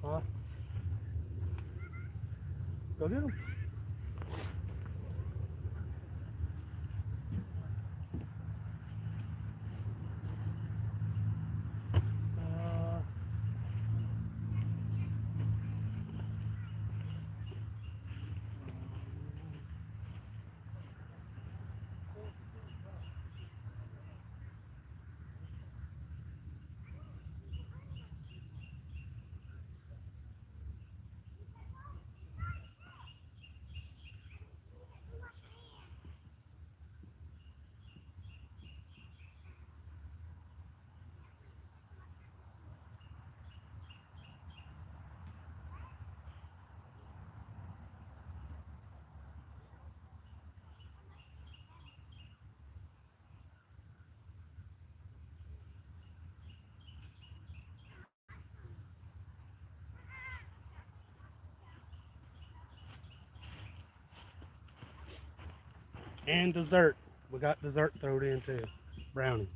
Huh? Go get them. And dessert. We got dessert thrown in too. Brownies.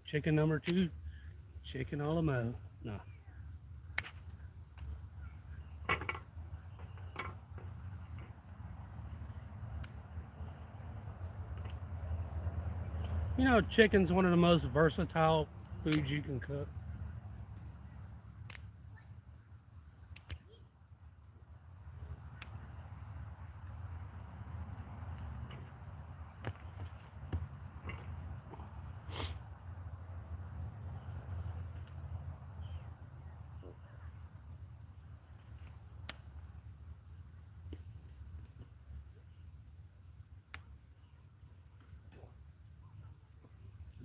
Chicken number 2. Chicken a la mode. No. You know, chicken's one of the most versatile foods you can cook.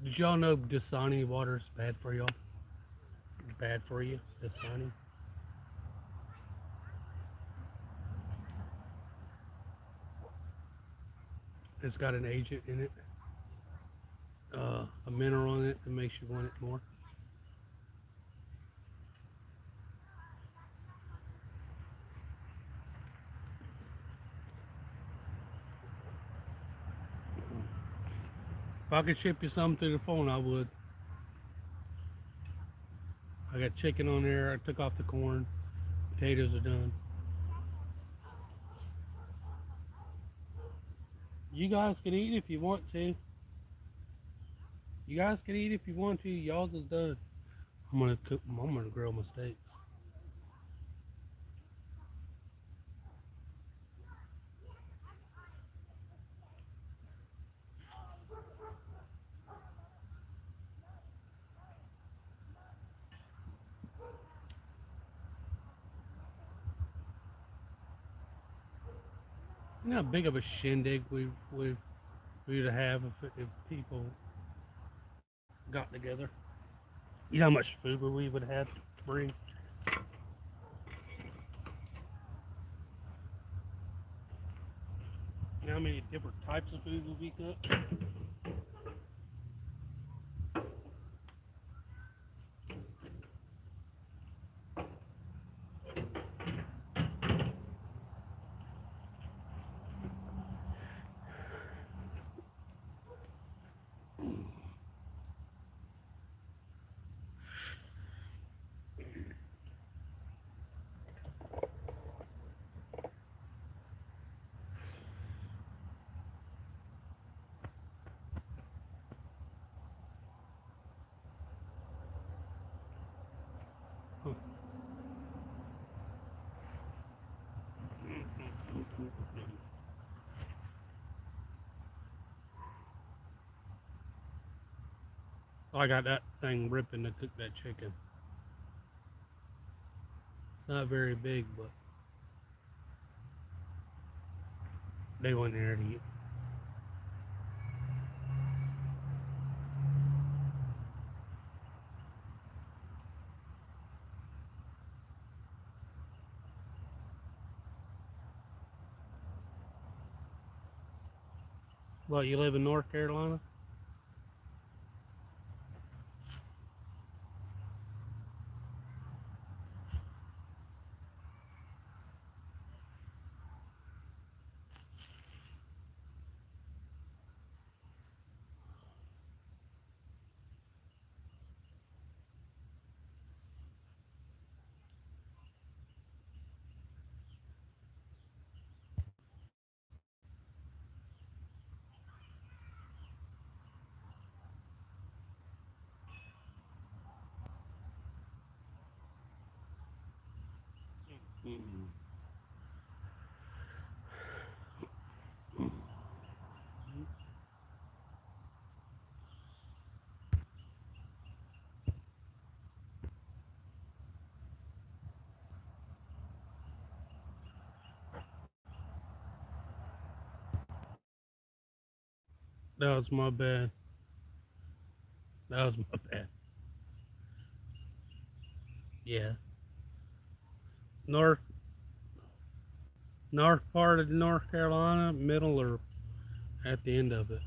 Did y'all know Dasani water is bad for y'all? Bad for you, Dasani. It's got an agent in it, a mineral in it that makes you want it more. If I could ship you something through the phone, I would. I got chicken on there. I took off the corn. Potatoes are done. You guys can eat if you want to. You guys can eat if you want to. Y'all's is done. I'm gonna cook. I'm gonna grill my steaks. You know how big of a shindig we'd have if people got together. You know how much food we would have to bring. You know how many different types of food would be cooked? I got that thing ripping to cook that chicken. It's not very big, but they went there to eat. What, you live in North Carolina? Mm-mm. That was my bad. That was my bad. Yeah. North north part of North Carolina, middle or at the end of it?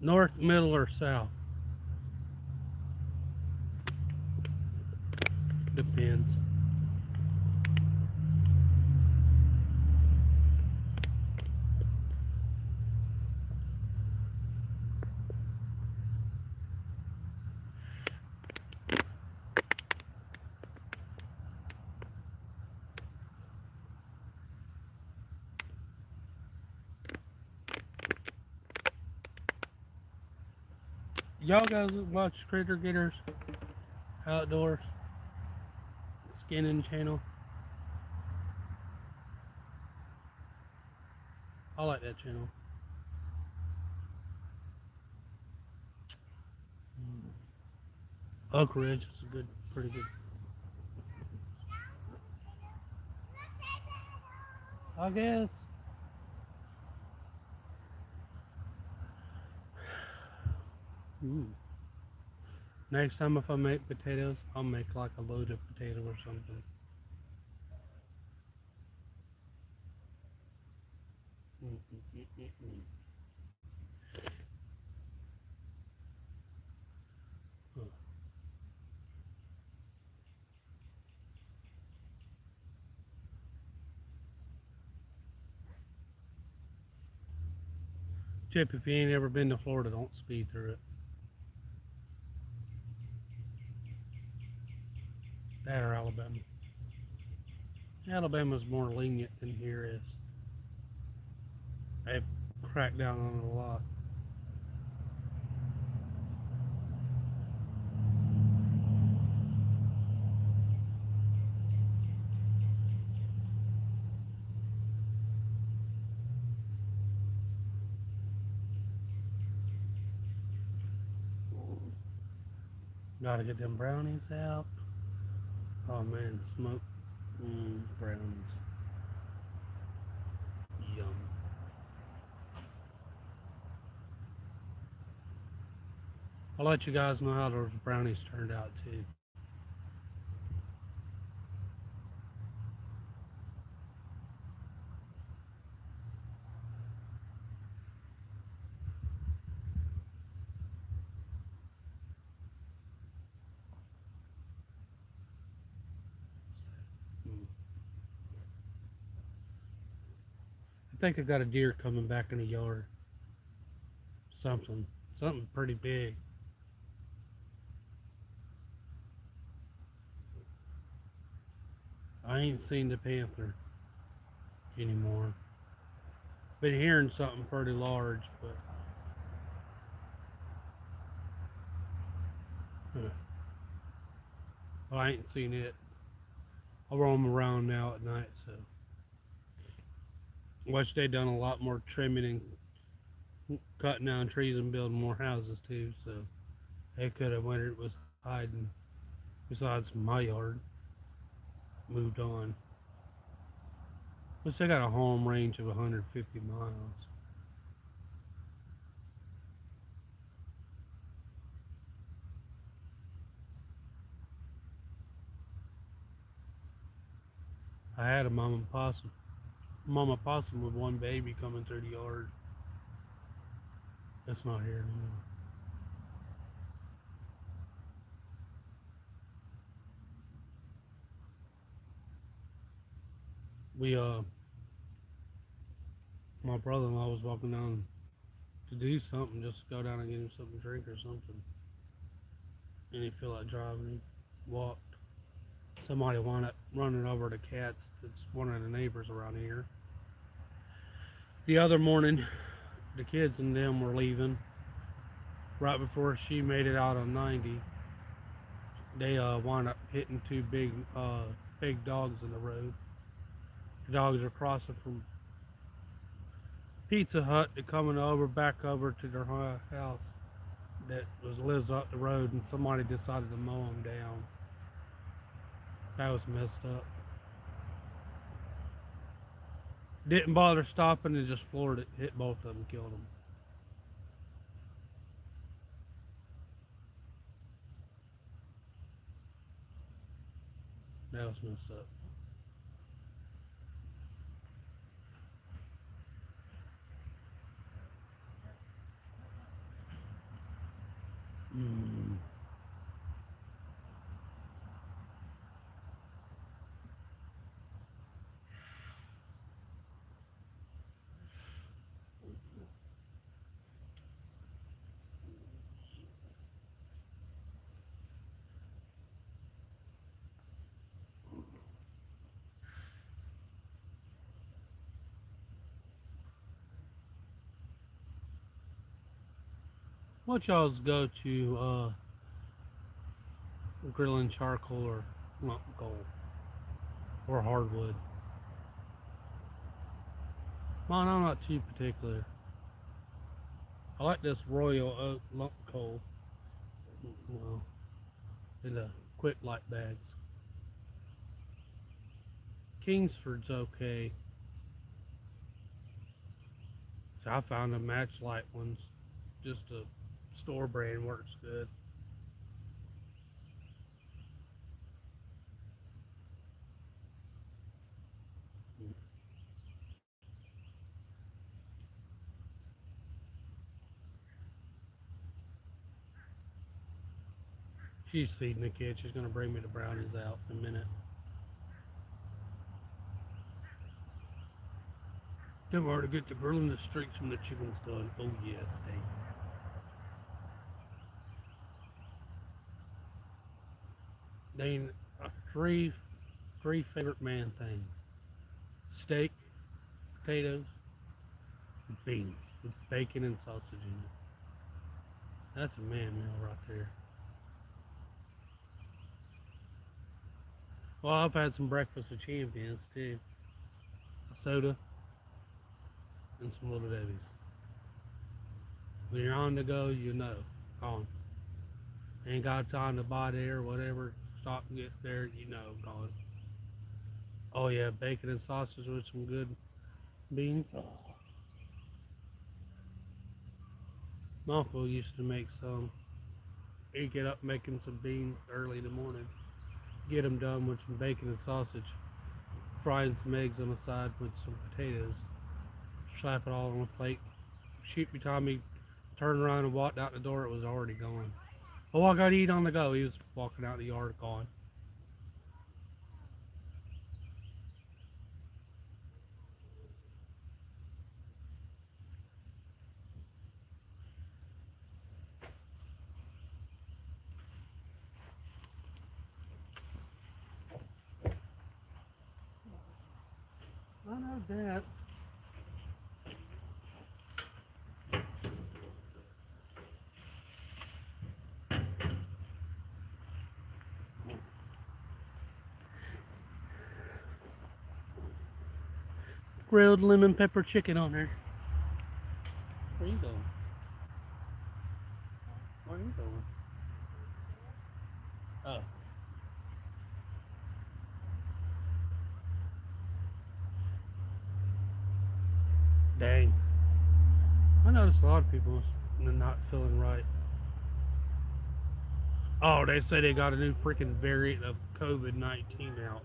North, middle, or south? Depends. Y'all guys watch Critter Gators Outdoors Skinning channel? I like that channel. Oak Ridge is a good, pretty good. I guess. Next time if I make potatoes, I'll make like a loaded potato or something. Chip, if you ain't ever been to Florida, don't speed through it. That or Alabama. Alabama's more lenient than here is. They've cracked down on it a lot. Gotta get them brownies out. Oh man, smoke brownies. Yum. I'll let you guys know how those brownies turned out too. I think I got a deer coming back in the yard. Something pretty big. I ain't seen the panther anymore. Been hearing something pretty large, but I ain't seen it. I roam around now at night, so. Which they done a lot more trimming and cutting down trees and building more houses too, so they could have wintered was hiding. Besides my yard, moved on. But they got a home range of 150 miles. I had a mama possum with one baby coming through the yard. That's not here anymore. We my brother-in-law was walking down to do something, just to go down and get him something to drink or something. And he felt like driving. He walked. Somebody wound up running over the cats. It's one of the neighbors around here. The other morning, the kids and them were leaving. Right before she made it out on 90, they wound up hitting two big dogs in the road. The dogs are crossing from Pizza Hut to coming back over to their house that lives up the road, and somebody decided to mow them down. That was messed up. Didn't bother stopping and just floored it, hit both of them, killed them. That was messed up. What y'all's go to grilling charcoal or lump coal or hardwood? Mine, I'm not too particular. I like this Royal Oak lump coal. Well, in the quick light bags. Kingsford's okay. So I found the match light ones. Just a store brand works good. She's feeding the kid. She's gonna bring me the brownies out in a minute. Don't worry to get the grilling the streaks when the chicken's done. Oh yeah, steak. They three favorite man things: steak, potatoes, and beans with bacon and sausage in it. That's a man meal right there. Well, I've had some breakfast of champions too. A soda and some little Debbie's. When you're on the go, you know. Gone. Ain't got time to buy there or whatever. Stop and get there, you know, gone. Oh yeah, bacon and sausage with some good beans. Oh. My uncle used to make some. He'd get up making some beans early in the morning. Get them done with some bacon and sausage. Frying some eggs on the side with some potatoes. Slap it all on a plate. Shoot me time he turned around and walked out the door, it was already gone. Oh, I gotta eat on the go. He was walking out the yard gone. I know that. Grilled lemon pepper chicken on there. Where you going? Where you going? Oh. Dang. I noticed a lot of people not feeling right. Oh, they say they got a new freaking variant of COVID-19 out.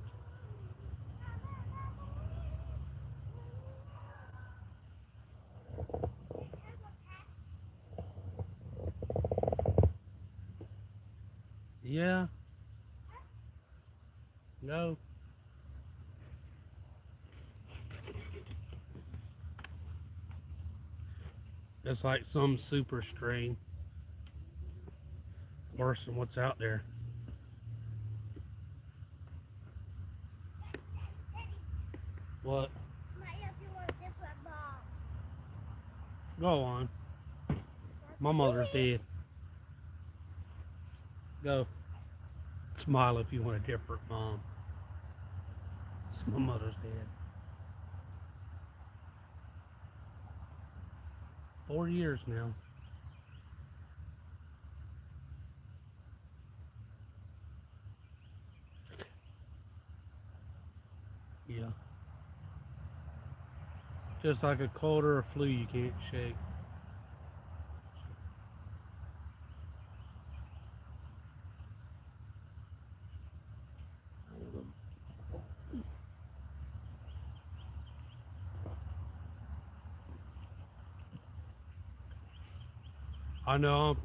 Yeah. No. It's like some super strain. Worse than what's out there. What? Go on. My mother's dead. Go. Smile if you want a different mom. My mother's dead. 4 years now. Yeah. Just like a cold or a flu you can't shake. I know.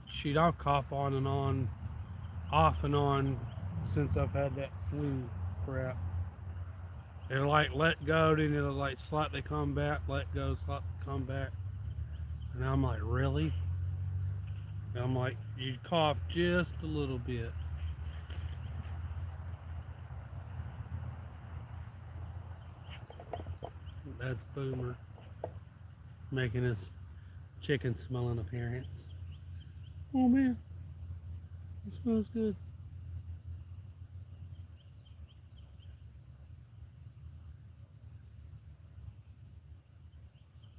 Shoot, I'll cough on and on, off and on, since I've had that flu crap. It'll like let go, then it'll like slightly come back, let go, slightly come back. And I'm like, really? And I'm like, you cough just a little bit. That's Boomer making his chicken smelling appearance. Oh man, it smells good.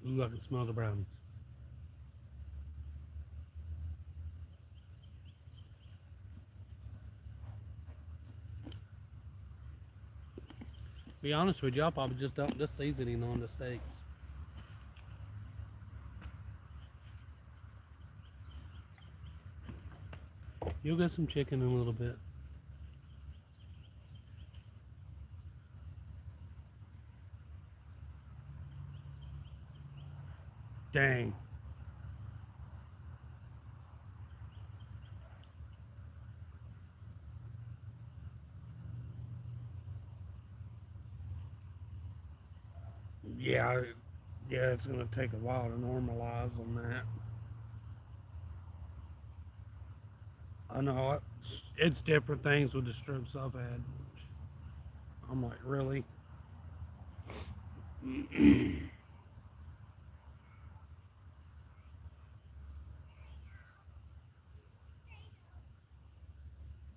Ooh, I can smell the brownies. Be honest with you, I'll probably just dump this seasoning on the steaks. You'll get some chicken in a little bit. Dang. Yeah, it's gonna take a while to normalize on that. I know it's different things with the strokes I've had. I'm like, really?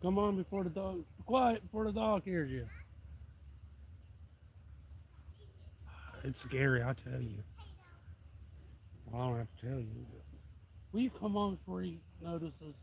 Come on before the dog. Quiet before the dog hears you. It's scary, I tell you. Well, I don't have to tell you. But will you come on before he notices?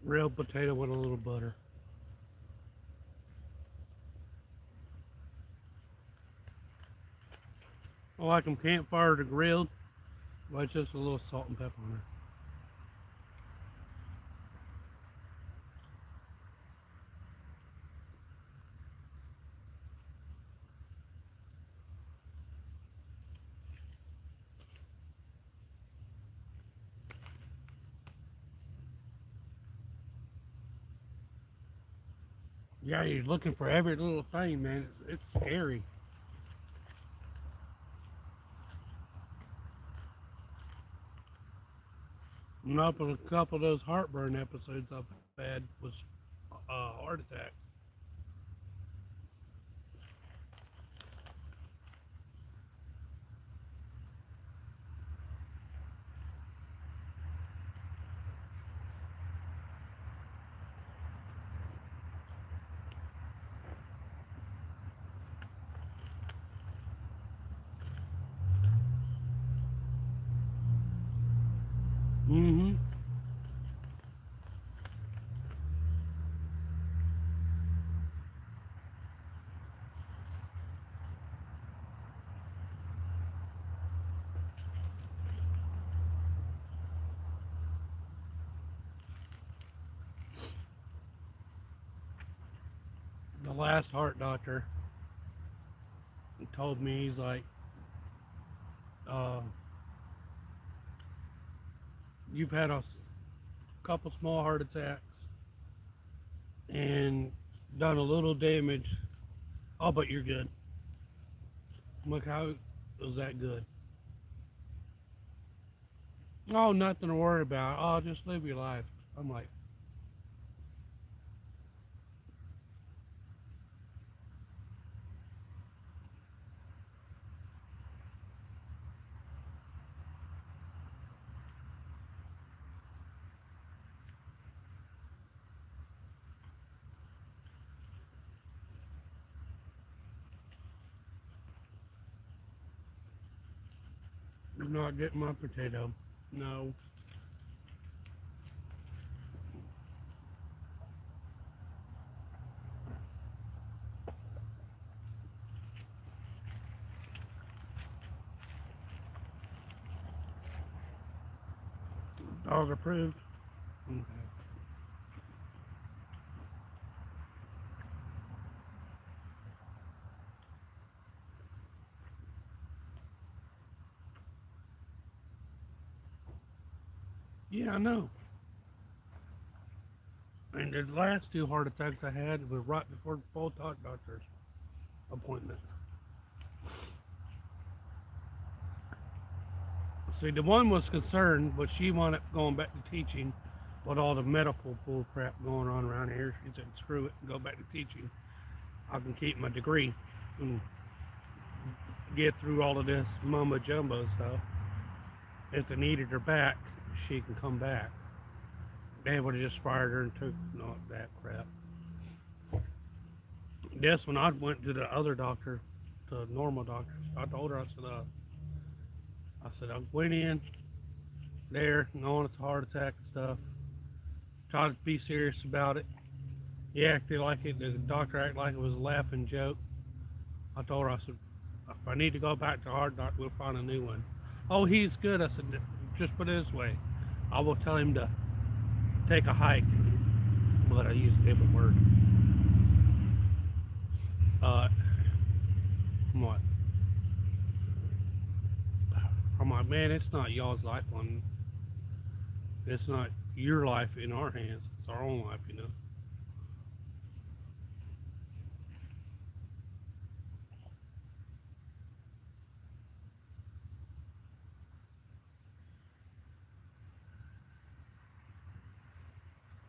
Real potato with a little butter. I like them campfire to grilled, but just a little salt and pepper on there. Yeah, you're looking for every little thing, man. It's scary. And up in a couple of those heartburn episodes I've had was heart attack. Mm-hmm. The last heart doctor told me, he's like, uh, you've had a couple small heart attacks and done a little damage. Oh, but you're good. I'm like, how is that good? Oh, nothing to worry about. Oh, just live your life. I'm like, you're not getting my potato. No. Dog approved. Okay. Yeah, I know. And the last two heart attacks I had was right before both doctor's appointments. See, the one was concerned, but she wanted going back to teaching with all the medical bull crap going on around here. She said, screw it, go back to teaching. I can keep my degree and get through all of this mumbo jumbo stuff. If they needed her back, she can come back. They would have just fired her and took that crap. This when I went to the other doctor, the normal doctor, I told her, I went in there knowing it's a heart attack and stuff. Tried to be serious about it. He acted like it, the doctor acted like it was a laughing joke. I told her, I said, if I need to go back to heart doctor, we'll find a new one. Oh, he's good. I said, just put it this way. I will tell him to take a hike, but I use a different word. What? I'm like, man, it's not y'all's life on. It's not your life in our hands. It's our own life, you know.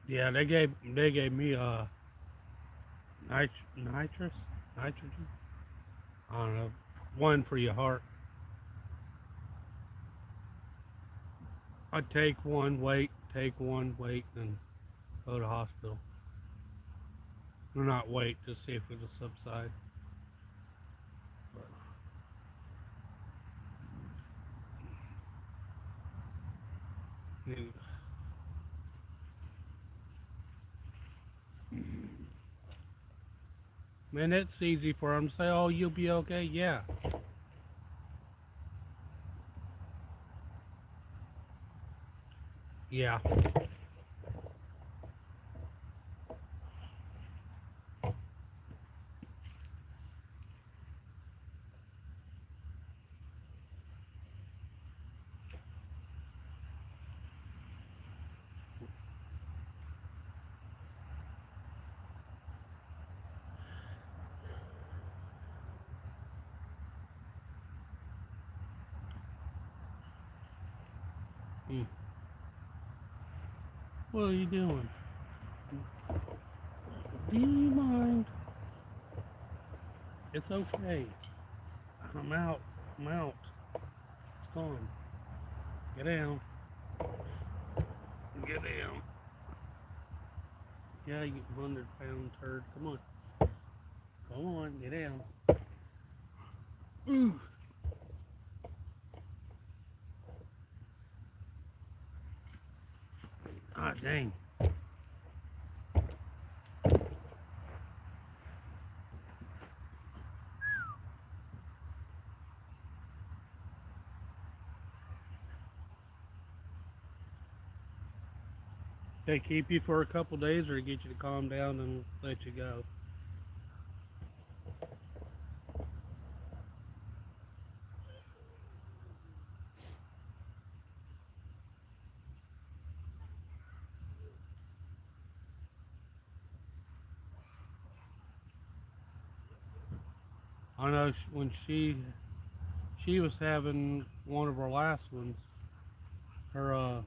Yeah, they gave me nitrous nitrogen. I don't know, one for your heart. I take one, wait, and go to the hospital. Or not wait, just see if it'll subside. But, yeah. Man, it's easy for them to say, oh, you'll be okay. Yeah. Yeah. Mm. What are you doing? Do you mind? It's okay. I'm out. I'm out. It's gone. Get down. Get down. Yeah, you 100-pound turd. Come on. Come on, get down. Ooh. Ah, dang. They keep you for a couple days or get you to calm down and let you go? I know when she was having one of her last ones, her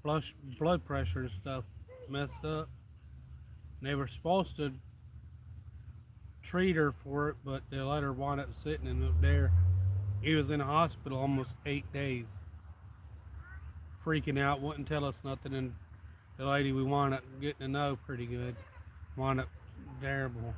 blood pressure and stuff messed up. And they were supposed to treat her for it, but they let her wind up sitting in there. He was in the hospital almost 8 days, freaking out, wouldn't tell us nothing, and the lady we wound up getting to know pretty good wound up terrible.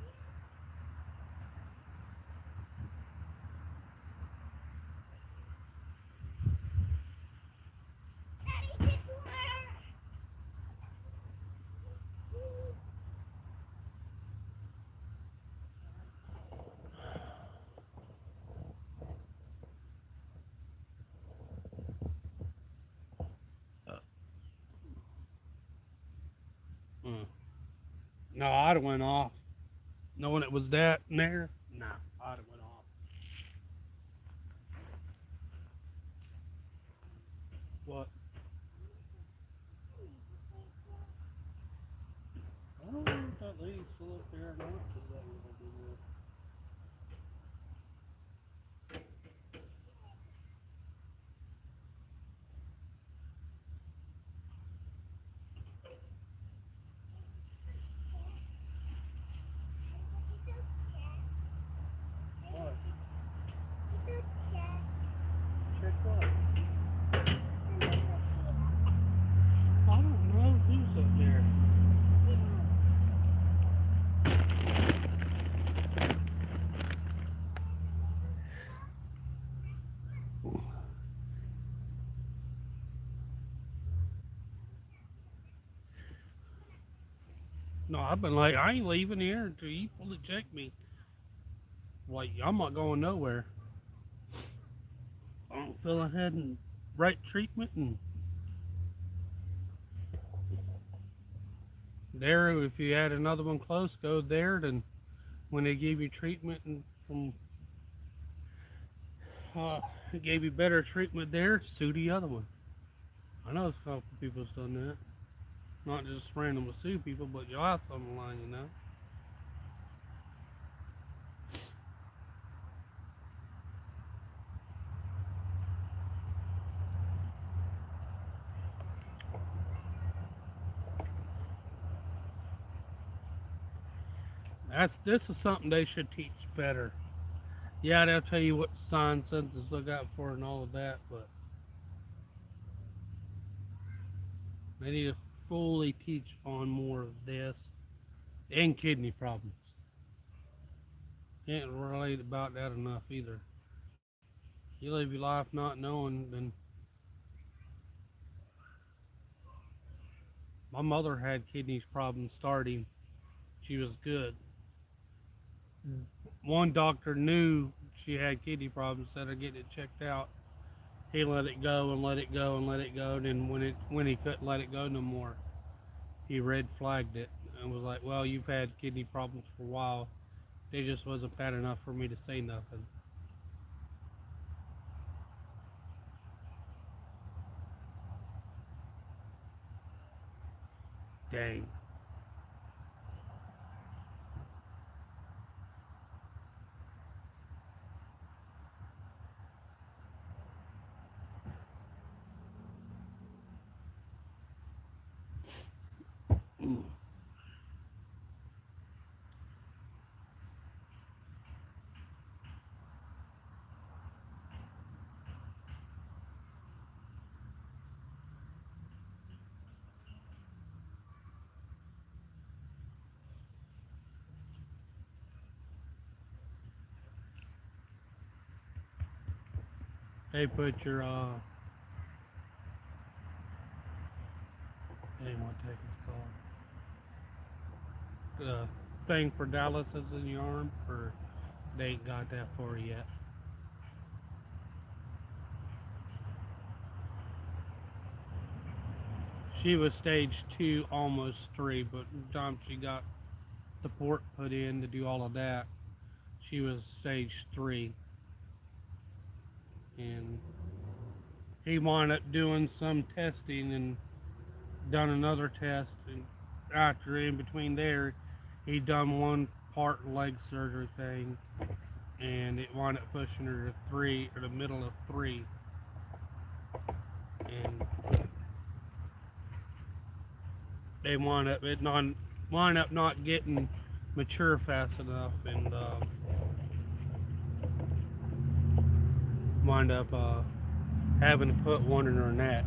Mm. No, I'd have went off. Knowing it was that in there, nah, I'd have went off. What? I don't know if that lady's still up there or not. 'Cause that would be weird. What? Check what? I don't know who's up there. No, I've been like, I ain't leaving here until you fully check me. Like, I'm not going nowhere. I don't feel ahead and right treatment and there. If you had another one close, go there. Then when they give you treatment and from gave you better treatment there, sue the other one. I know a couple people's done that. Not just randomly sue people, but your life's on the line, you know. This is something they should teach better. Yeah, they'll tell you what signs, symptoms to look out for and all of that, but they need to fully teach on more of this and kidney problems. Can't relate about that enough either. You live your life not knowing, then my mother had kidneys problems starting. She was good. One doctor knew she had kidney problems, said her getting it checked out. He let it go and let it go and let it go. And then when he couldn't let it go no more, he red flagged it and was like, "Well, you've had kidney problems for a while. It just wasn't bad enough for me to say nothing." Dang. They put your dang, what the heck it's called? The thing for dialysis in your arm, or they ain't got that for you yet. She was stage 2, almost 3, but by the time she got the port put in to do all of that, she was stage 3. And he wound up doing some testing and done another test, and after in between there, he done one part leg surgery thing, and it wound up pushing her to 3, or the middle of 3. And they wind up not getting mature fast enough, and wind up having to put one in her neck.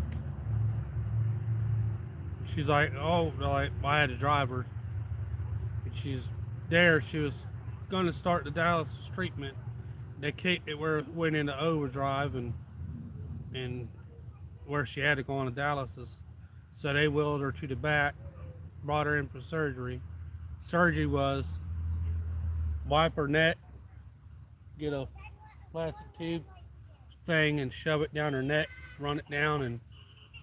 She's like, oh, like, I had to drive her. And she's there. She was going to start the dialysis treatment. They kicked it where it went into overdrive, and where she had to go on a dialysis. So they wheeled her to the back, brought her in for surgery. Surgery was wipe her neck, get a plastic tube thing and shove it down her neck, run it down and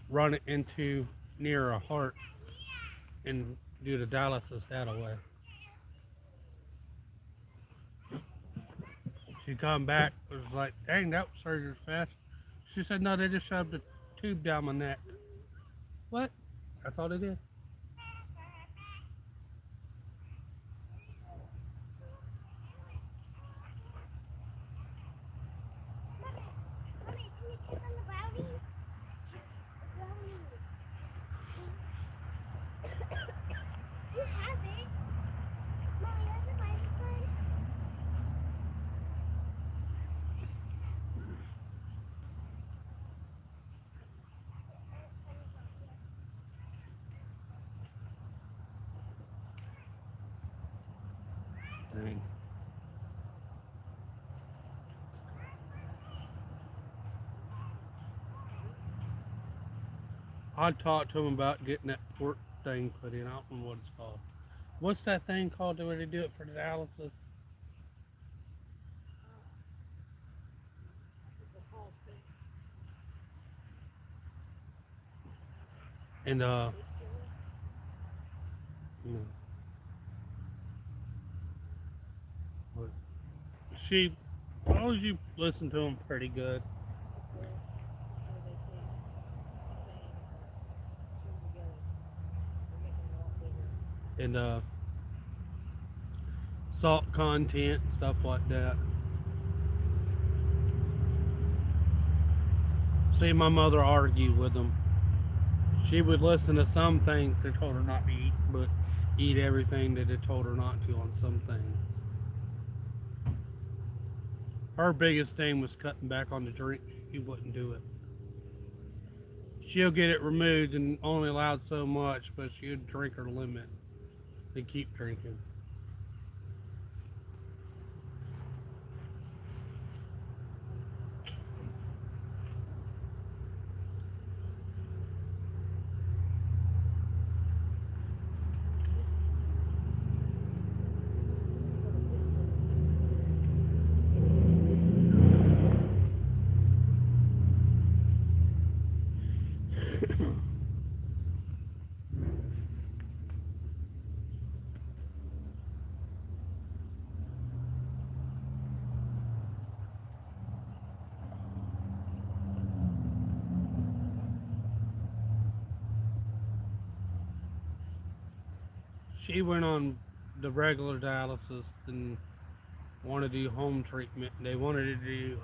run it into near her heart and do the dialysis that way. She come back, was like, dang, that surgery's fast. She said, no, they just shoved a tube down my neck. What? That's all they did. Dang. I talked to him about getting that port thing put in. I don't know what it's called. What's that thing called where they do it for the dialysis? And you know, but she, as long as you listen to him pretty good. And salt content, stuff like that. See, my mother argued with them. She would listen to some things they told her not to eat, but eat everything that they told her not to on some things. Her biggest thing was cutting back on the drink. She wouldn't do it. She'll get it removed and only allowed so much, but she would drink her limit and keep drinking. She went on the regular dialysis and wanted to do home treatment. They wanted to do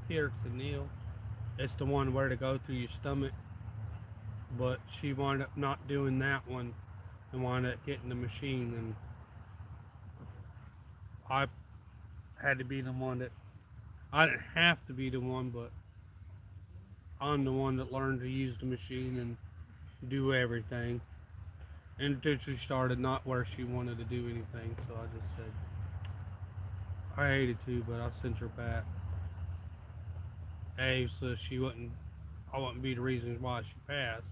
pierce and needle. It's the one where to go through your stomach. But she wound up not doing that one and wound up getting the machine. And I had to be the one that, I didn't have to be the one, but I'm the one that learned to use the machine and do everything. And until she started not where she wanted to do anything, so I just said, I hated to, but I sent her back. A, so I wouldn't be the reason why she passed,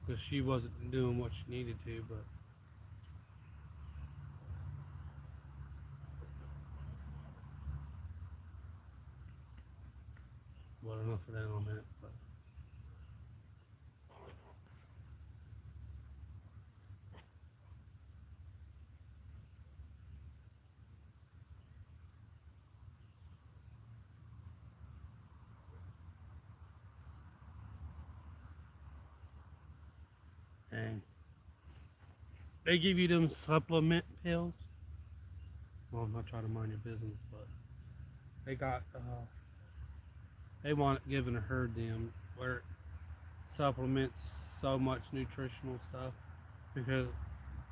because she wasn't doing what she needed to. But enough of that on that. But dang, they give you them supplement pills. Well, I'm not trying to mind your business, but they got they want giving a herd them where it supplements so much nutritional stuff because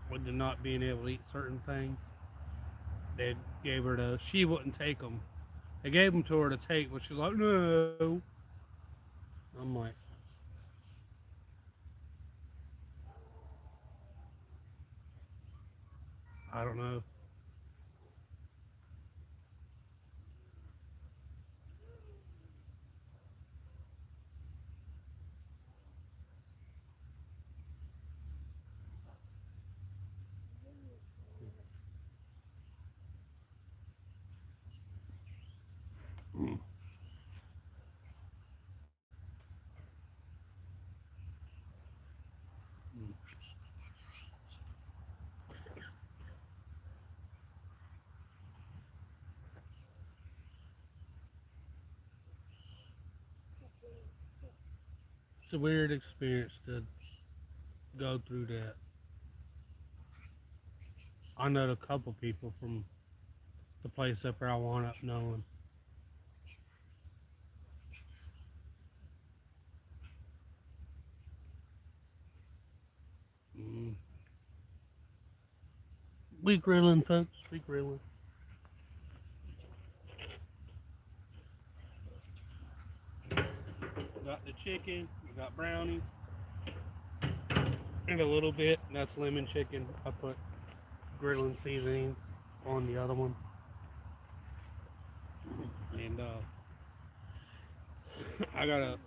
with the not being able to eat certain things, they gave her to. She wouldn't take them. They gave them to her to take, but she's like, no. I'm like, I don't know. It's a weird experience to go through that. I know a couple people from the place up there I wound up knowing. Mm. We grilling, folks. We grilling. Got the chicken. We got brownies. And a little bit. That's lemon chicken. I put grilling seasonings on the other one. And I got a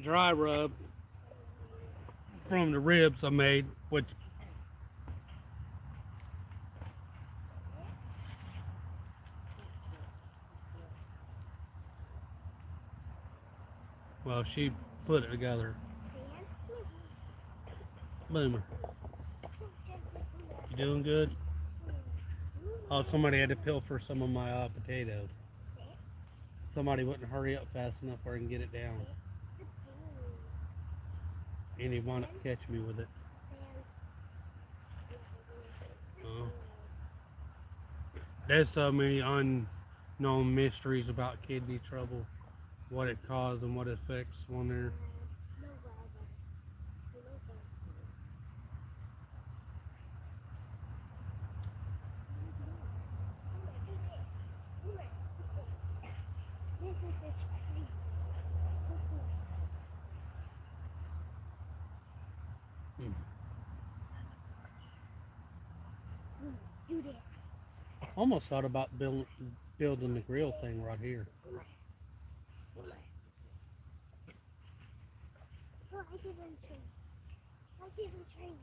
dry rub from the ribs I made, which well, she put it together. Boomer, you doing good? Oh, somebody had to pilfer some of my potatoes. Somebody wouldn't hurry up fast enough where I can get it down. And he wanted to catch me with it. Oh. There's so many unknown mysteries about kidney trouble, what it causes and what it affects when they're. Do this. Almost thought about building the grill thing right here. Oh, I give him training. I give him training.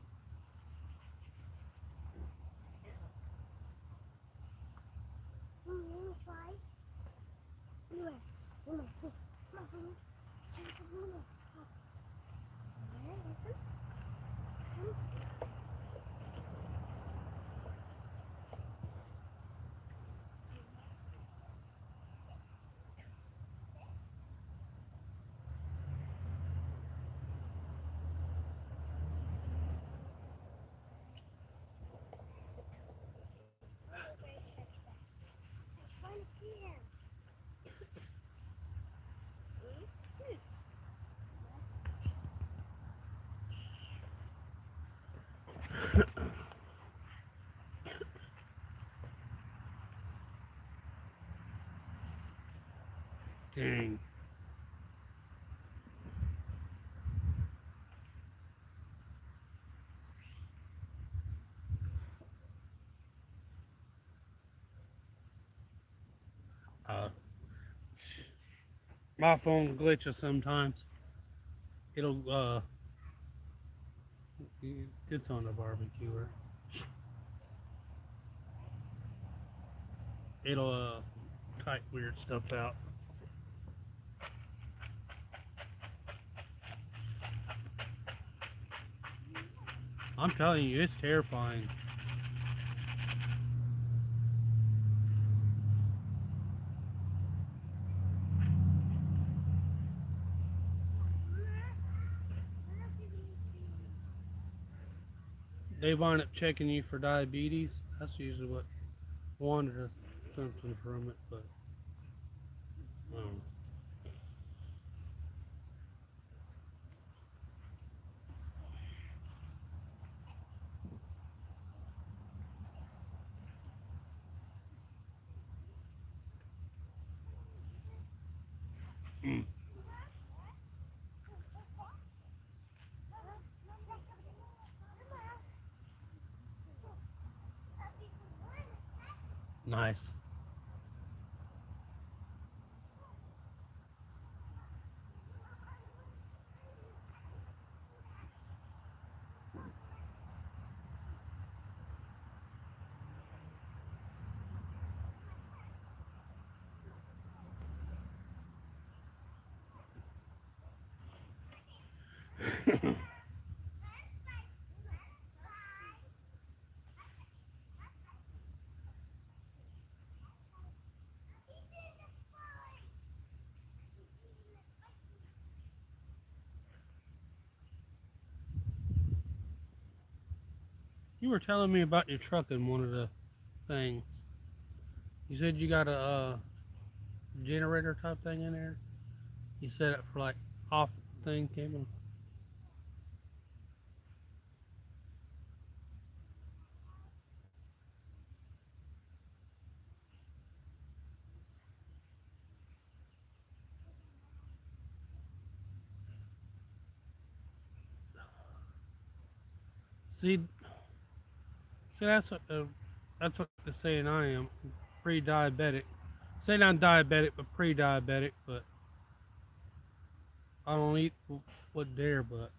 You want to try? Anyway, come on, come on, come on. Try to move it. There, listen. Come. Dang. My phone glitches sometimes. It'll it's on the barbecuer. It'll type weird stuff out. I'm telling you, it's terrifying. They wind up checking you for diabetes. That's usually what one of the symptoms from it, but um, mm. Nice. You were telling me about your truck in one of the things. You said you got a generator type thing in there. You set it for like off thing came in. See, see that's what they're saying I am pre-diabetic. Saying I'm diabetic, but pre-diabetic, but I don't eat what dare, but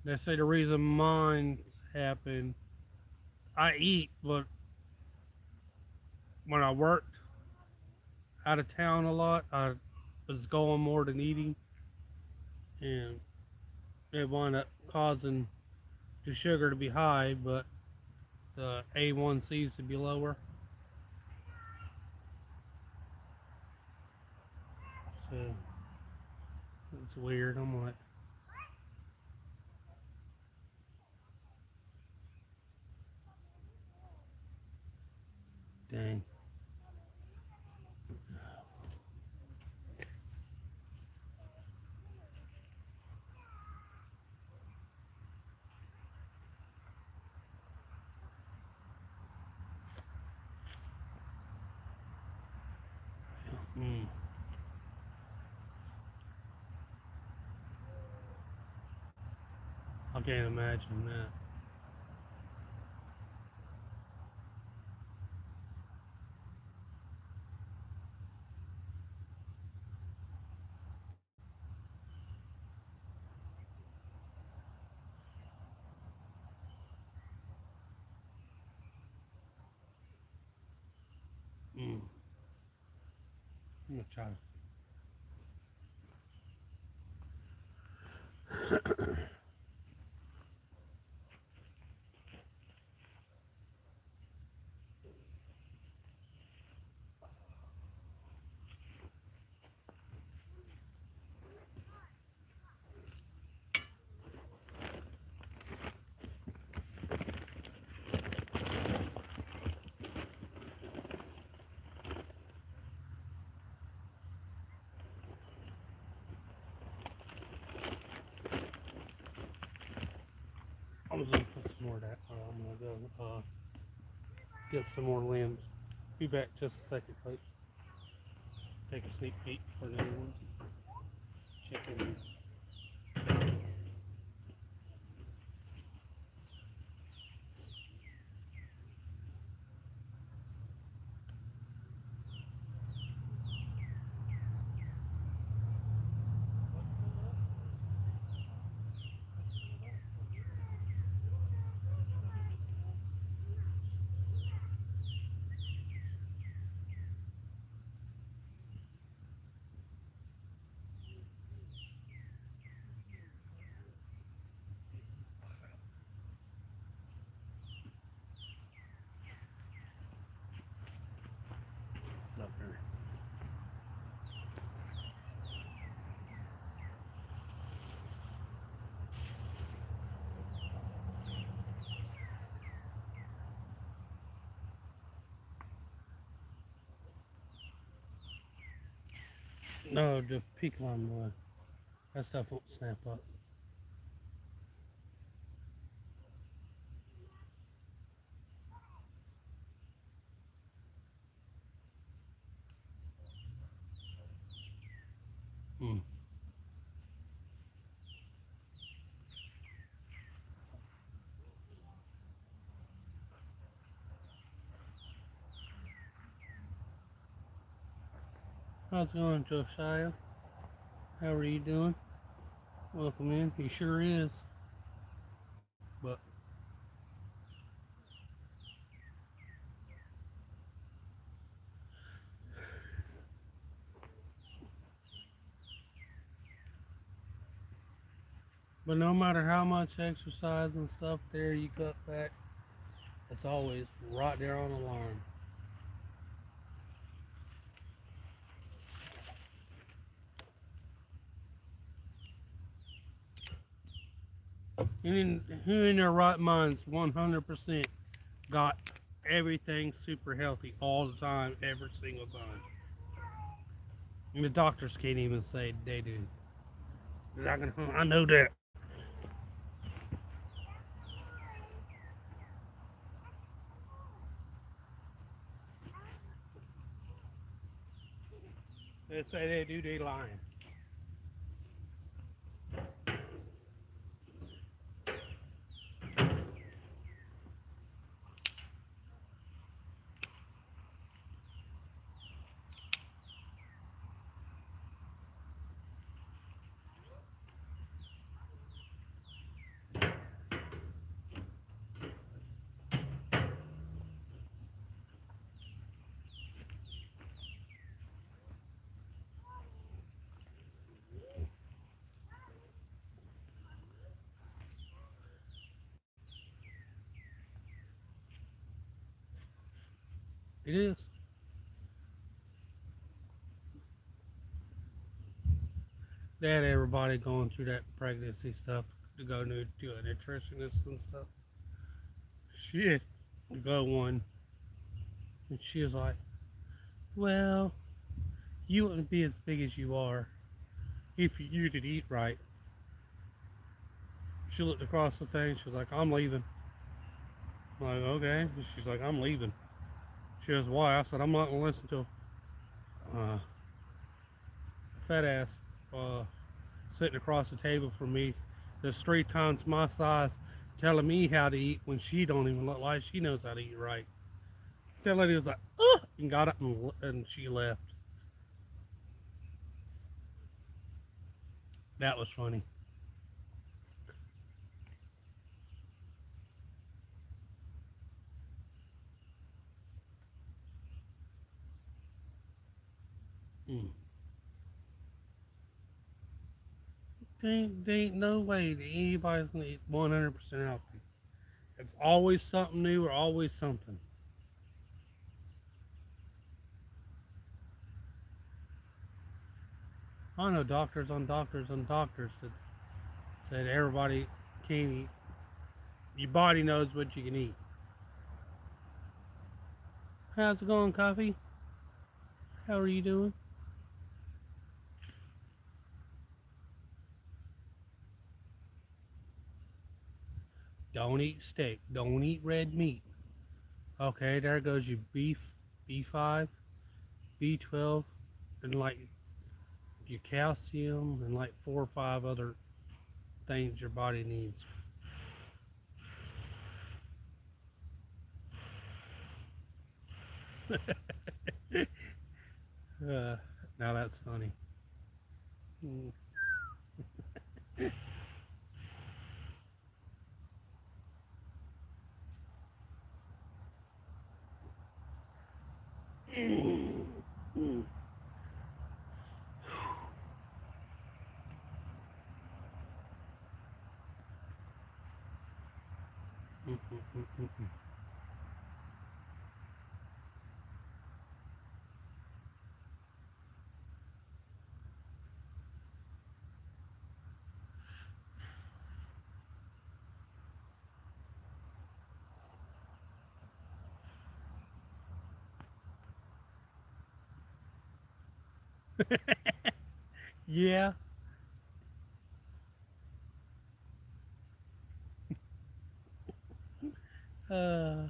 they say the reason mine happened, I eat, but when I worked out of town a lot, I was going more than eating, and it wound up causing the sugar to be high, but the A1Cs to be lower. So it's weird. I'm like, dang. Mm. I can't imagine that. Mm. I'm gonna try. I'm just gonna put some more of that. I'm gonna go get some more limbs. Be back just a second, folks. Take a sneak peek for another one. Chicken. No, the pecan wood. That stuff won't snap up. Mm. How's it going, Josiah? How are you doing? Welcome in. He sure is. But no matter how much exercise and stuff there you cut back, it's always right there on alarm. Who in their right minds 100% got everything super healthy all the time, every single time? And the doctors can't even say they do. I know that. They say they do, they lying. It is. They had everybody going through that pregnancy stuff to go to a nutritionist and stuff. Shit, to go one, and she was like, "Well, you wouldn't be as big as you are if you did eat right." She looked across the thing. She was like, "I'm leaving." I'm like, "Okay." She's like, "I'm leaving." She goes, "Why?" I said, "I'm not gonna listen to a fat ass uh, sitting across the table from me that's 3 times my size telling me how to eat when she don't even look like she knows how to eat right." That lady was like, "Ugh," and got up and she left. That was funny. Mm. There ain't no way that anybody's gonna eat 100% healthy. It's always something new or always something. I know doctors on doctors on doctors that said everybody can't eat. Your body knows what you can eat. How's it going, Coffee? How are you doing? Don't eat steak. Don't eat red meat. Okay, there goes your beef, B5, B12, and like your calcium and like 4 or 5 other things your body needs. Now that's funny. Mm. Yeah. Uh,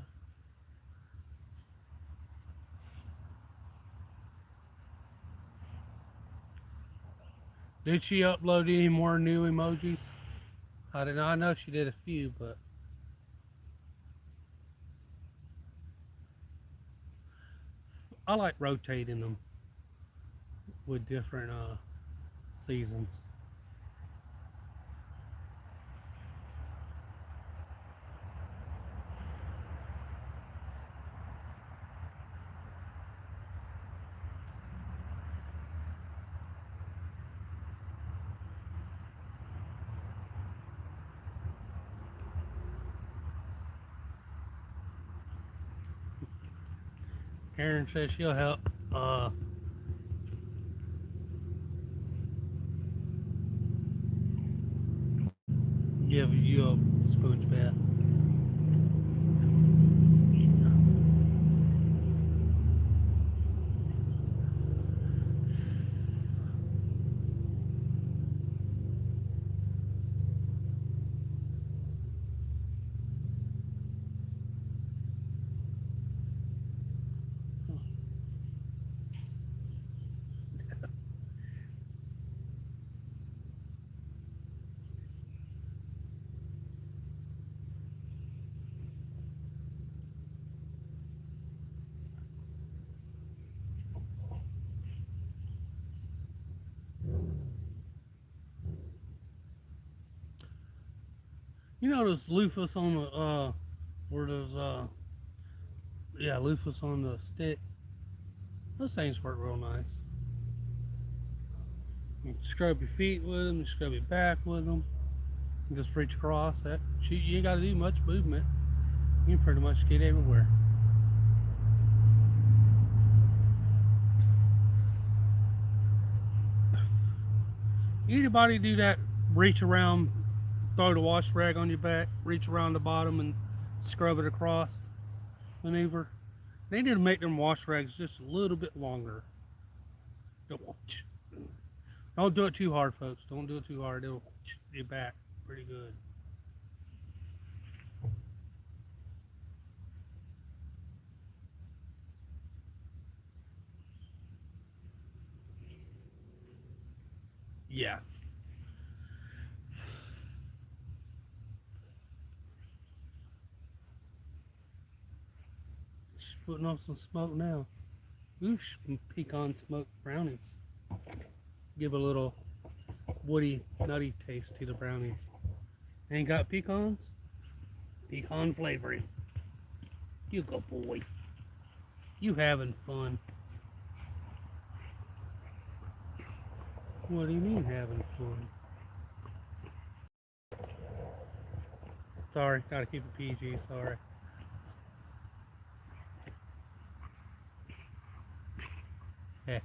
did she upload any more new emojis? I don't know. I know she did a few, but I like rotating them with different seasons. Karen says she'll help give you a spooge bath. You know those loofahs on the where those yeah, loofahs on the stick. Those things work real nice. You can scrub your feet with them, you scrub your back with them. You just reach across. That you ain't got to do much movement. You can pretty much get everywhere. Anybody do that? Reach around, throw the wash rag on your back, reach around the bottom, and scrub it across maneuver. They need to make them wash rags just a little bit longer. Don't do it too hard, folks. Don't do it too hard. It'll your back pretty good. Yeah. Just putting on some smoke now. Ooh, pecan smoked brownies. Give a little woody, nutty taste to the brownies. Ain't got pecans? Pecan flavoring. You go, boy. You having fun. What do you mean having fun? Sorry, gotta keep it PG, sorry. Hey.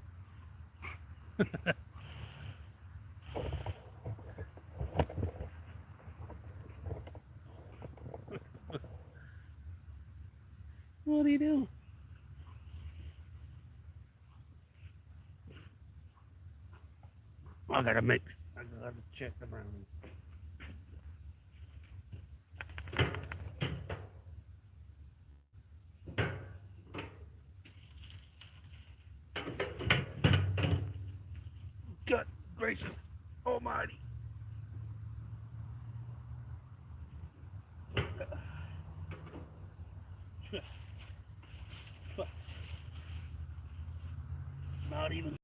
What are you doing? I gotta check the brownies. God gracious almighty. Not even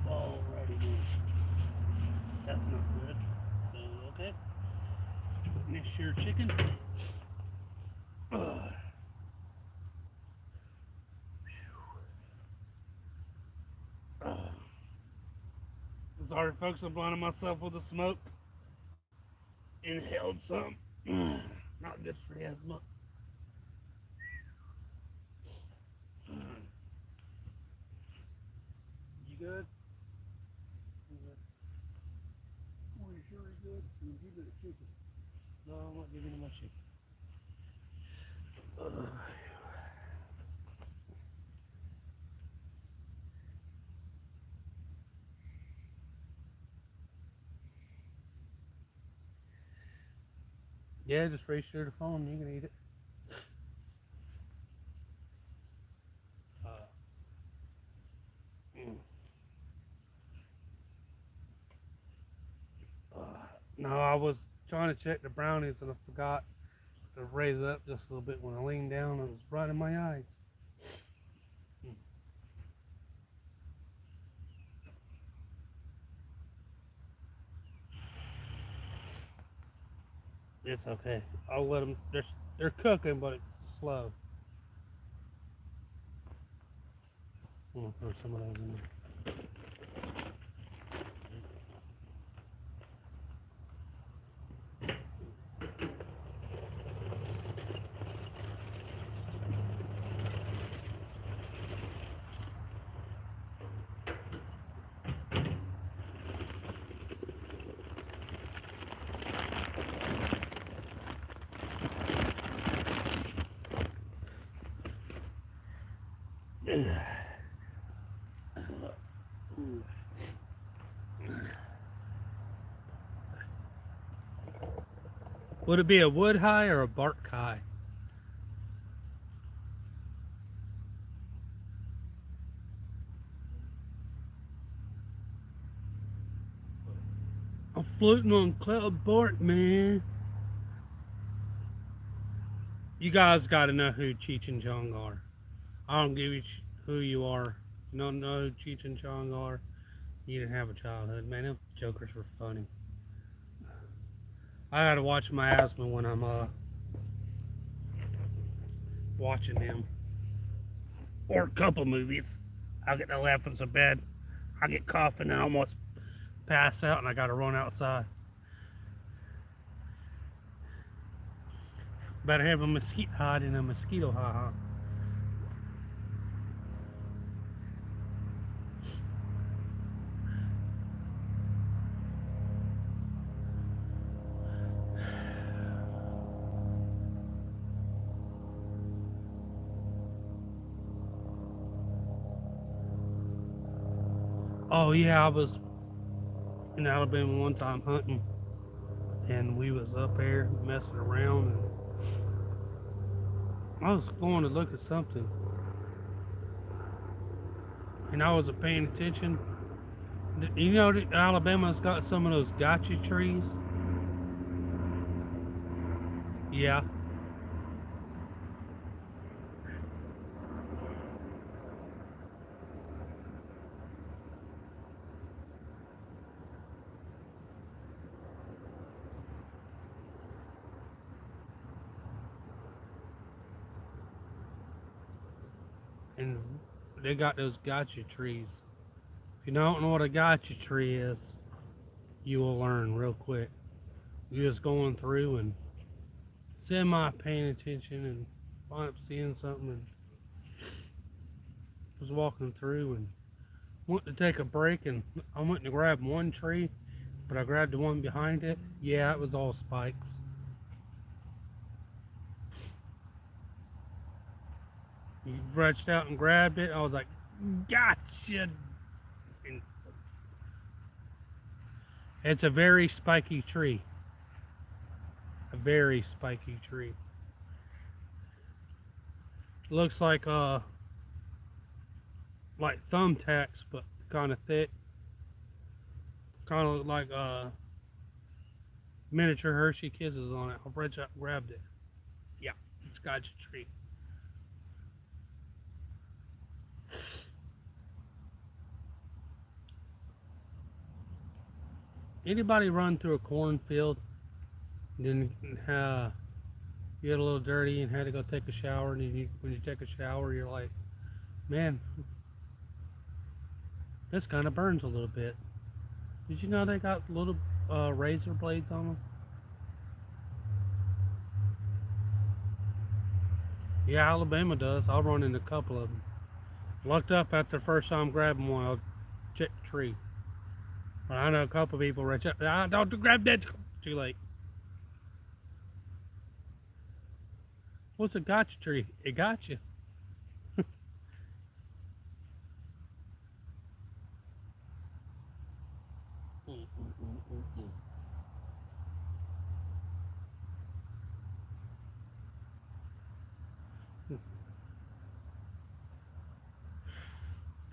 already good. That's not good. So, okay. Putting this here chicken. Sorry, folks, I'm blinding myself with the smoke. Inhaled some. Not good for the asthma. You good? Oh, you sure you're good? You give me the chicken. No, I'm not giving you my chicken. Yeah, just register the phone. You can eat it. Mm. No, I was trying to check the brownies and I forgot to raise it up just a little bit when I leaned down. It was right in my eyes. Mm. It's okay. I'll let them. They're cooking, but it's slow. I'm gonna throw some of those in there. Would it be a wood high or a bark high? I'm floating on cloud bark, man. You guys got to know who Cheech and Chong are. I don't give you who you are. You don't know who Cheech and Chong are. You didn't have a childhood, man. Them jokers were funny. I gotta watch my asthma when I'm watching them. Or a couple movies. I'll get to laughing so bad. I get coughing and almost pass out and I gotta run outside. Better have a mosquito hide and a mosquito hide, Oh yeah, I was in Alabama one time hunting and we was up there messing around and I was going to look at something and I wasn't paying attention. You know Alabama's got some of those gotcha trees? Yeah. And they got those gotcha trees. If you don't know what a gotcha tree is, you will learn real quick. You're just going through and semi paying attention and wind up seeing something and was walking through and went to take a break and I went to grab one tree, but I grabbed the one behind it. Yeah, it was all spikes. He reached out and grabbed it. I was like, gotcha. And it's a very spiky tree. A very spiky tree. Looks like thumbtacks, but kind of thick. Kind of like miniature Hershey Kisses on it. I reached out and grabbed it. Yeah, it's gotcha tree. Anybody run through a cornfield, then you get a little dirty and had to go take a shower, and when you take a shower, you're like, man, this kind of burns a little bit. Did you know they got little razor blades on them? Yeah, Alabama does. I'll run into a couple of them. Looked up after the first time grabbing one, I'll check the tree. But I know a couple of people reach up, don't grab that, too late. What's a gotcha tree? It got you.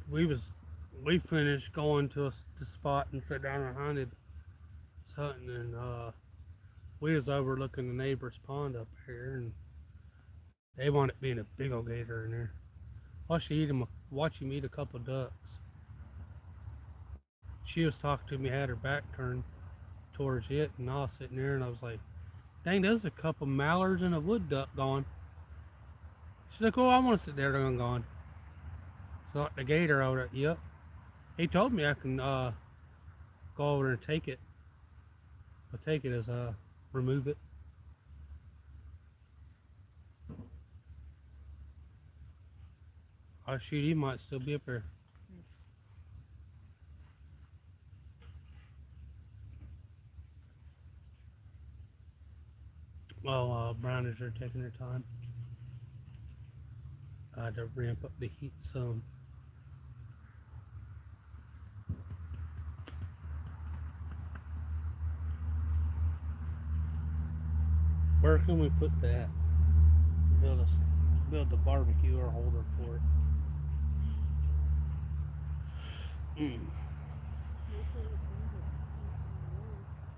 We finished going to the spot and sat down and hunted, hunting, and we was overlooking the neighbor's pond up here, and they wanted being a big old gator in there. Watch him eat a couple ducks. She was talking to me, had her back turned towards it, and I was sitting there, and I was like, "Dang, there's a couple mallards and a wood duck gone." She's like, "Oh, I want to sit there, they're gone." So the gator over there, yep. He told me I can go over there and take it. I'll take it as remove it. Oh shoot, he might still be up there. Well, browners are taking their time. I had to ramp up the heat some. Where can we put that? Build the barbecue or holder for it.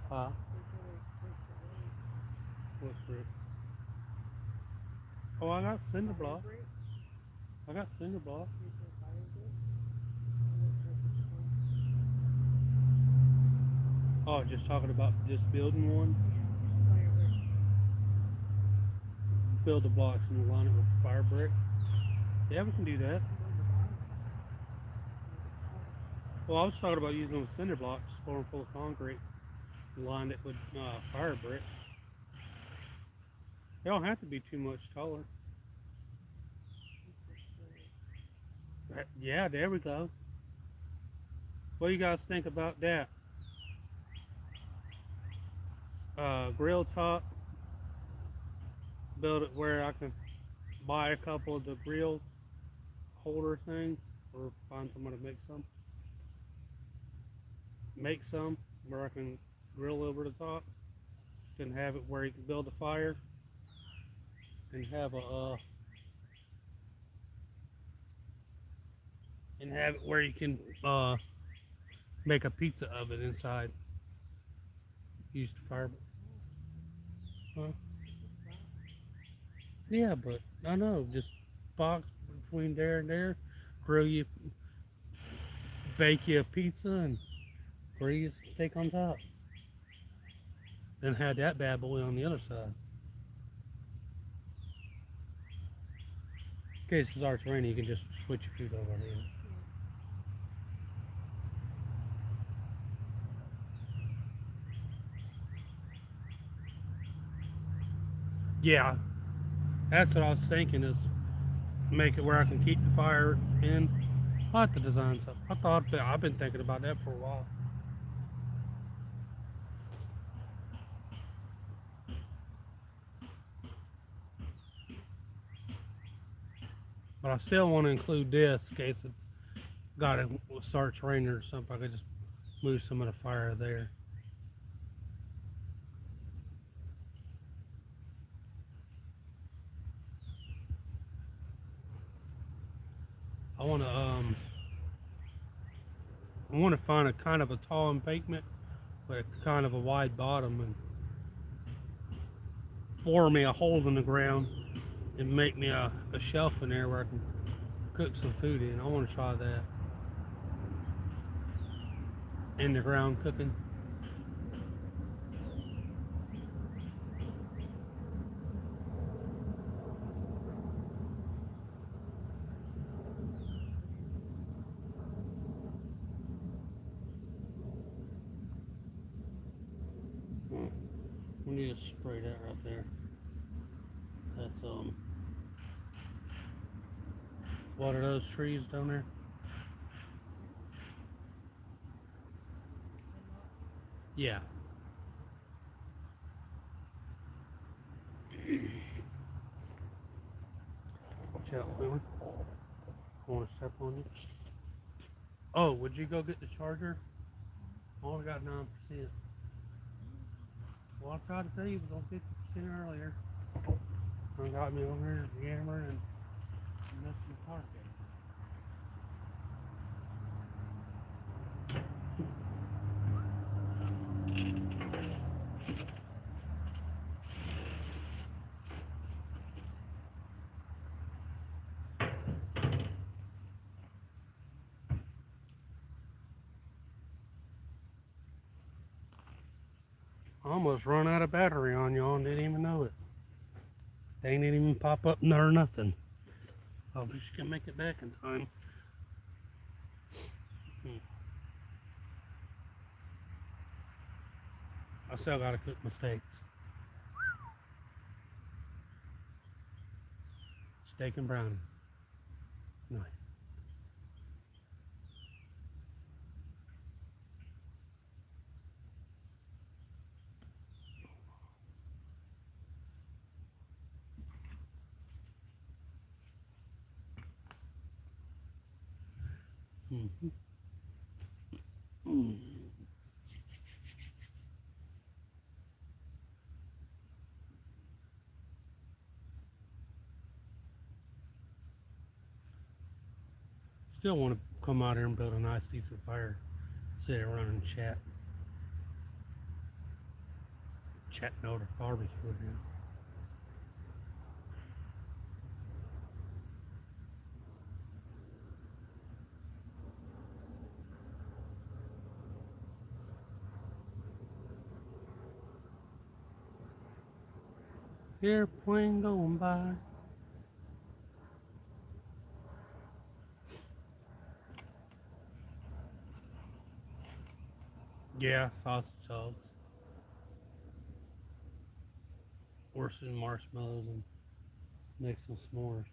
Huh? What brick? Oh, I got cinder block. I got cinder block. Oh, just talking about just building one. Build the blocks and line it with fire brick. Yeah, we can do that. Well, I was talking about using a cinder block, just pour them full of concrete, and line it with fire brick. They don't have to be too much taller. Yeah, there we go. What do you guys think about that? Grill top. Build it where I can buy a couple of the grill holder things, or find someone to make some. Make some where I can grill over the top. Then have it where you can build a fire, and have it where you can make a pizza oven inside. Use the fire. Huh? Yeah, but I know, just box between there and there, grill you, bake you a pizza, and grill you a steak on top. Then have that bad boy on the other side. In case it starts raining, you can just switch your food over here. Yeah, that's what I was thinking, is make it where I can keep the fire in. I like the design stuff. I've been thinking about that for a while. But I still want to include this in case it's starts raining or something. I could just move some of the fire there. I want to find a kind of a tall embankment with kind of a wide bottom, and bore me a hole in the ground and make me a shelf in there where I can cook some food in. I want to try that. In the ground cooking. We need to spray that right there. That's what are those trees down there? Yeah. Watch out, Leon. I want to step on you. Oh, would you go get the charger? I only got 9%. Well, I tried to tell you it was on 50% earlier. I got me over here yammering and target. I almost run out of battery on y'all and didn't even know it. They didn't even pop up nor nothing. I was just gonna make it back in time. I still gotta cook my steaks. Steak and brownies. Nice. Mm-hmm. Still want to come out here and build a nice, decent fire. Sit around and chat. Chatting over barbecue here. Airplane going by. Yeah, sausage dogs. Roasting marshmallows and make some s'mores.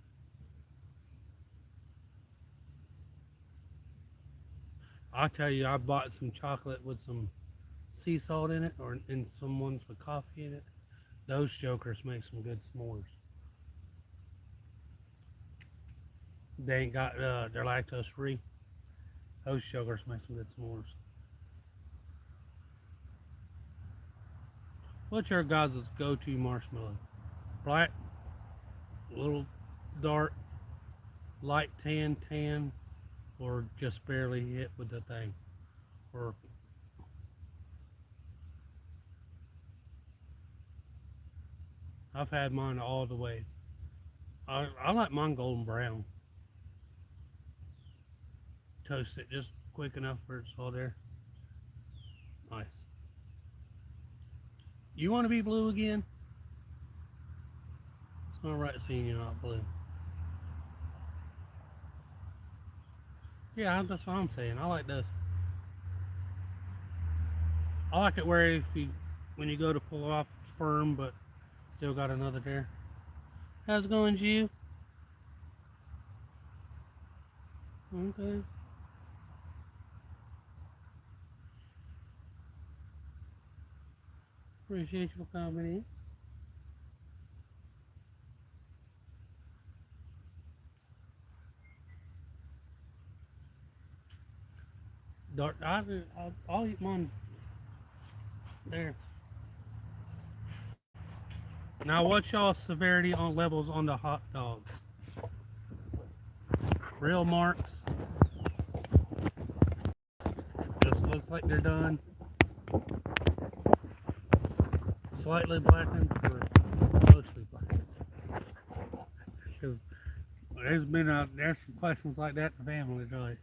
I'll tell you, I bought some chocolate with some sea salt in it, or in some ones with coffee in it. Those jokers make some good s'mores. They ain't got, they're lactose free. Those jokers make some good s'mores. What's your guys' go-to marshmallow? Black, a little dark, light tan, or just barely hit with the thing? Or I've had mine all the ways. I like mine golden brown. Toast it just quick enough where it's all there. Nice. You want to be blue again? It's not right seeing you not blue. Yeah, that's what I'm saying. I like this. I like it where when you go to pull off, it's firm, but still got another there. How's it going, Jew? Okay. Appreciate you for coming in. Dark. I'll eat mine there. Now, what's y'all's severity on levels on the hot dogs? Real marks. Just looks like they're done. Slightly blackened or mostly blackened. Because there's some questions like that in the family, really.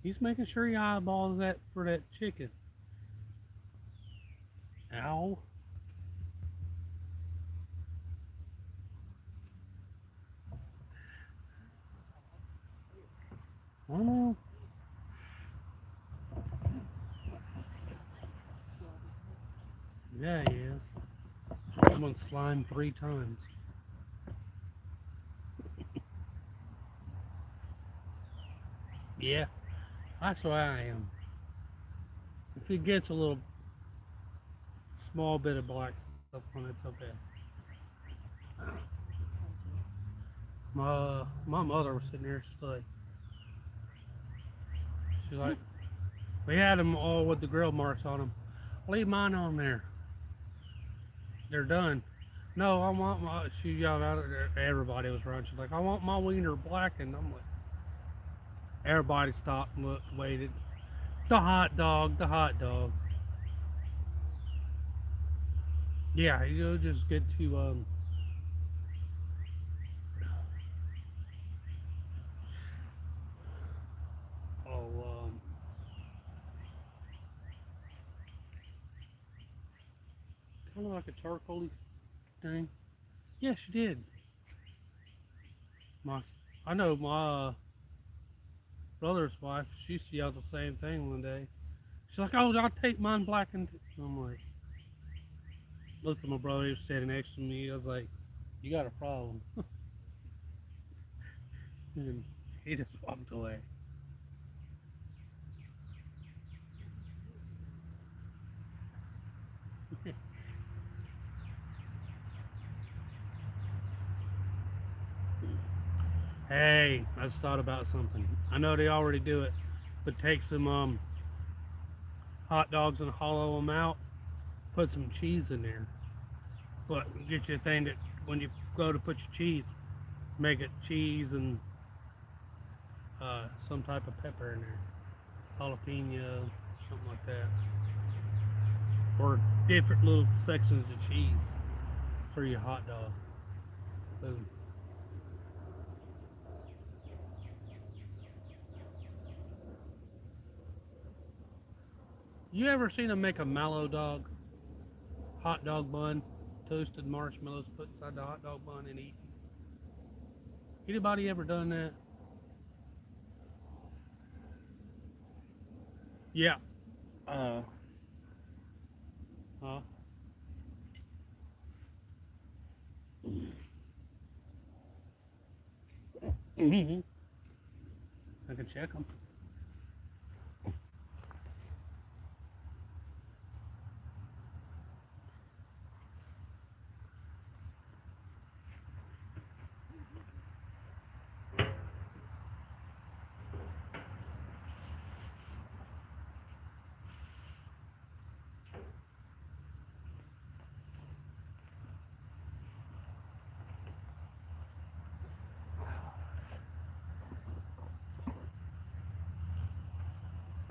He's making sure he eyeballs that for that chicken. Ow. Oh. Yeah, he is. Someone slimed 3 times. Yeah, that's why I am. if it gets a little small bit of black stuff on it, it's okay. My mother was sitting there. She's like, we had them all with the grill marks on them. Leave mine on there. They're done. No, I want my. She yelled out at there. Everybody was running. She's like, I want my wiener blackened. I'm like, everybody stopped and looked, waited. The hot dog, the hot dog. Yeah, you'll just get to oh kind of like a charcoaly thing. Yeah, she did. My, I know my brother's wife. She yelled the same thing one day. She's like, "Oh, I'll take mine blackened." I'm like, looked at my brother. He was standing next to me. I was like, "You got a problem?" And he just walked away. Hey, I just thought about something. I know they already do it, but take some hot dogs and hollow them out. Put some cheese in there. But get you a thing that when you go to put your cheese, make it cheese and some type of pepper in there, jalapeno, something like that, or different little sections of cheese for your hot dog. Boom. You ever seen them make a mallow dog, hot dog bun, toasted marshmallows put inside the hot dog bun and eat? Anybody ever done that? Yeah. Uh, Huh? Mm-hmm. I can check them.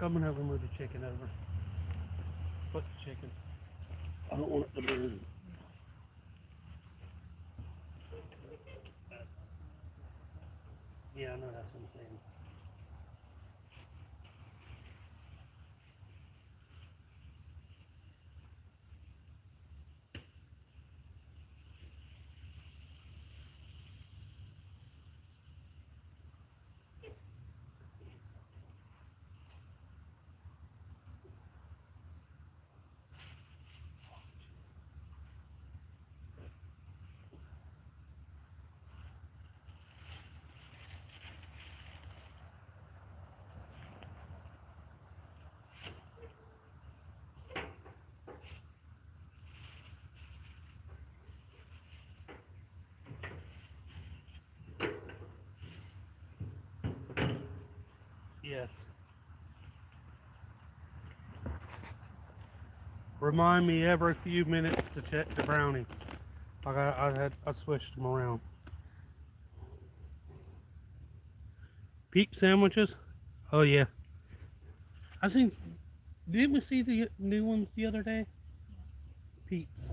Come on over and move the chicken over. Put the chicken. I don't want it to burn. Yeah, I know that's what I'm saying. Yes. Remind me every few minutes to check the brownies. I switched them around. Peep sandwiches? Oh yeah. I seen. Didn't we see the new ones the other day? Peeps.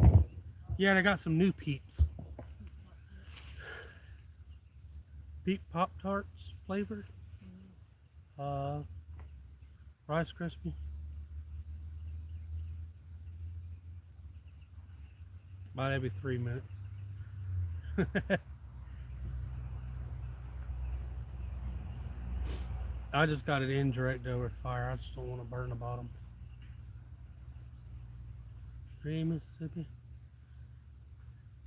Yeah, they got some new peeps. Peep Pop Tarts flavored. Uh, Rice Krispie. About every 3 minutes. I just got it in direct over fire. I just don't want to burn the bottom. 3 Mississippi.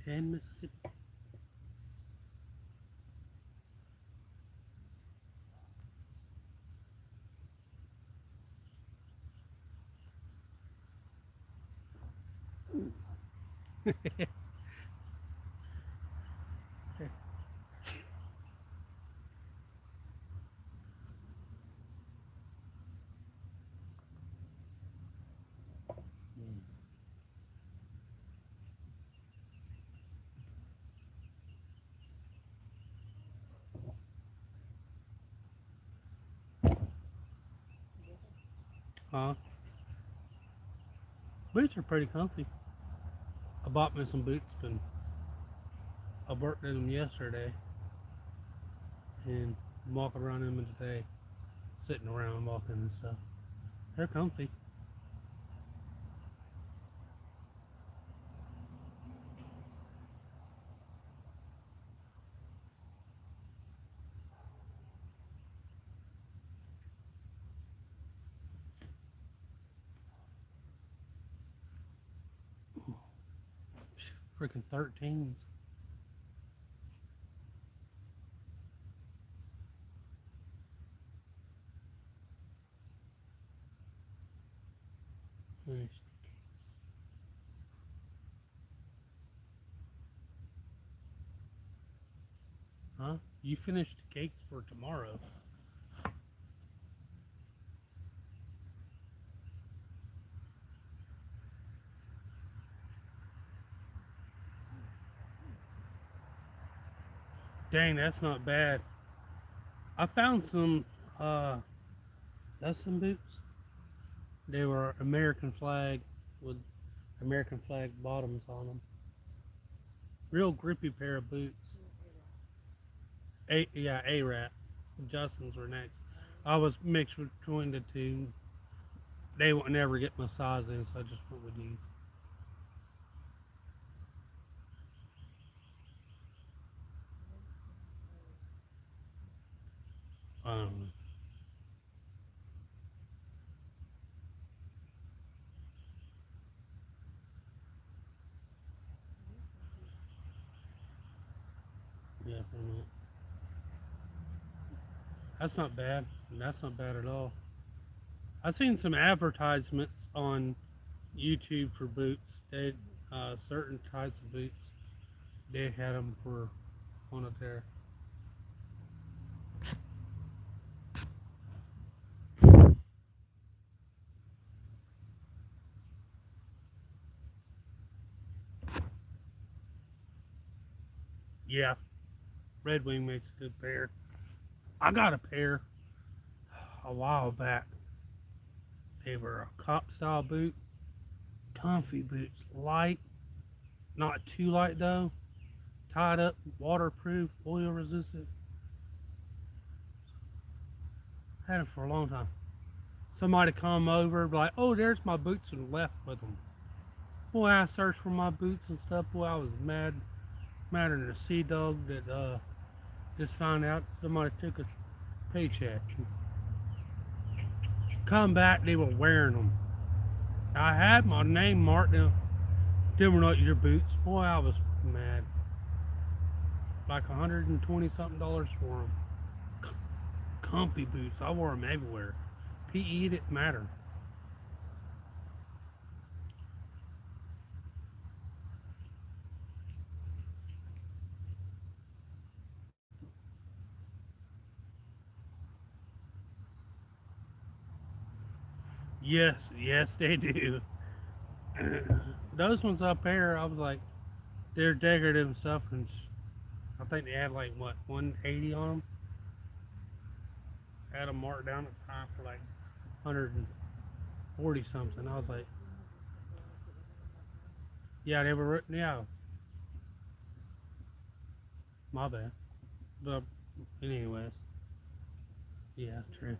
10 Mississippi. Huh? Boots are pretty comfy. I bought me some boots, and I worked in them yesterday, and I'm walking around in them today, sitting around walking and stuff. They're comfy. Freaking 13s. Finished cakes. Huh? You finished the cakes for tomorrow. Dang, that's not bad. I found some Dustin boots. They were American flag with American flag bottoms on them. Real grippy pair of boots. A-Rap. Justin's were next. I was mixed between the two. They would never get my sizes, so I just went with these. Um, yeah, pretty much. That's not bad. That's not bad at all. I've seen some advertisements on YouTube for boots. They certain types of boots. They had them for on up there. Yeah, Red Wing makes a good pair. I got a pair a while back. They were a cop style boot, comfy boots, light, not too light though, tied up, waterproof, oil resistant. Had them for a long time. Somebody come over, like, oh, there's my boots, and left with them. Boy, I searched for my boots and stuff. Boy, I was madder than a sea dog that just found out somebody took a paycheck. Come back, they were wearing them. I had my name marked down. They were not your boots. Boy, I was mad. Like $120 something for them. Comfy boots. I wore them everywhere. PE didn't matter. Yes, they do. Those ones up there, I was like, they're decorative and stuff, and I think they had like what 180 on them. Had them marked down at the time for like 140 something. I was like, yeah, they were written. Yeah, my bad. But anyways, yeah, true.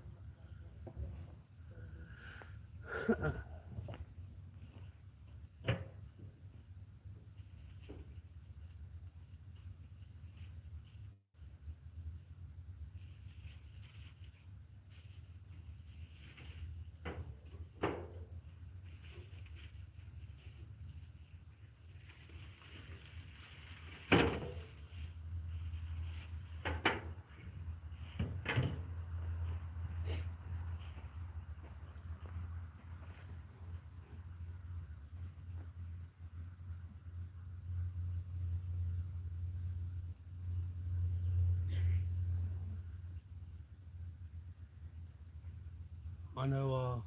I know.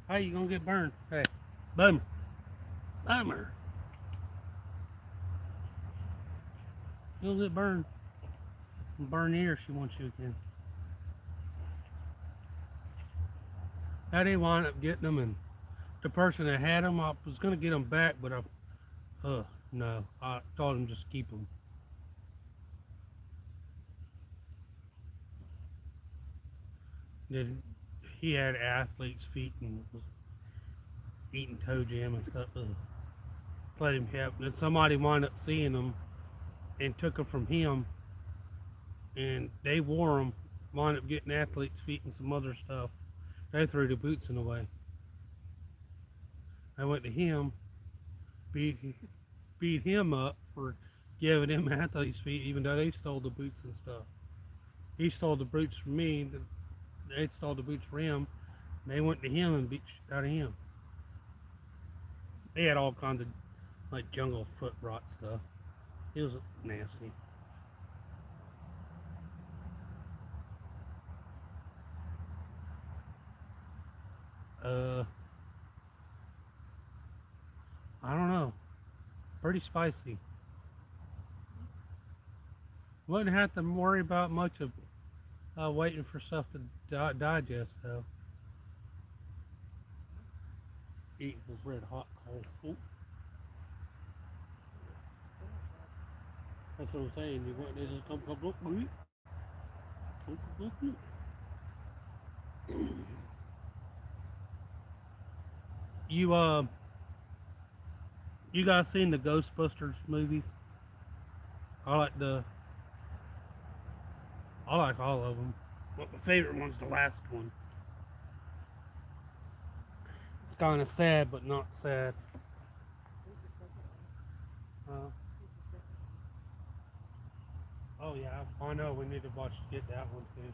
Hey, you gonna get burned? Hey, boomer, boomer. You'll get burned. Burn ear. She wants you again. I didn't wind up getting them, and the person that had them, I was gonna get them back, but no, I told him just keep them. Then he had athlete's feet and was eating toe jam and stuff. Let him have. Then somebody wound up seeing them and took them from him, and they wore them. Wound up getting athlete's feet and some other stuff. They threw the boots in away. I went to him, beat him up for giving him athlete's feet, even though they stole the boots and stuff. He stole the boots from me. They stole the boots from him. They went to him and beat shit out of him. They had all kinds of like jungle foot rot stuff. It was nasty. I don't know. Pretty spicy. Wouldn't have to worry about much of waiting for stuff to digest though. Eating was red hot cold. Ooh. That's what I'm saying. You want this to come look. You you guys seen the Ghostbusters movies? I like all of them. But my favorite one's the last one. It's kind of sad, but not sad. Oh yeah, I know. We need to get that one too.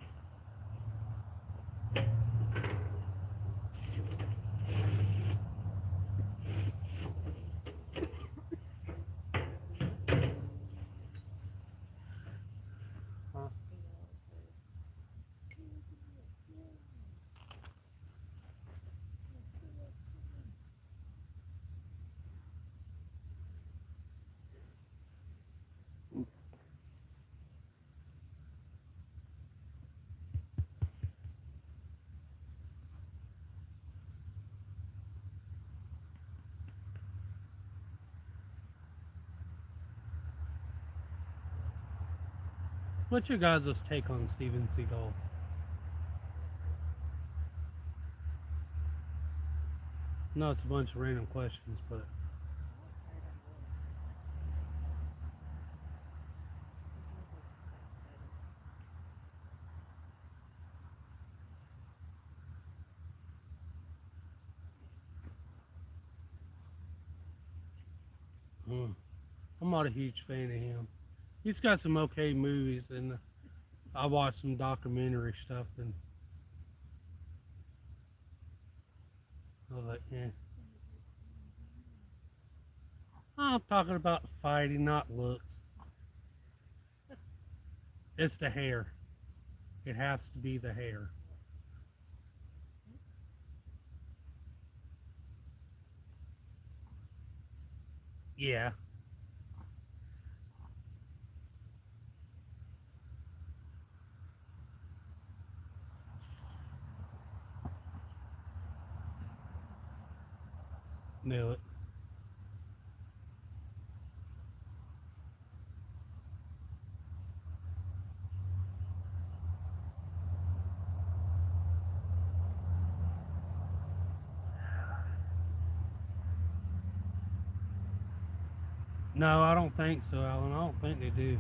What's your guys' take on Steven Seagal? No, it's a bunch of random questions, but I'm not a huge fan of him. He's got some okay movies, and I watched some documentary stuff, and I was like, eh. I'm talking about fighting, not looks. It's the hair. It has to be the hair. Yeah. Knew it. No, I don't think so, Alan. I don't think they do.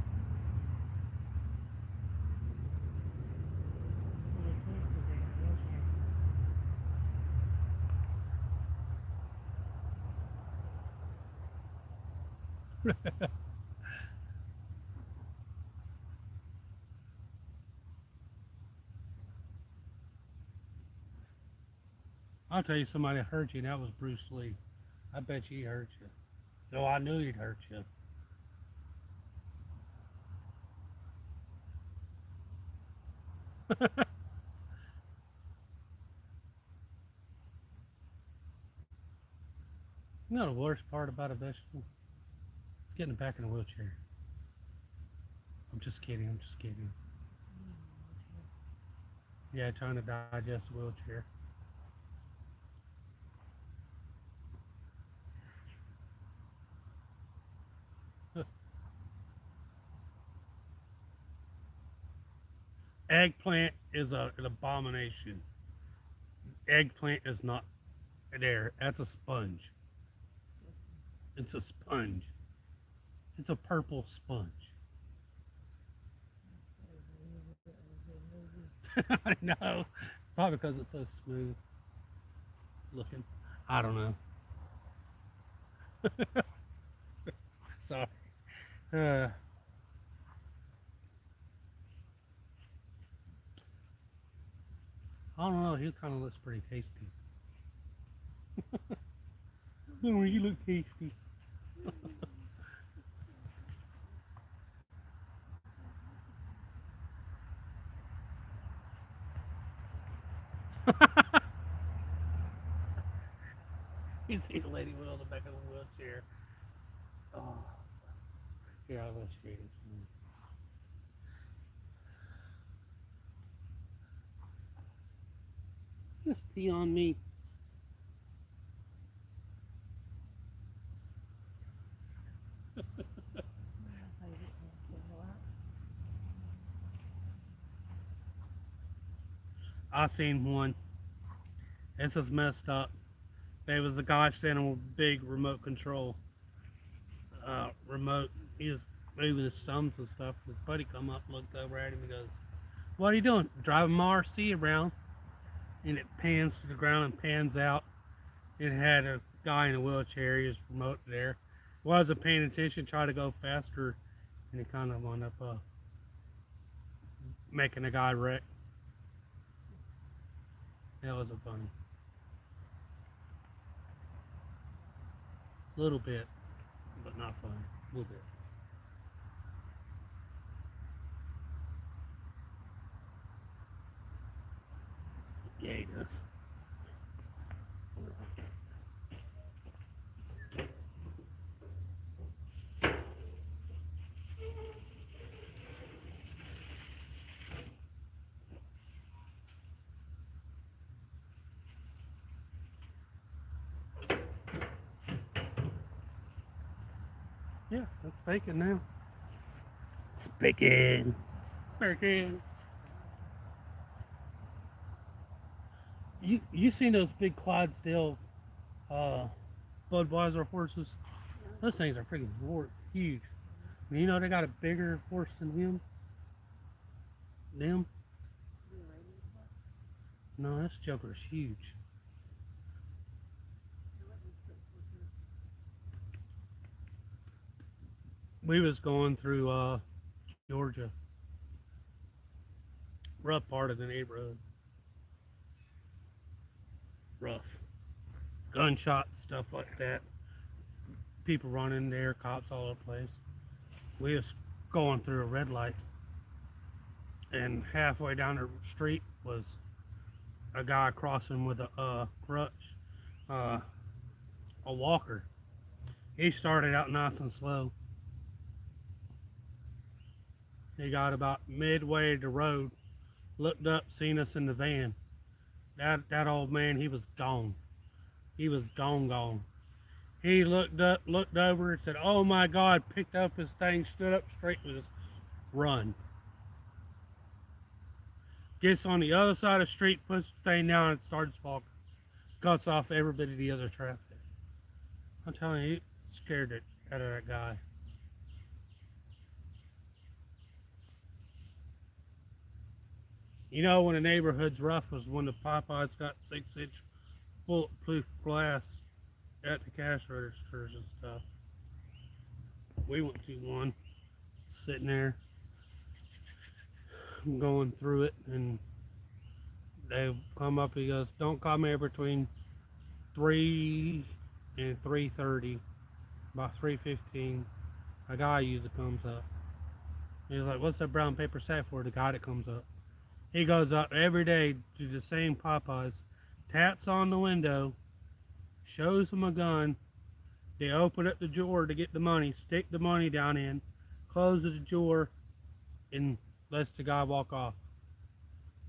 I'll tell you, somebody hurt you, and that was Bruce Lee. I bet you he hurt you. No, I knew he'd hurt you. You know the worst part about a vegetable? It's getting back in a wheelchair. I'm just kidding. I'm just kidding. Yeah, trying to digest a wheelchair. Eggplant is an abomination. Eggplant is not there. That's a sponge. It's a sponge. It's a purple sponge. I know. Probably because it's so smooth looking. I don't know. Sorry. Uh, I don't know. He kind of looks pretty tasty. Oh, you look tasty. You see the lady wheel in the back of the wheelchair. Oh, here, I'll illustrate this for you. Just pee on me. I seen one. This is messed up. There was a guy standing with a big remote control. Remote. He was moving his thumbs and stuff. His buddy come up, looked over at him, and goes, "What are you doing?" "Driving my RC around." And it pans to the ground and pans out. It had a guy in a wheelchair. He was remote there. Wasn't paying attention. Tried to go faster, and he kind of wound up making a guy wreck. That wasn't funny. A little bit, but not funny. A little bit. Yeah, he does. Yeah, that's bacon now. It's bacon. Bacon. You seen those big Clydesdale Budweiser horses? Those things are freaking huge. You know they got a bigger horse than him? Them? No, this joker's huge. We was going through Georgia. Rough part of the neighborhood. Rough. Gunshots, stuff like that. People running there, cops all over the place. We was going through a red light, and halfway down the street was a guy crossing with a crutch, a walker. He started out nice and slow. He got about midway to the road, looked up, seen us in the van. That old man, he was gone. He was gone. He looked up, looked over, and said, "Oh my God!" Picked up his thing, stood up straight, and just run. Gets on the other side of the street, puts the thing down, and starts walking. Cuts off every bit of the other traffic. I'm telling you, he scared it out of that guy. You know, when the neighborhood's rough was when the Popeyes got 6-inch bulletproof glass at the cash registers and stuff. We went to one, sitting there, going through it, and they come up. He goes, "Don't come here between 3 and 3:30, about 3:15, a guy usually comes up. He's like, "What's that brown paper sack for?" The guy that comes up. He goes up every day to the same Popeyes, taps on the window, shows them a gun. They open up the drawer to get the money, stick the money down in, closes the drawer, and lets the guy walk off.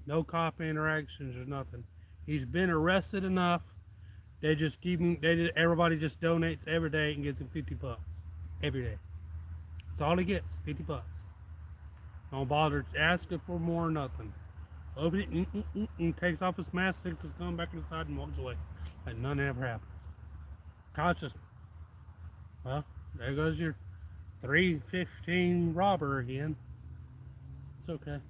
No cop interactions or nothing. He's been arrested enough. They just keep him. Everybody just donates every day and gives him $50 every day. That's all he gets, $50. Don't bother asking for more or nothing. Open it, and takes off his mask, sticks his gun back inside, and walks away. Like none ever happens. Conscious. Well, there goes your 3:15 robber again. It's okay.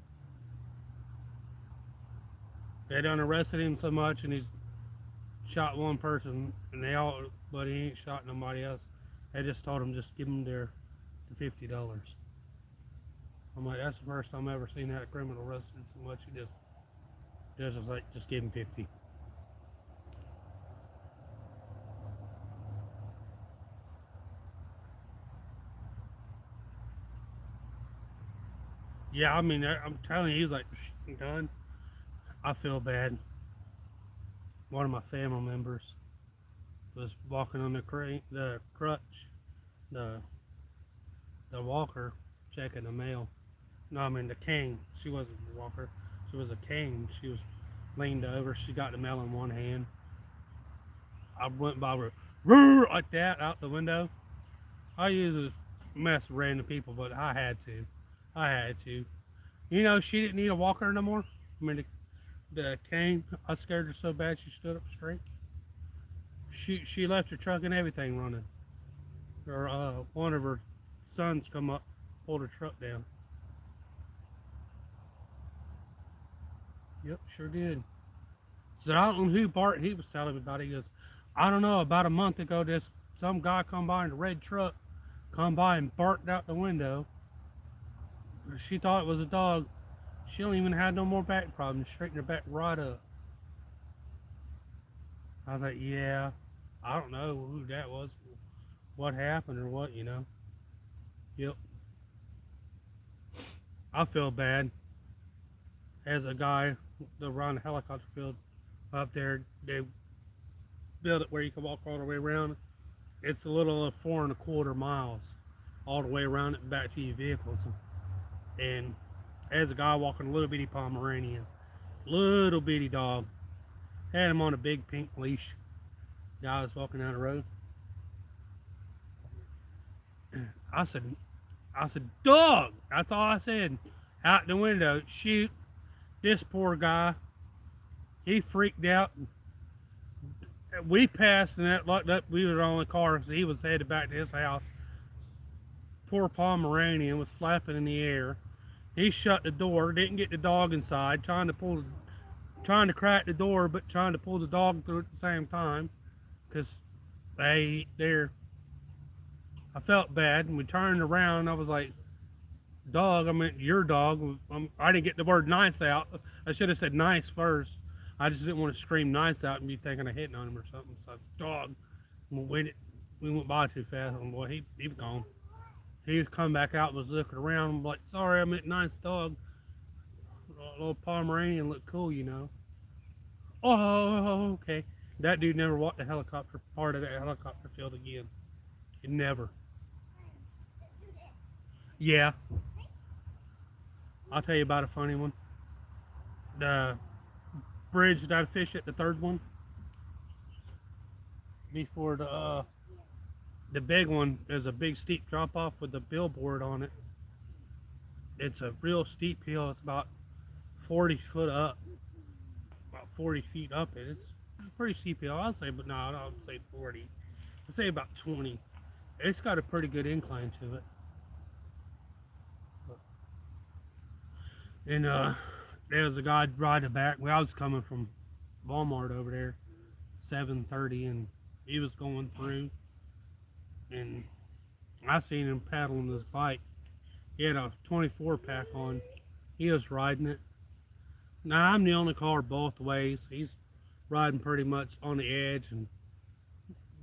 They done arrested him so much, and he's shot one person, and but he ain't shot nobody else. They just told him just give him their $50. I'm like, that's the first time I've ever seen that criminal arrested so much. He just like, just give him 50. Yeah, I mean, I'm telling you, he's like, done. I feel bad. One of my family members was walking on the crutch, the walker, checking the mail. No, I mean the cane. She wasn't a walker. She was a cane. She was leaned over. She got the mail in one hand. I went by her, like that, out the window. I usually mess with random people, but I had to. You know, she didn't need a walker no more. I mean, the cane, I scared her so bad she stood up straight. She left her truck and everything running. One of her sons come up, pulled her truck down. Yep, sure did. So I don't know who Bart he was telling me about it. He goes, I don't know, about a month ago some guy come by in a red truck, come by and barked out the window. She thought it was a dog. She don't even have no more back problems. Straightened her back right up. I was like, yeah, I don't know who that was, what happened or what, you know. Yep. I feel bad. As a guy around the helicopter field up there, they built it where you can walk all the way around. It's a little 4.25 miles all the way around it and back to your vehicles. And as a guy walking a little bitty Pomeranian, little bitty dog, had him on a big pink leash. Guy was walking down the road. I said, dog. That's all I said. Out the window, shoot. This poor guy, he freaked out. We passed and that looked up. We were the only car, so he was headed back to his house. Poor Pomeranian was flapping in the air. He shut the door, didn't get the dog inside, trying to crack the door, but trying to pull the dog through at the same time, because I felt bad, and we turned around. I was like, dog, I mean your dog. I didn't get the word nice out. I should have said nice first. I just didn't want to scream nice out and be thinking of hitting on him or something. So I said, dog. We went by too fast. And boy, he was gone. He come back out and was looking around. I'm like, sorry, I meant nice dog. Little Pomeranian looked cool, you know. Oh, okay. That dude never walked the helicopter part of that helicopter field again. It never. Yeah. I'll tell you about a funny one. The bridge that I fished at, the third one, before the big one, there's a big steep drop off with a billboard on it. It's a real steep hill. It's about 40 foot up, about 40 feet up it. It's a pretty steep hill, I'll say, but no, I don't say 40. I'd say about 20. It's got a pretty good incline to it. And there was a guy riding back. Well, I was coming from Walmart over there, 7:30, and he was going through, and I seen him paddling his bike. He had a 24 pack on. He was riding it. Now I'm the only car both ways. He's riding pretty much on the edge, and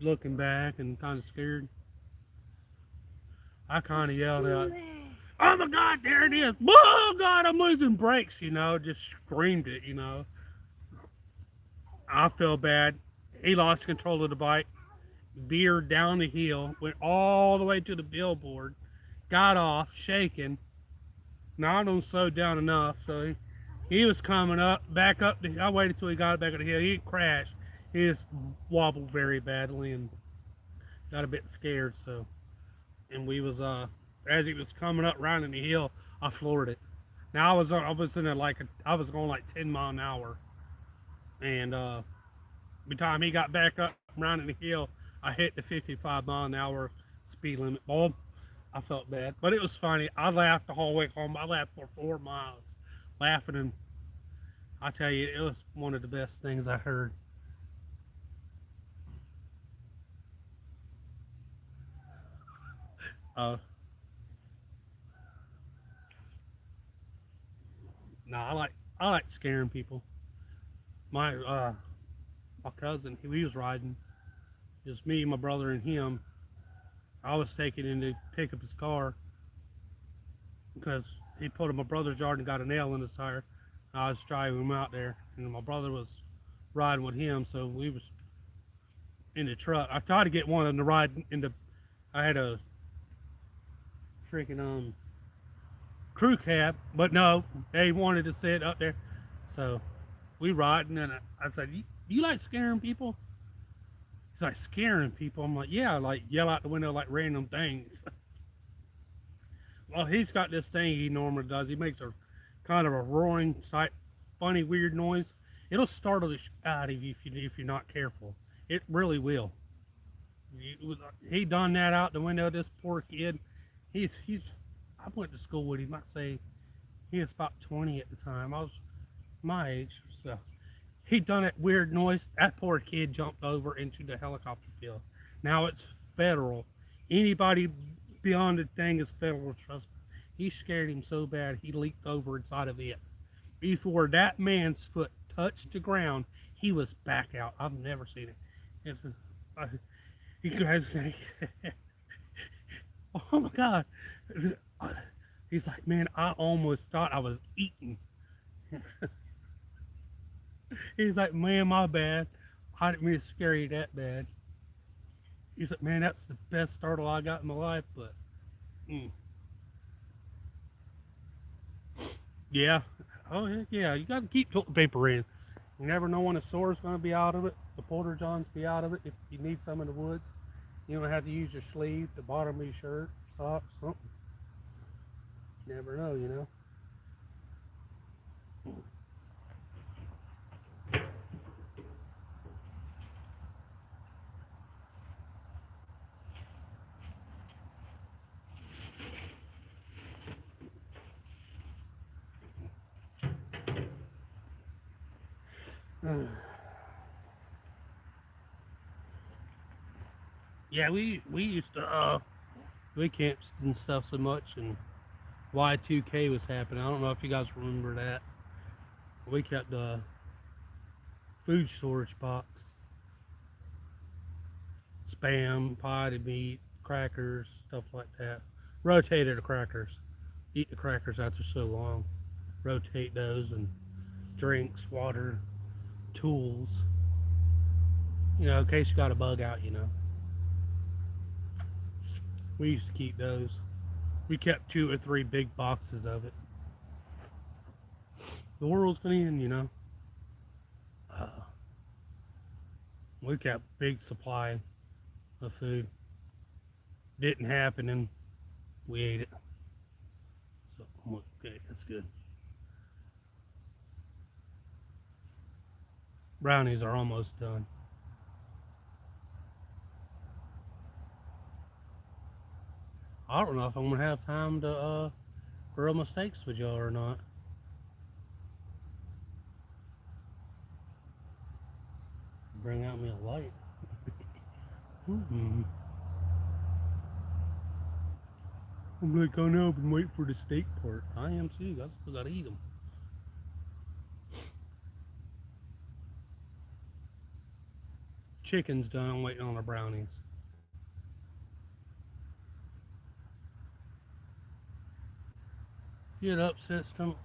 looking back and kind of scared. I kind of yelled out, "Oh my God, there it is! Oh God, I'm losing brakes!" Just screamed it. I feel bad. He lost control of the bike, veered down the hill, went all the way to the billboard, got off, shaking. Now I don't slow down enough, so he was coming up, back up. I waited till he got back up the hill. He crashed. He just wobbled very badly and got a bit scared. So, and we was as he was coming up rounding the hill, I floored it. Now I was in I was going like 10 mile an hour, and by the time he got back up rounding the hill, I hit the 55 mile an hour speed limit bulb. I felt bad, but it was funny. I laughed the whole way home. I laughed for 4 miles, laughing, and I tell you, it was one of the best things I heard. Uh, no, I like scaring people. My cousin, he was riding. It was me, my brother, and him. I was taking him to pick up his car because he put in my brother's yard and got a nail in his tire. I was driving him out there, and my brother was riding with him, so we was in the truck. I tried to get one of them to ride in the. I had a freaking crew cab, but no, they wanted to sit up there, so we riding, and I said, "You like scaring people?" He's like, "Scaring people?" I'm like, "Yeah, like yell out the window like random things." Well, he's got this thing he normally does. He makes a kind of a roaring, funny, weird noise. It'll startle the out of you if you're not careful. It really will. He done that out the window. This poor kid. He's. I went to school with him. I say he was about 20 at the time. I was my age, so he done that weird noise. That poor kid jumped over into the helicopter field. Now it's federal. Anybody beyond the thing is federal. Trust me. He scared him so bad he leaped over inside of it. Before that man's foot touched the ground, he was back out. I've never seen it. It's, you guys say, "Oh my God." He's like, "Man, I almost thought I was eating." He's like, "Man, my bad. I didn't mean to scare you that bad." He's like, "Man, that's the best startle I got in my life." But, yeah. Oh, heck yeah. You got to keep toilet paper in. You never know when a sore's going to be out of it. The porter johns be out of it. If you need some in the woods, you don't have to use your sleeve, the bottom of your shirt, socks, something. You never know. Yeah, we used to we camped and stuff so much, and Y2K was happening. I don't know if you guys remember that. We kept a food storage box, spam, potted meat, crackers, stuff like that. Rotated the crackers. Eat the crackers after so long. Rotate those and drinks, water, tools. In case you got a bug out. We used to keep those. We kept 2 or 3 big boxes of it. The world's gonna end. Uh, we kept big supply of food. Didn't happen, and we ate it. So, okay, that's good. Brownies are almost done. I don't know if I'm gonna have time to grill my steaks with y'all or not. Bring out me a light. I'm like, "Oh no, I've been waiting for the steak part." I am too. I still gotta eat them. chicken's done. I'm waiting on the brownies. Get up, system.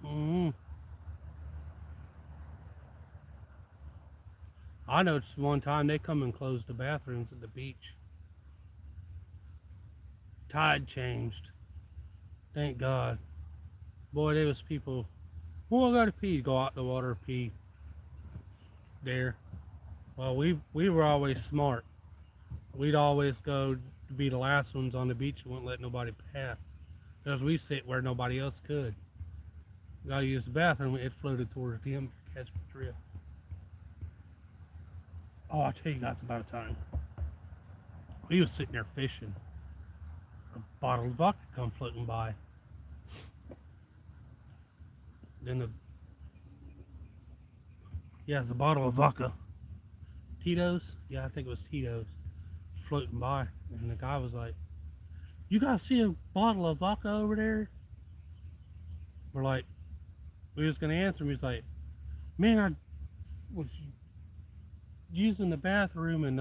I noticed one time they come and close the bathrooms at the beach. Tide changed. Thank God. Boy, there was people. Oh, I gotta pee. Go out the water, pee. There. Well, we were always smart. We'd always go to be the last ones on the beach and wouldn't let nobody pass. Because we sit where nobody else could. Gotta use the bathroom, it floated towards them to catch the drift. Oh, I'll tell you guys about a time. We was sitting there fishing. A bottle of vodka come floating by. Then it's a bottle of vodka. Tito's? Yeah, I think it was Tito's. Floating by. And the guy was like, "You guys see a bottle of vodka over there?" We're like, we was gonna answer him. He's like, "Man, I was using the bathroom and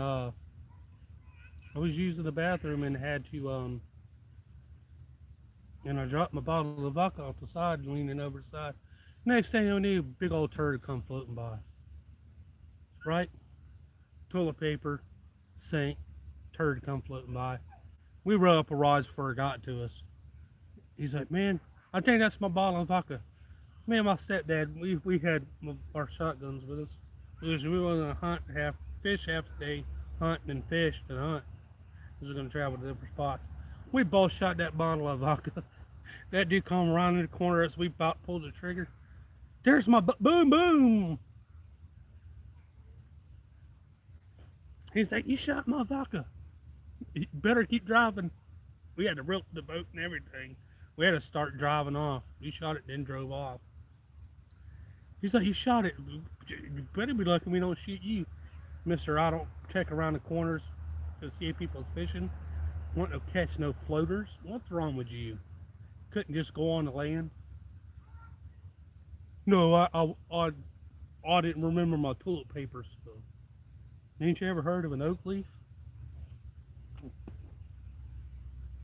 had to and I dropped my bottle of vodka off the side, leaning over the side. Next thing I knew, big old turd come floating by. Right? Toilet paper, sink, turd come floating by. We rode up a rise before it got to us. He's like, "Man, I think that's my bottle of vodka." Me and my stepdad, we had our shotguns with us. We were gonna hunt fish half the day, hunt and fish and hunt. We was gonna travel to different spots. We both shot that bottle of vodka. That dude come around in the corner as we about pulled the trigger. There's my boom boom. He's like, "You shot my vodka. You better keep driving." We had to rope the boat and everything. We had to start driving off. We shot it, then drove off. He's like, "You shot it. You better be lucky we don't shoot you, mister. I don't check around the corners to see if people's fishing. Want to catch no floaters. What's wrong with you? Couldn't just go on the land?" "No, I didn't remember my toilet paper stuff." Ain't you ever heard of an oak leaf?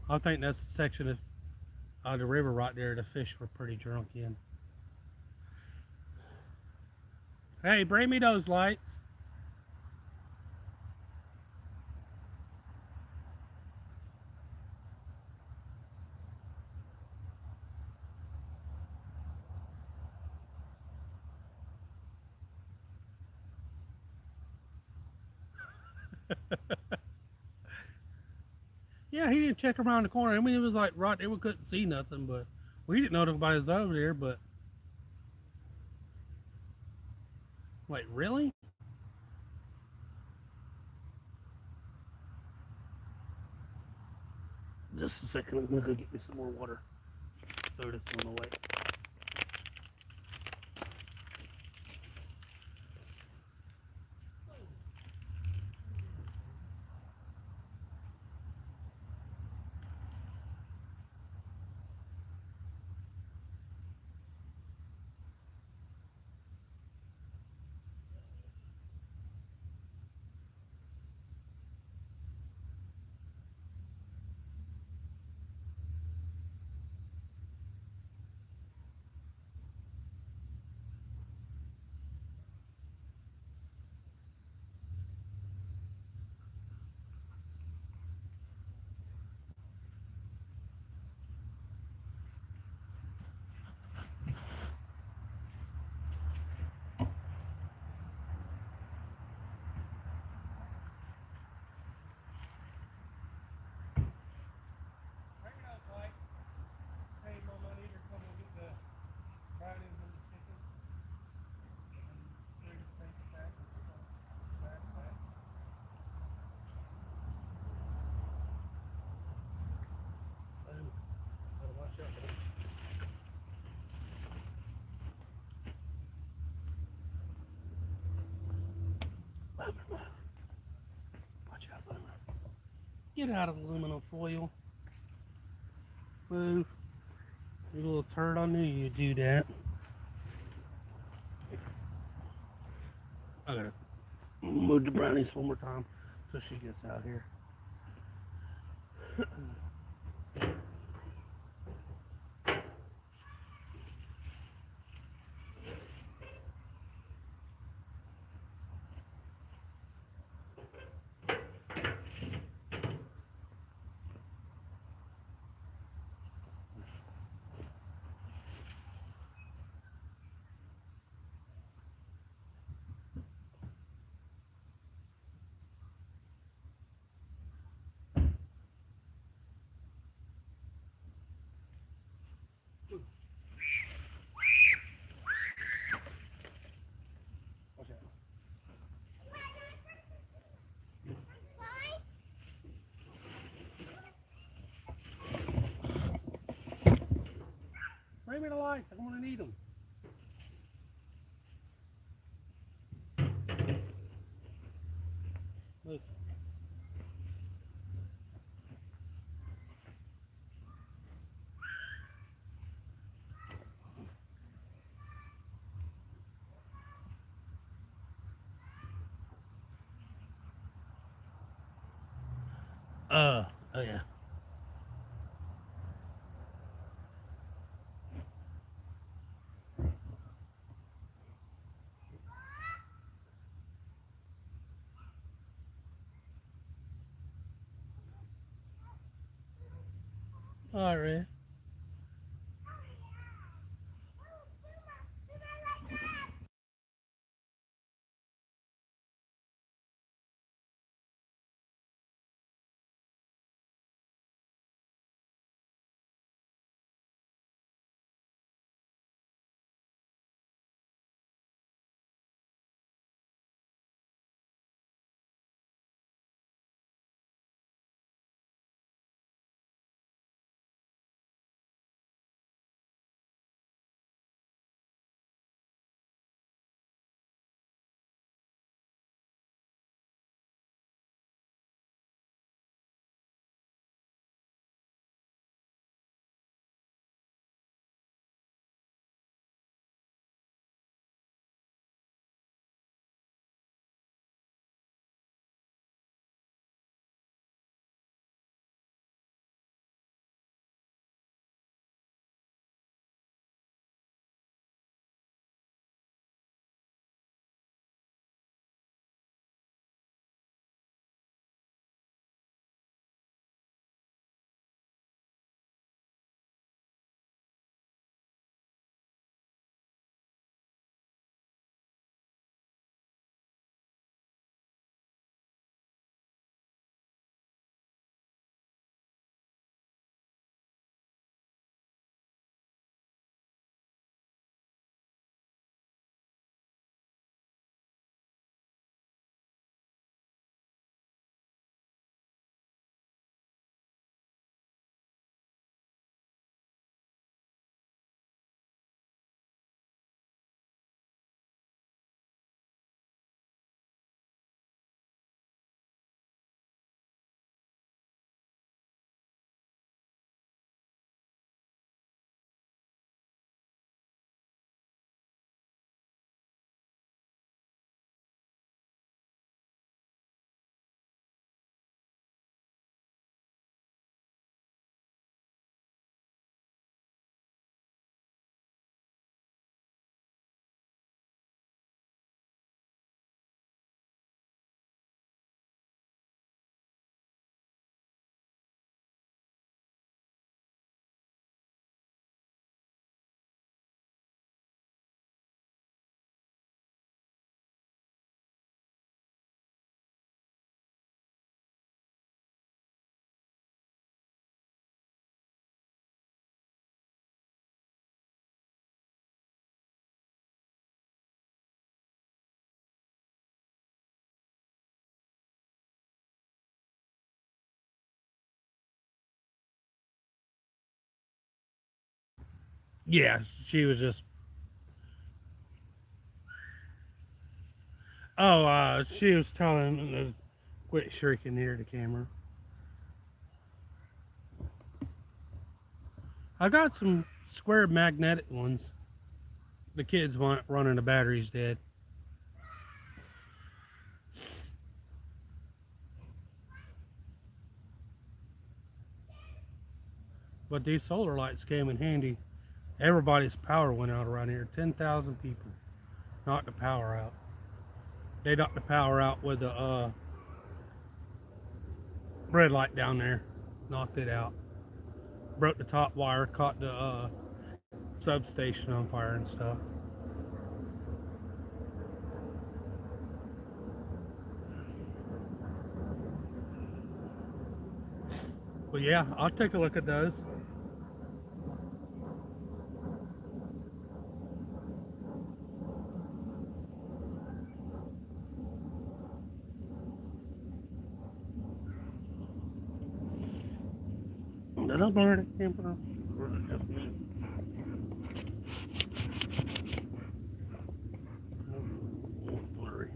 I think that's the section of the river right there the fish were pretty drunk in. Hey, bring me those lights. Yeah, he didn't check around the corner. I mean, it was like right there. We couldn't see nothing, but we didn't know nobody was over there. But wait, really? Just a second. I'm gonna go get me some more water. Throw this on the way. Watch out, Boomer. Get out of aluminum foil. Move. You little turd, I knew you'd do that. I gotta move the brownies one more time so she gets out here. Bring me the lights. I'm gonna need them. Look. Oh yeah. All right, Red. Yeah, she was just. Oh, she was telling him to quit shrieking near the camera. I got some square magnetic ones. The kids want running the batteries dead. But these solar lights came in handy. Everybody's power went out around here. 10,000 people knocked the power out. They knocked the power out with the red light down there. Knocked it out. Broke the top wire, caught the substation on fire and stuff. But yeah, I'll take a look at those. Did I blur the camera? Blurry.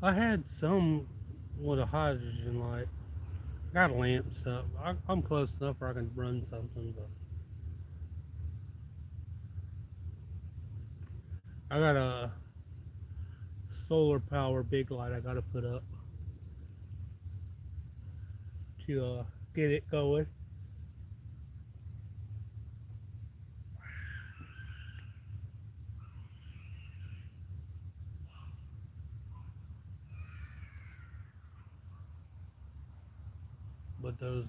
I had some with a hydrogen light. Got a lamp stuff. I'm close enough where I can run something, but I got a solar power big light I gotta put up to get it going. But those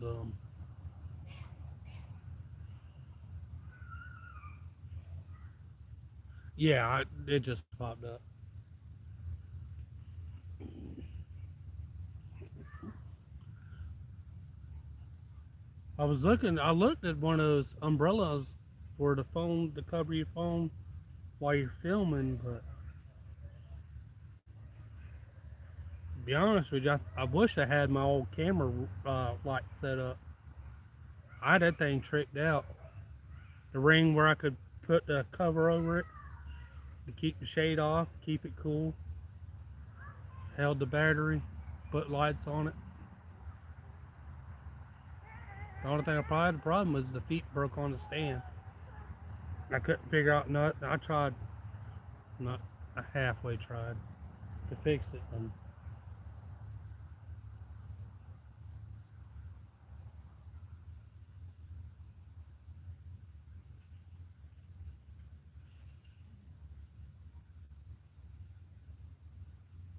yeah, it just popped up. I looked at one of those umbrellas for the phone to cover your phone while you're filming, but to be honest with you, I wish I had my old camera light set up. I had that thing tricked out. The ring where I could put the cover over it to keep the shade off, keep it cool. Held the battery, put lights on it. The only thing I probably had the problem was the feet broke on the stand. I couldn't figure out nothing. I tried, not I halfway tried to fix it, and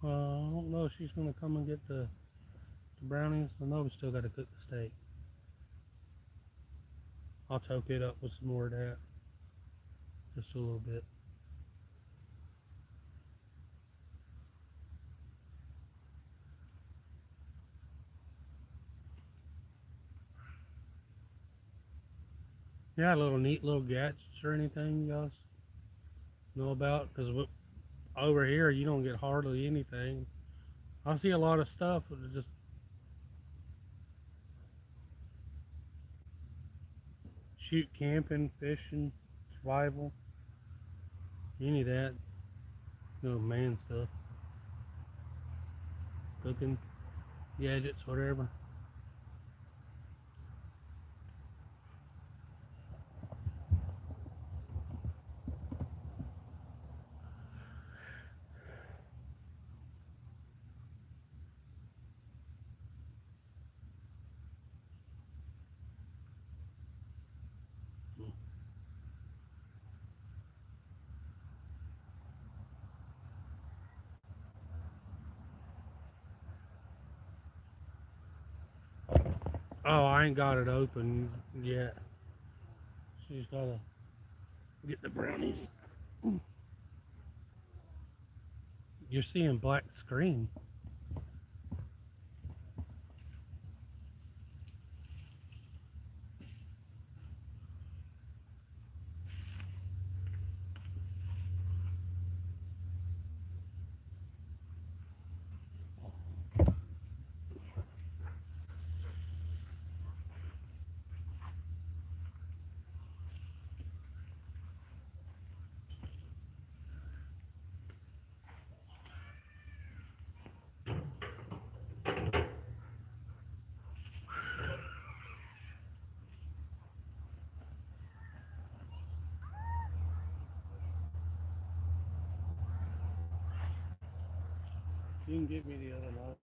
I don't know if she's gonna come and get the brownies. I know we still got to cook the steak. I'll toke it up with some more of that, just a little bit. Yeah, little neat little gadgets or anything you guys know about? Because over here you don't get hardly anything. I see a lot of stuff that just shoot, camping, fishing, survival, any of that, man stuff, cooking, gadgets, whatever. Oh, I ain't got it open yet. She's gotta get the brownies. You're seeing black screen. You can give me the other light.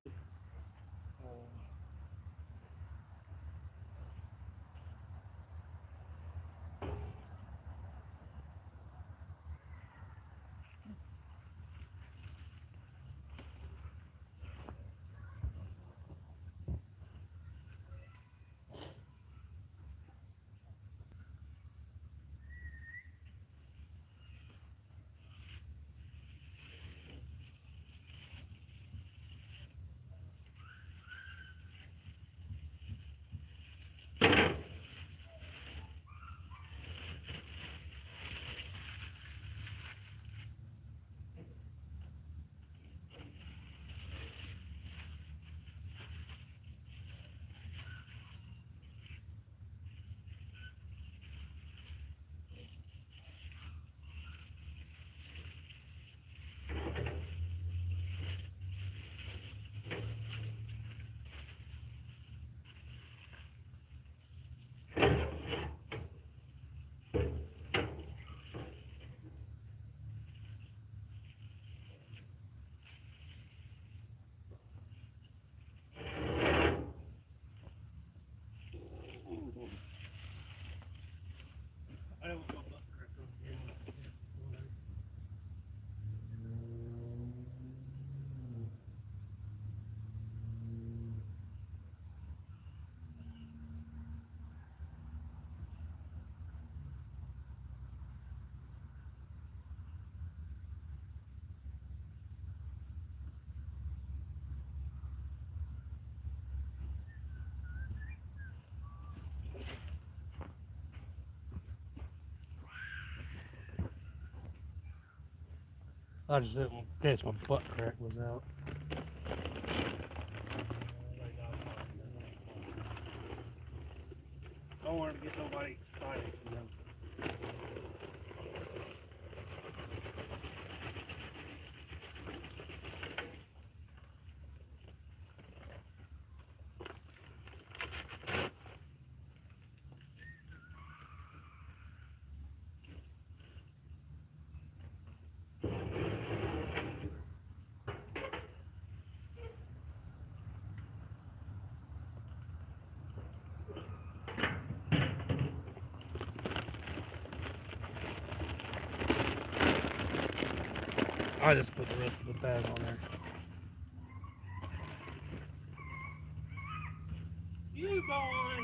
I don't know about crack on camera. I just didn't, in case my butt crack was out. Don't want to get nobody excited, you know. I just put the rest of the bag on there. You go on.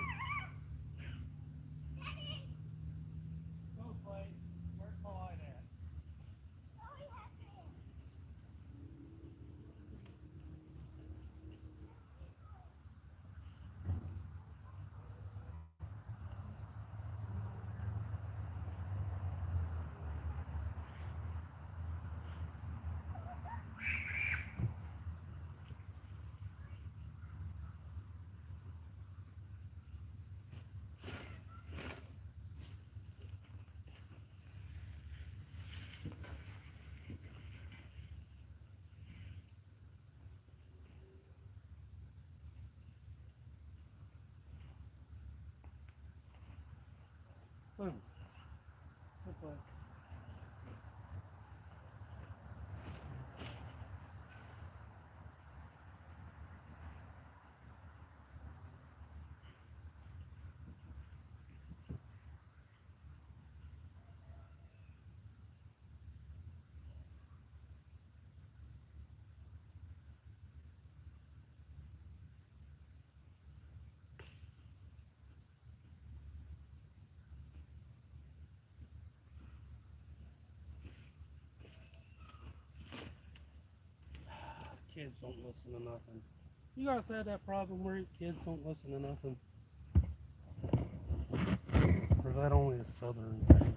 Go play. Where's my light at? Boom. Go play. Kids don't listen to nothing. You guys had that problem where kids don't listen to nothing? Or is that only a southern thing?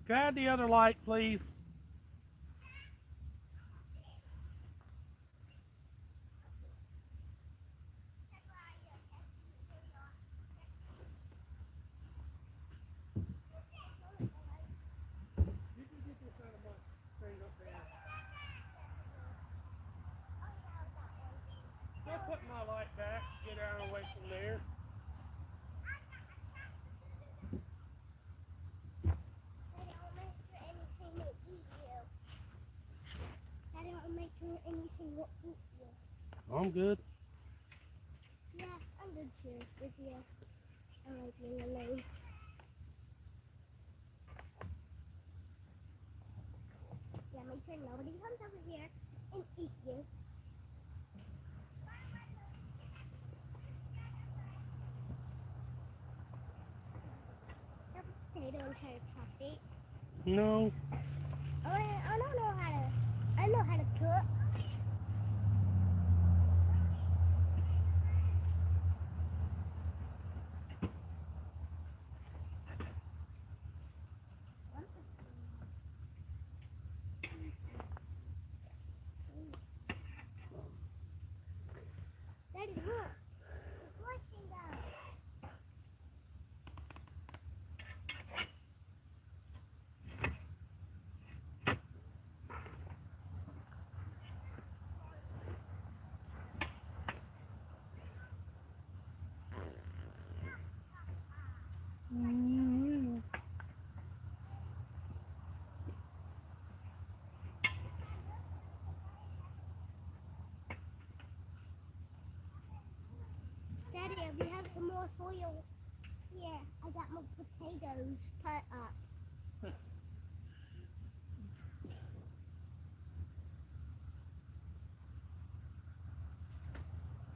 Can I have the other light, please? I'm good. Yeah, I'm good too. With you. I like being alone. Yeah, make sure nobody comes over here and eat you. Potato and carrot chocolate. No. I don't know how to. I know how to cook. Daddy, look. It's washing down. Daddy, if you have some more foil, here, I got more potatoes cut up.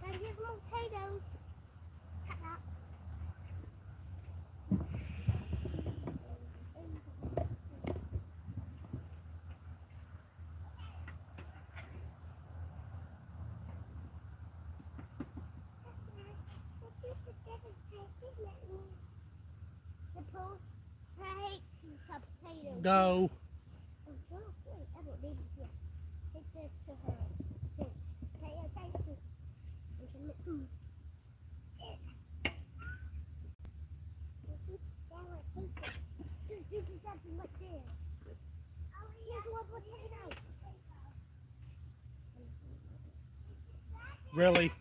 Daddy, here's more potatoes cut up. The pool, I hate to cut potatoes. Go. Oh, sure. Wait, I will leave it here. Take this to her. Pay attention. This is something right there. Here's one potato. Really?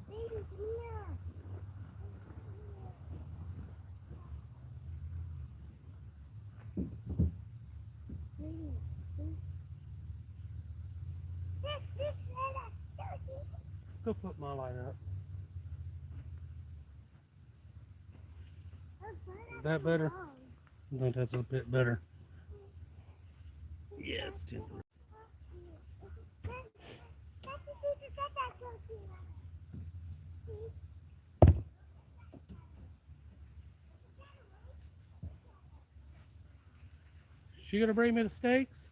Baby, come here. Go put my light up. Is that better? I think that's a bit better. Yeah, it's temporary. She gonna bring me the steaks?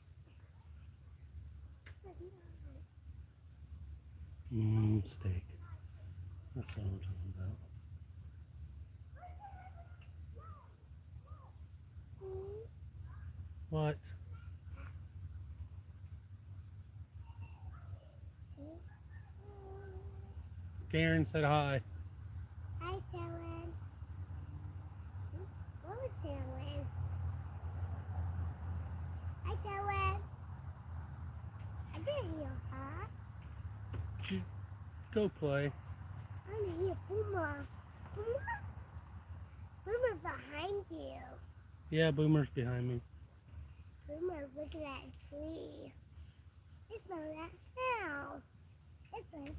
Steak. That's what I'm talking about. What? Karen said hi. Hi, Karen. What was Karen? Hi, Karen. I didn't hear her. Go play. I didn't hear Boomer. Boomer? Boomer's behind you. Yeah, Boomer's behind me. Boomer's looking at a tree. It's on that house. It's on the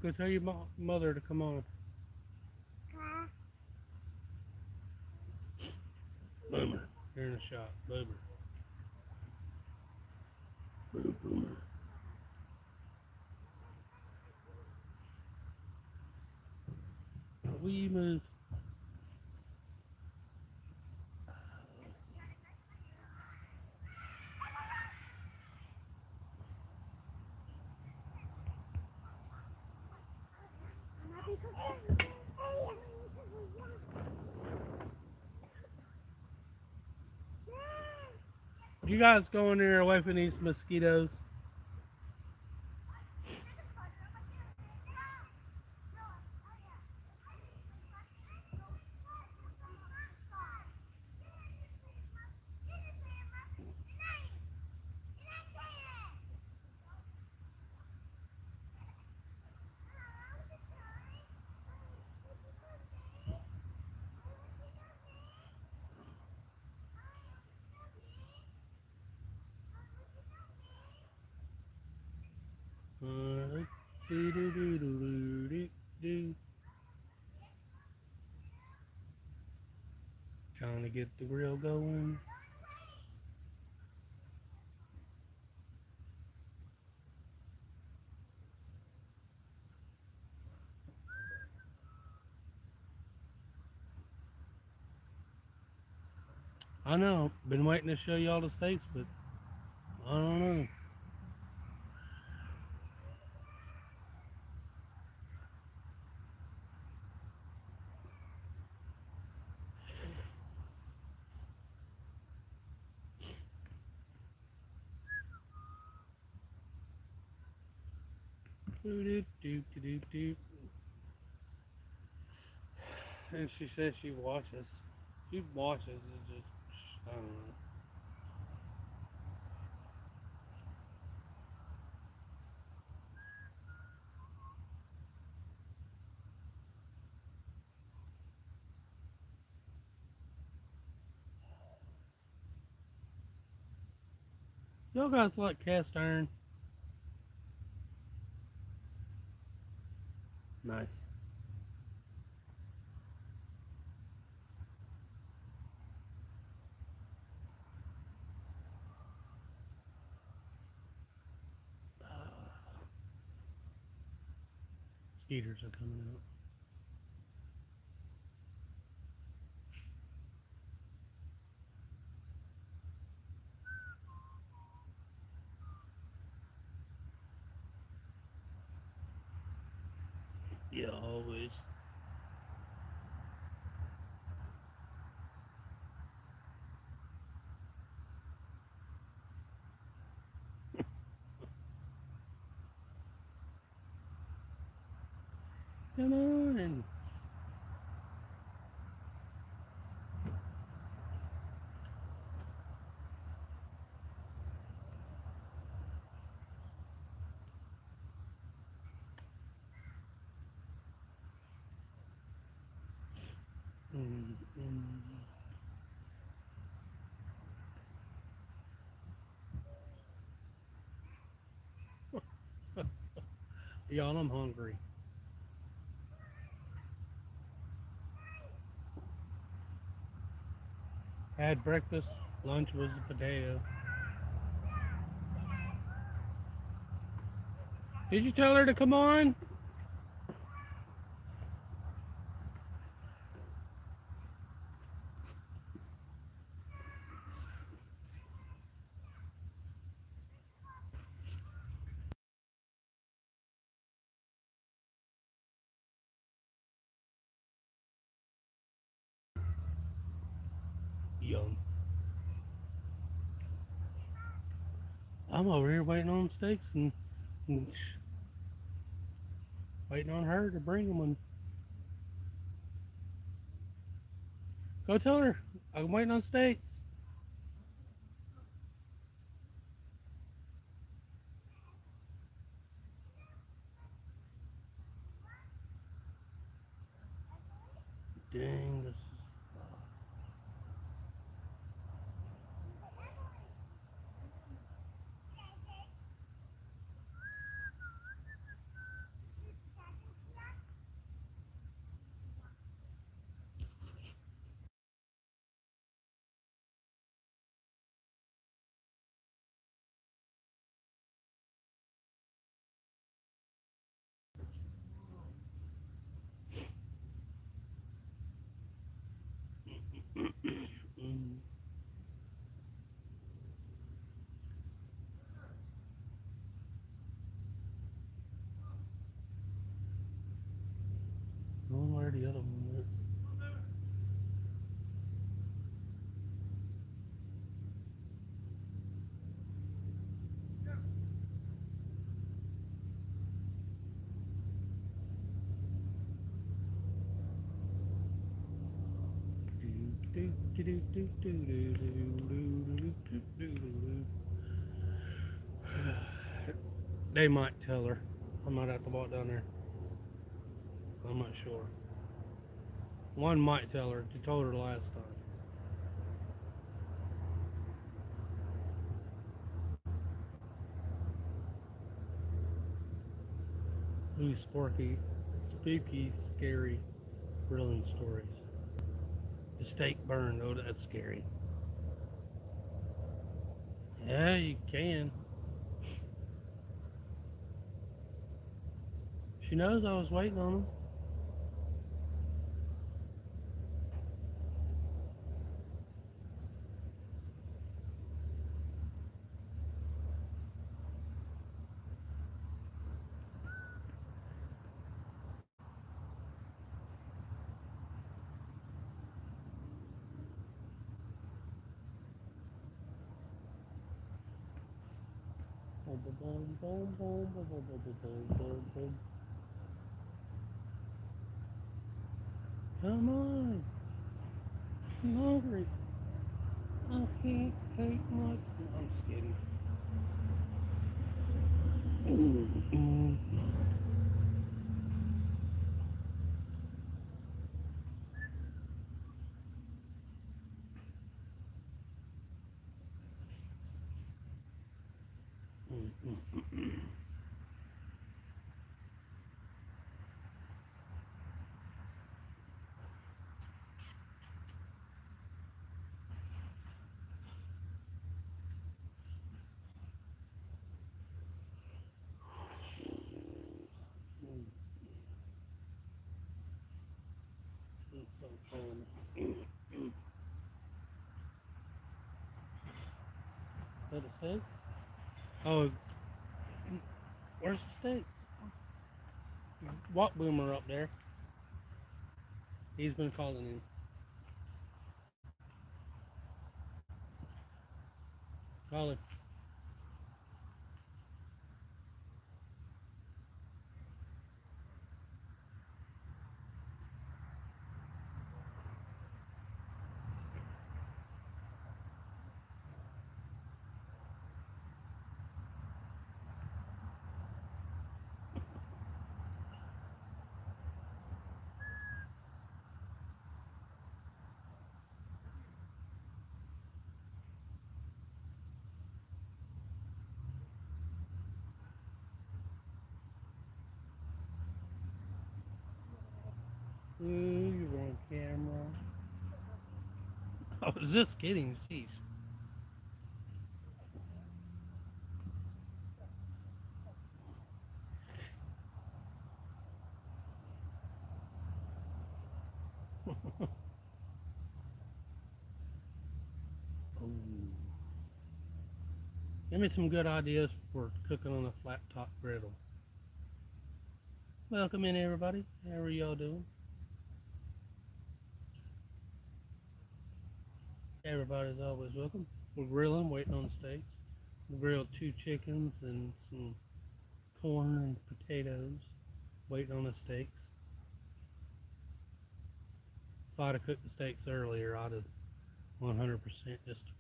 Go tell your mother to come on. Boomer. You're in the shop. Boomer. Boomer. Will you move? You guys go in there away from these mosquitoes. Trying to get the grill going. I know, been waiting to show y'all the steaks, but I don't know. And she says she watches. She watches. It just, I don't know. Y'all guys like cast iron? Nice. Skeeters are coming out. Yeah, always. Come on. Y'all, I'm hungry. Had breakfast. Lunch was a potato. Did you tell her to come on? Yum. I'm over here waiting on steaks and waiting on her to bring them. And go tell her I'm waiting on steaks. Dang, this is. Where the other one went? They might tell her. I might have to walk down there. I'm not sure. One might tell her. She told her last time. Ooh, spooky, scary grilling stories. The steak burned. Oh, that's scary. Yeah, you can. She knows I was waiting on them. Come on. I'm hungry. I can't take much. I'm just kidding. It's so fun. Is that a steak? Oh, where's the steaks? Walk Boomer up there. He's been calling him. Call him. Ooh, you're on camera. I was just kidding, cease. Give me some good ideas for cooking on a flat top griddle. Welcome in, everybody. How are y'all doing? Everybody's always welcome. We're grilling, waiting on steaks. We grilled 2 chickens and some corn and potatoes, waiting on the steaks. If I'd have cooked the steaks earlier, I'd have 100% just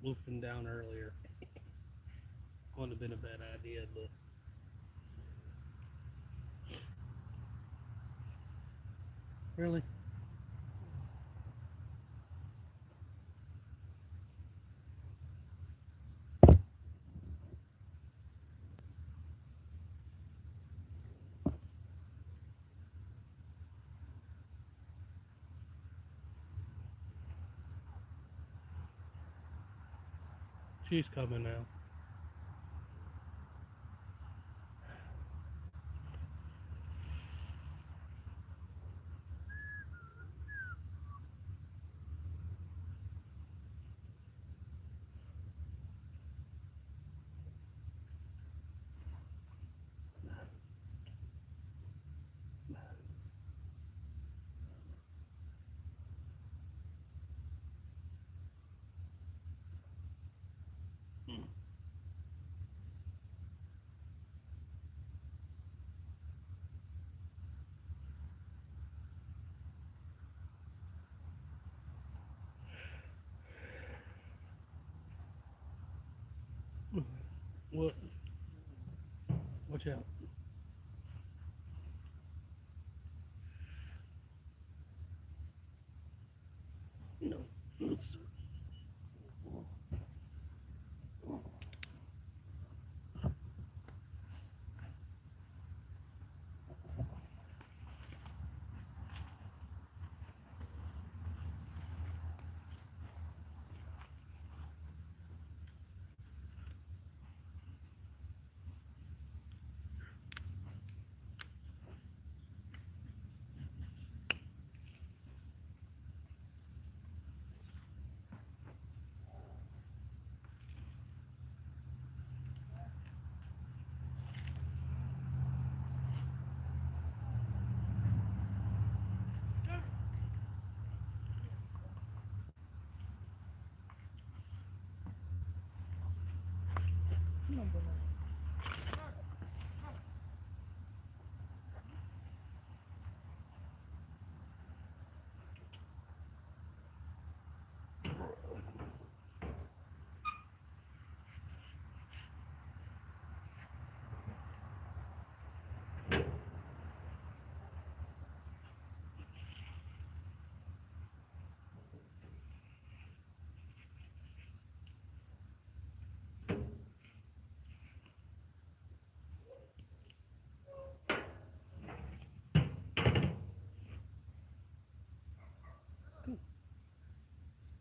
wolfed them down earlier. Wouldn't have been a bad idea, but really, she's coming now. What? Watch out. No. It's,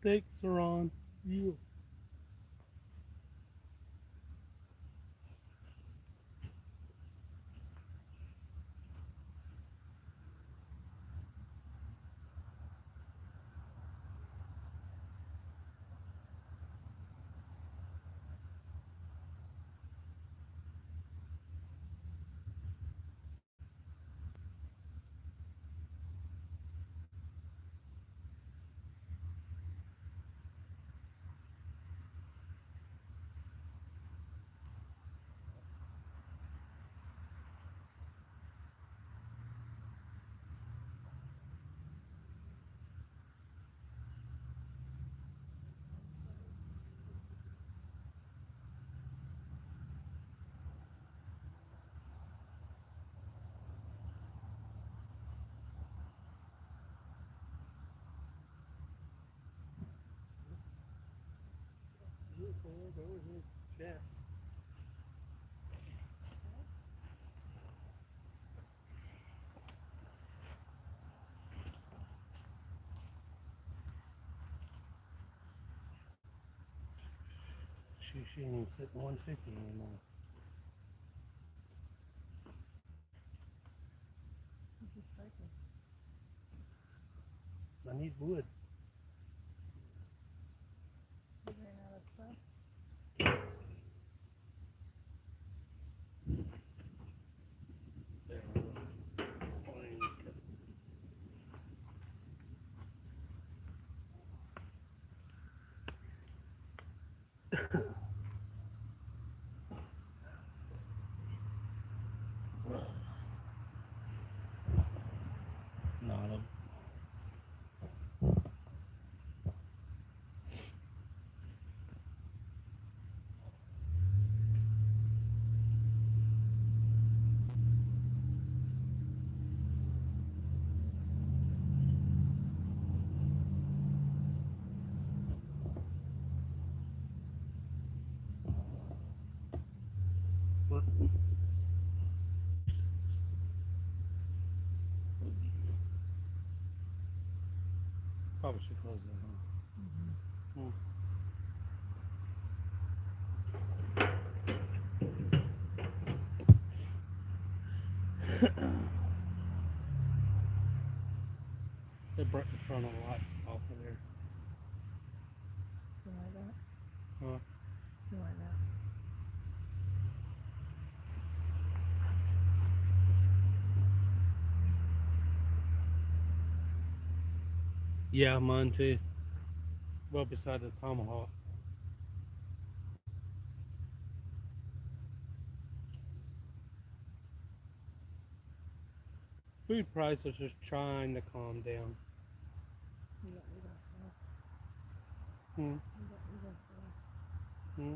stakes are on you. Yeah. She ain't even sitting 150 anymore. I need wood. Not a. What? Probably should close that, huh? Hmm. They broke the front of the light off of there. You like that? Huh? You like that? Yeah, mine too. Well, beside the tomahawk. Food prices are trying to calm down. You got me that stuff. Hmm. You got me that stuff. Hmm.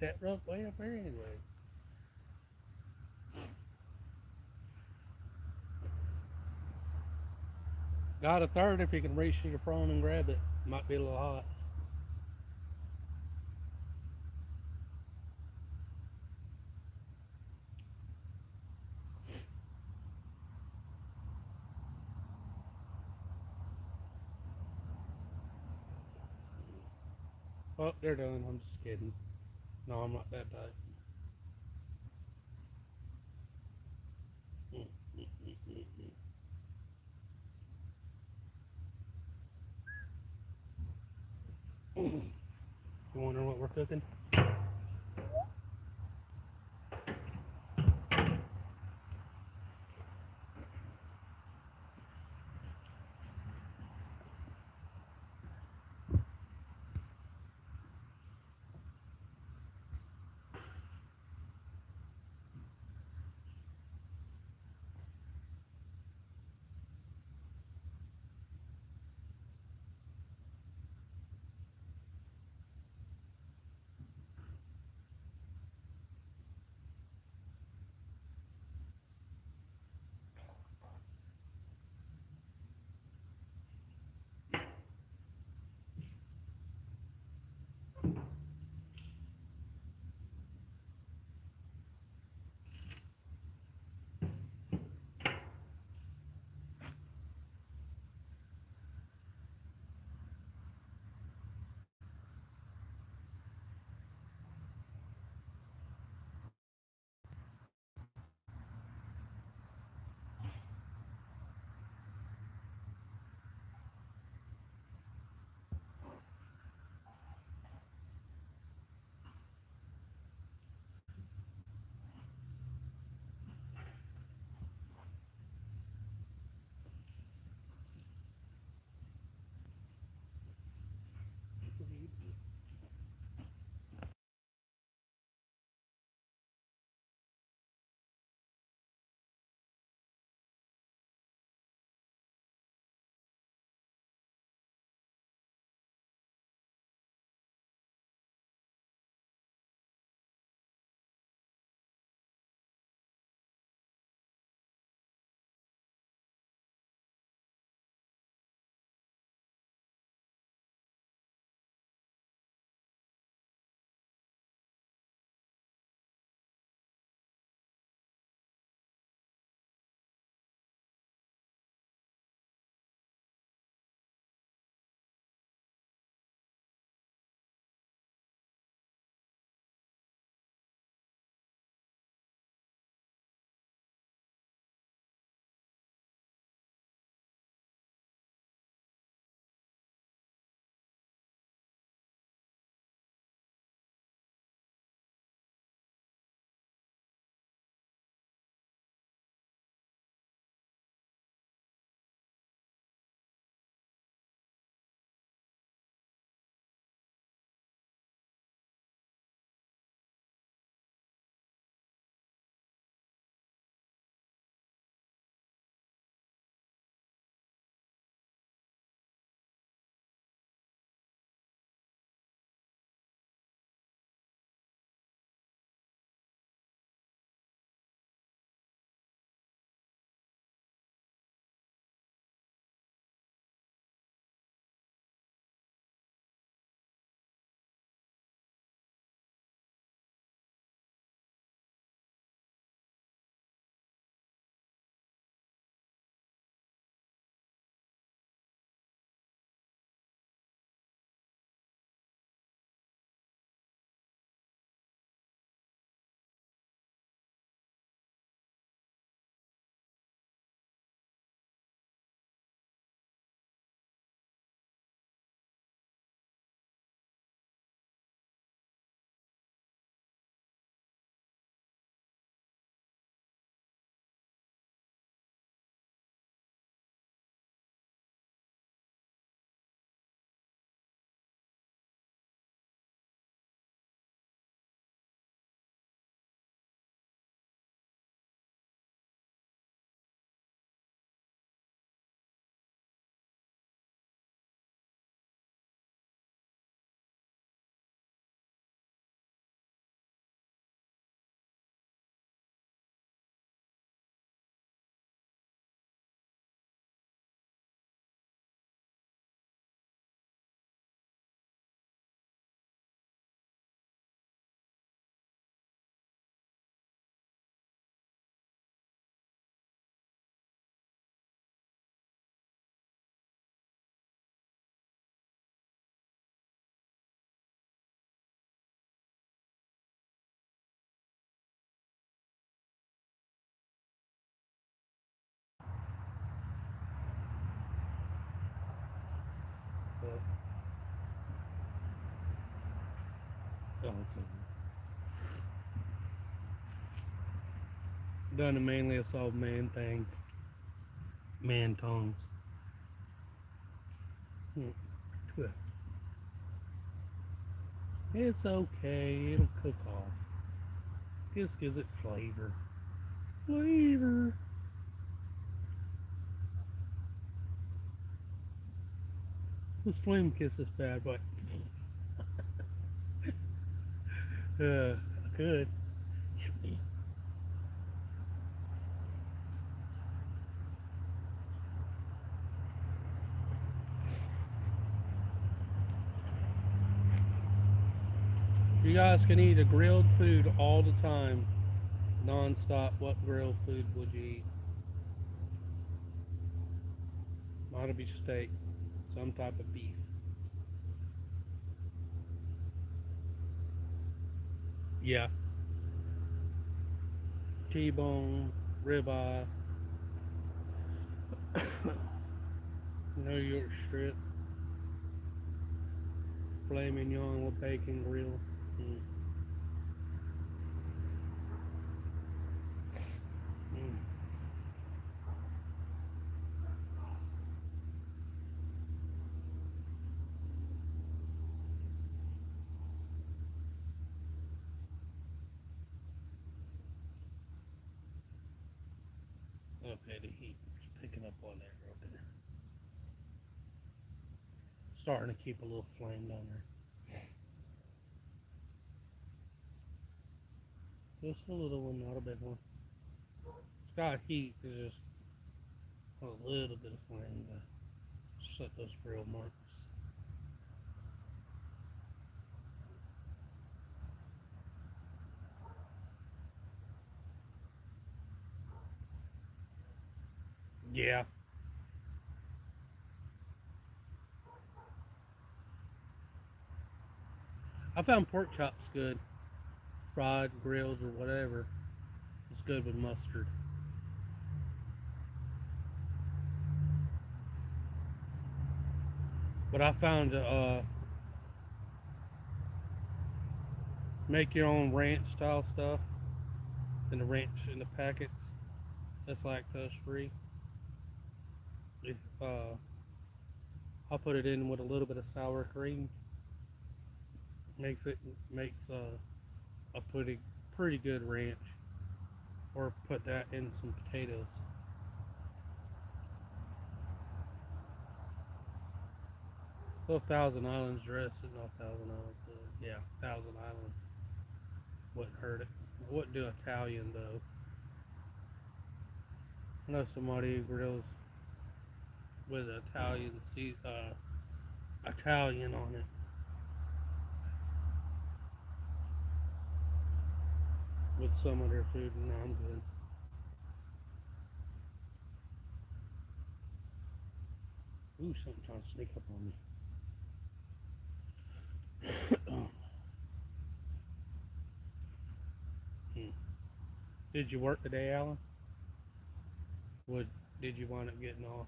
that rope way up there anyway. Got a third if you can reach to the front and grab it. Might be a little hot. Oh, they're done. I'm just kidding. No, I'm not that tight. You wondering what we're cooking? Oh, it's done to mainly assault man things. Man tongues. Good. It's okay, it'll cook off. Just gives it flavor. Flavor. This flame kiss this bad boy. I could. You guys can eat a grilled food all the time, non-stop. What grilled food would you eat? Might be steak, some type of beef. Yeah. T-bone, ribeye, New York strip, filet mignon with bacon grill. Mm. Mm. Okay, the heat's picking up on that real good. Starting to keep a little flame down there. Just a little one, not a big one. It's got heat, there's just a little bit of flame to set those grill marks. Yeah. I found pork chops good. Fried, grilled, or whatever. It's good with mustard. But I found make your own ranch style stuff in the ranch in the packets. That's lactose free. If, I'll put it in with a little bit of sour cream. Makes a pretty good ranch. Or put that in some potatoes. Well, Thousand Islands dress is not Thousand Islands. Yeah, Thousand Islands wouldn't hurt it. It wouldn't do Italian though. I know somebody who grills with Italian on it. With some of their food, and I'm good. Ooh, something trying to sneak up on me. Did you work today, Alan? What did you wind up getting off?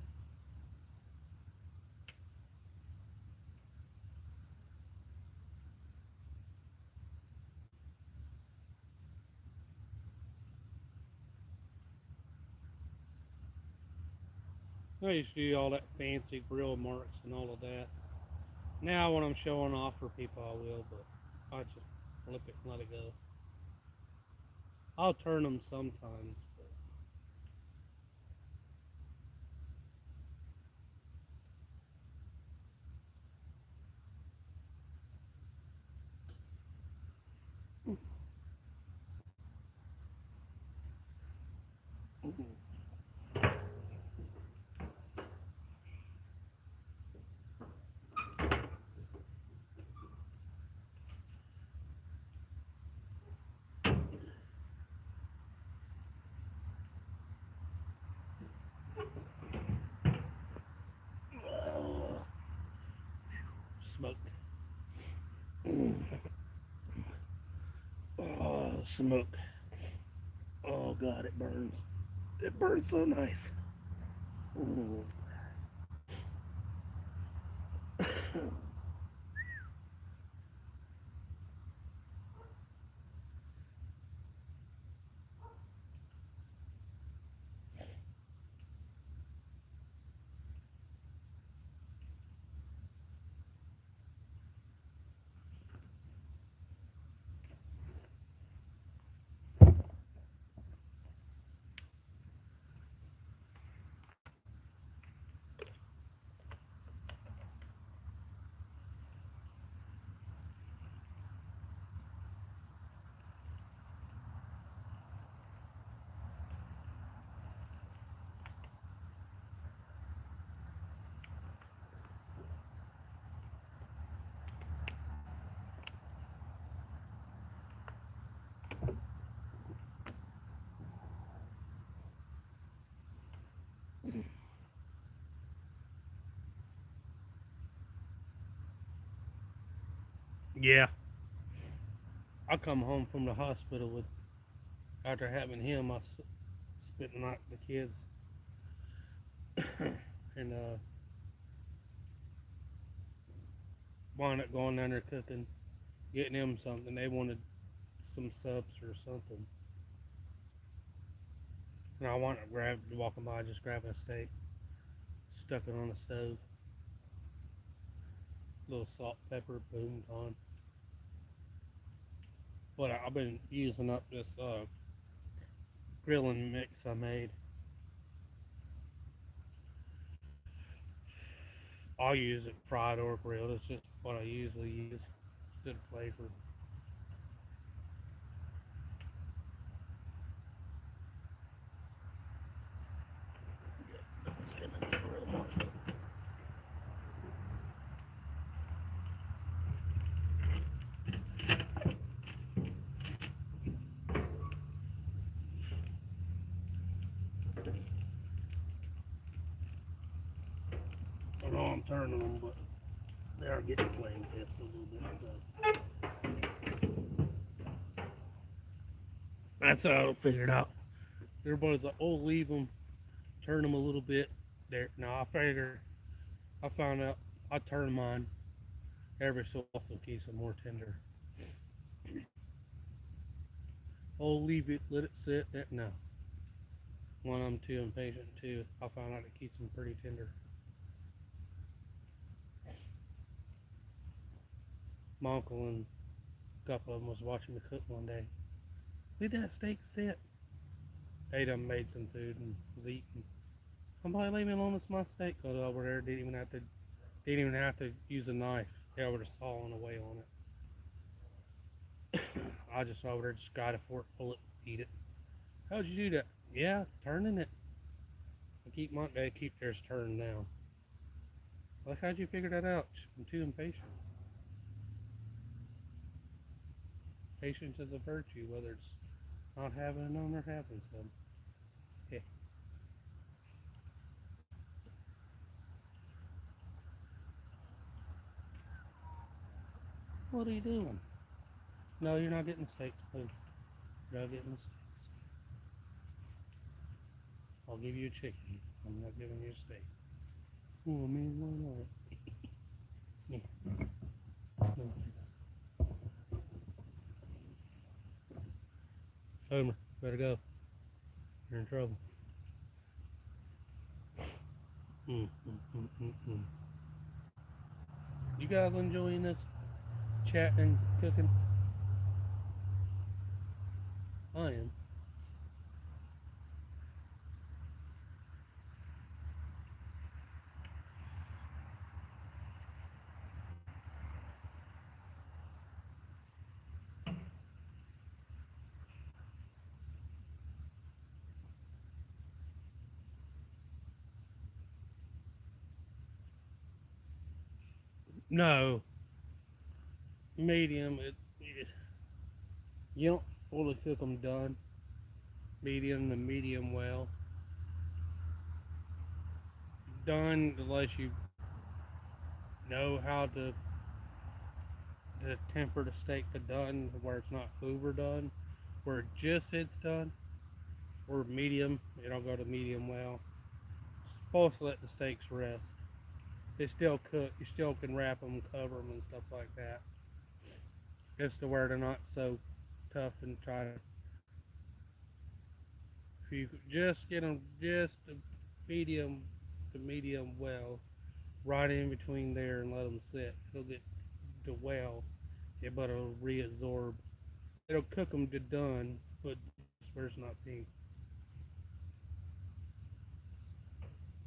I used to do all that fancy grill marks and all of that. Now when I'm showing off for people, I will, but I just flip it and let it go. I'll turn them sometimes. Smoked. Oh, smoke. Oh God, it burns. It burns so nice. Yeah. I come home from the hospital with after having him. Spent the night with the kids, and wound up going down there cooking, getting them something. They wanted some subs or something, and I wound up walking by, just grabbing a steak, stuck it on the stove, little salt, pepper, boom, gone. But I've been using up this grilling mix I made. I'll use it fried or grilled. It's just what I usually use. It's good flavor. I know I'm turning them, but they are getting flame pissed a little bit. So that's how I'll figure it out. Everybody's like, "Oh, leave them, turn them a little bit." There, now I found out I turn mine every so often to keep them more tender. Oh, leave it, let it sit. No, one, I'm too impatient. Two, I found out it keeps them pretty tender. My uncle and a couple of them was watching me cook one day. Let that steak sit. They done made some food and was eating. Somebody leave me alone, it's my steak. Got over there, didn't even have to use a knife. They were just sawing away on it. I just over there just got a fork, pull it, eat it. How'd you do that? Yeah, turning it. They keep theirs turned now. Like, how'd you figure that out? I'm too impatient. Patience is a virtue, whether it's not having none or having some. Yeah. What are you doing? No, you're not getting the steaks, please. You're not getting the steaks. I'll give you a chicken. I'm not giving you a steak. Oh man, why not? Yeah. No, Homer, better go. You're in trouble. Mm, mm, mm, mm, mm. You guys enjoying this chatting, cooking? I am. No, medium. You don't fully cook them done. Medium to medium well. Done unless you know how to temper the steak to done where it's not overdone, where it just hits done, or medium. It'll go to medium well. Supposed to let the steaks rest they still cook. You still can wrap them, cover them, and stuff like that. Just to where they're not so tough and try to. If you could just get them just a medium to medium well, right in between there, and let them sit, it'll get to well. Yeah, but it'll reabsorb. It'll cook them to done, but just where it's not pink.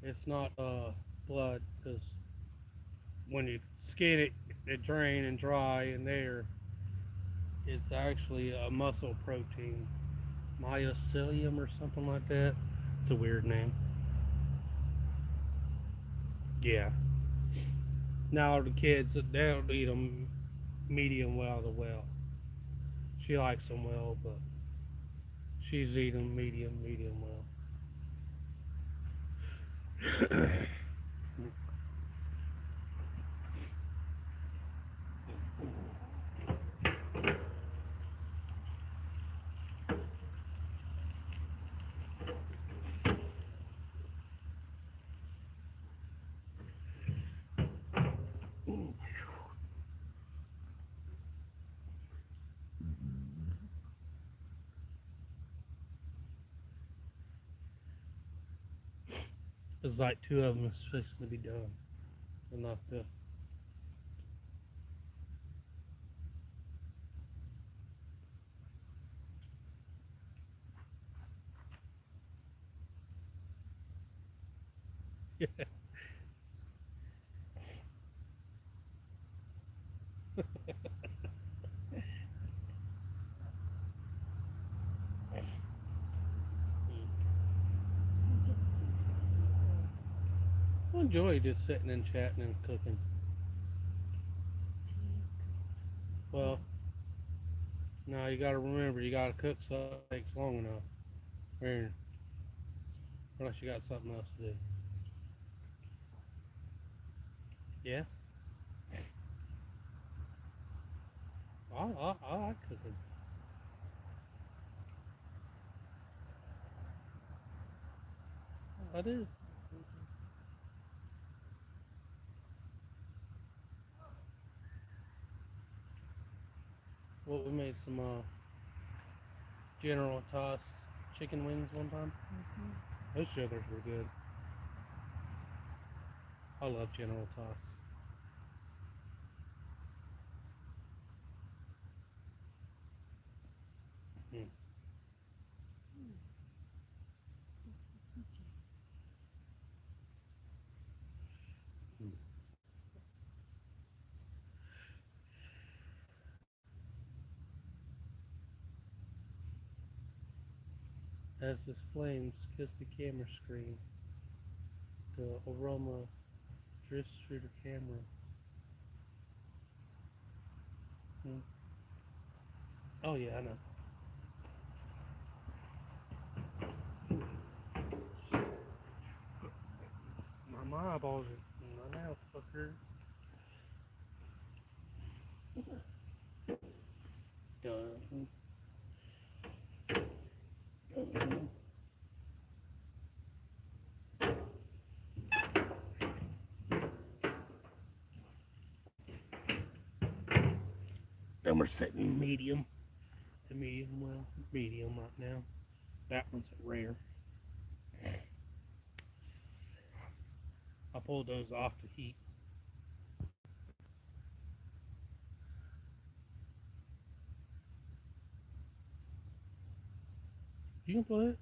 It's not blood, because when you skin it, it drain and dry in there. It's actually a muscle protein, mycelium or something like that. It's a weird name. Yeah. Now the kids, they'll eat them medium well to well. She likes them well, but she's eating medium well. It's like two of them is fixing to be done. Enough to. I enjoy just sitting and chatting and cooking. Well, now you gotta remember, you gotta cook so it takes long enough. Unless you got something else to do. Yeah? I like cooking. I do. Well, we made some General Toss chicken wings one time. Those sugars were good. I love General Toss. Mm. Mm. As the flames kiss the camera screen, the aroma drifts through the camera. Mm. Oh yeah, I know. My eyeballs are in my mouth, sucker. Done. Then we're setting medium to medium well. Medium right now. That one's at rare. I pulled those off the heat. You can play it.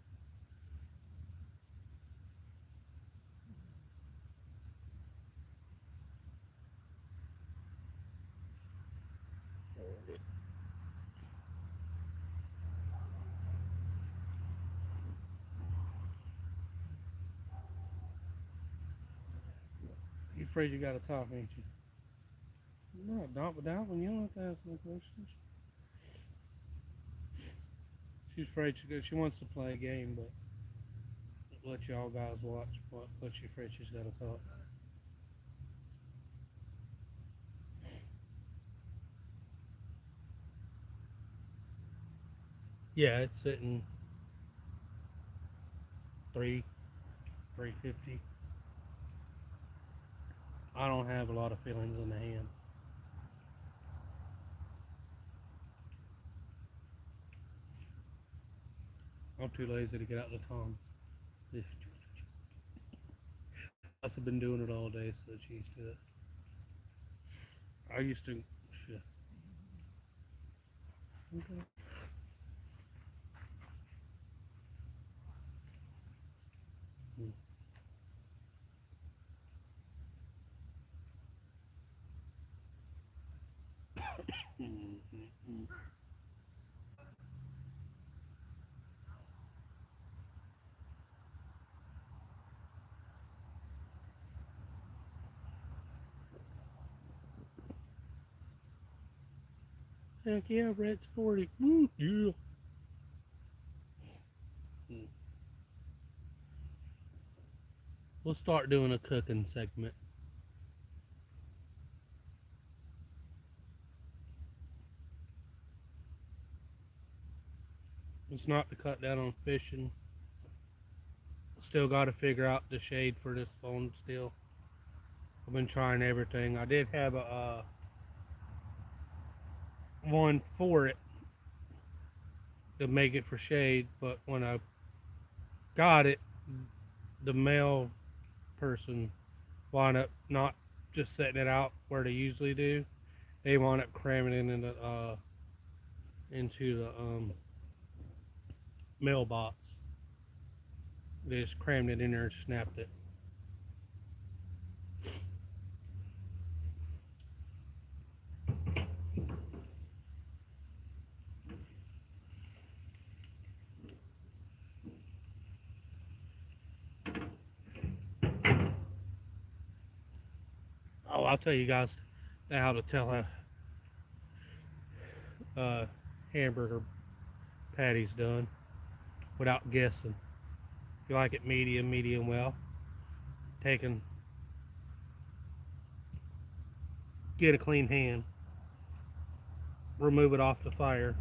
You afraid you gotta talk, ain't you? No, not with that one. You don't have to ask no questions. She's afraid she wants to play a game, but let y'all guys watch. But she's afraid she's gotta talk. Yeah, it's sitting 350. I don't have a lot of feelings in the hand. I'm too lazy to get out the tongs. Plus, I've been doing it all day, so it's used to it. I used to. Shit. Okay. Heck yeah, Red's 40. Woo, yeah. We'll start doing a cooking segment. It's not to cut down on fishing. Still got to figure out the shade for this phone still. I've been trying everything. I did have a one for it to make it for shade, but when I got it, the male person wound up not just setting it out where they usually do. They wound up cramming it into the mailbox. They just crammed it in there and snapped it. Oh, I'll tell you guys how to tell a hamburger patty's done without guessing. If you like it medium well, get a clean hand, remove it off the fire,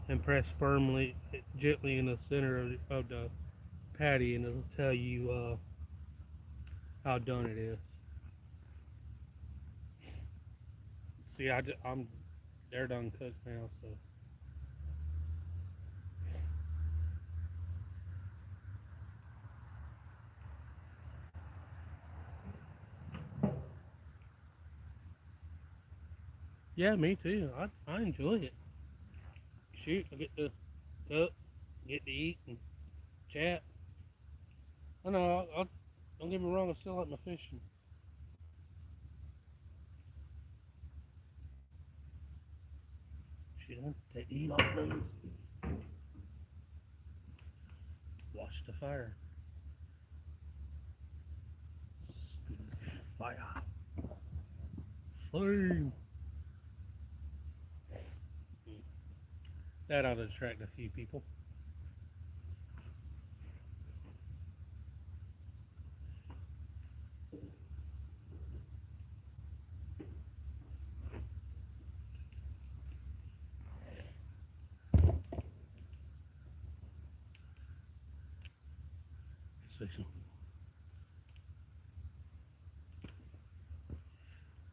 and press firmly, gently in the center of the patty, and it'll tell you how done it is. See, they're done cooked now, so. Yeah, me too. I enjoy it. Shoot, I get to cook, get to eat and chat. I know, don't get me wrong, I still like my fishing. Shoot, take the heat off, please. Watch the fire. Fire. Flame. That ought to attract a few people.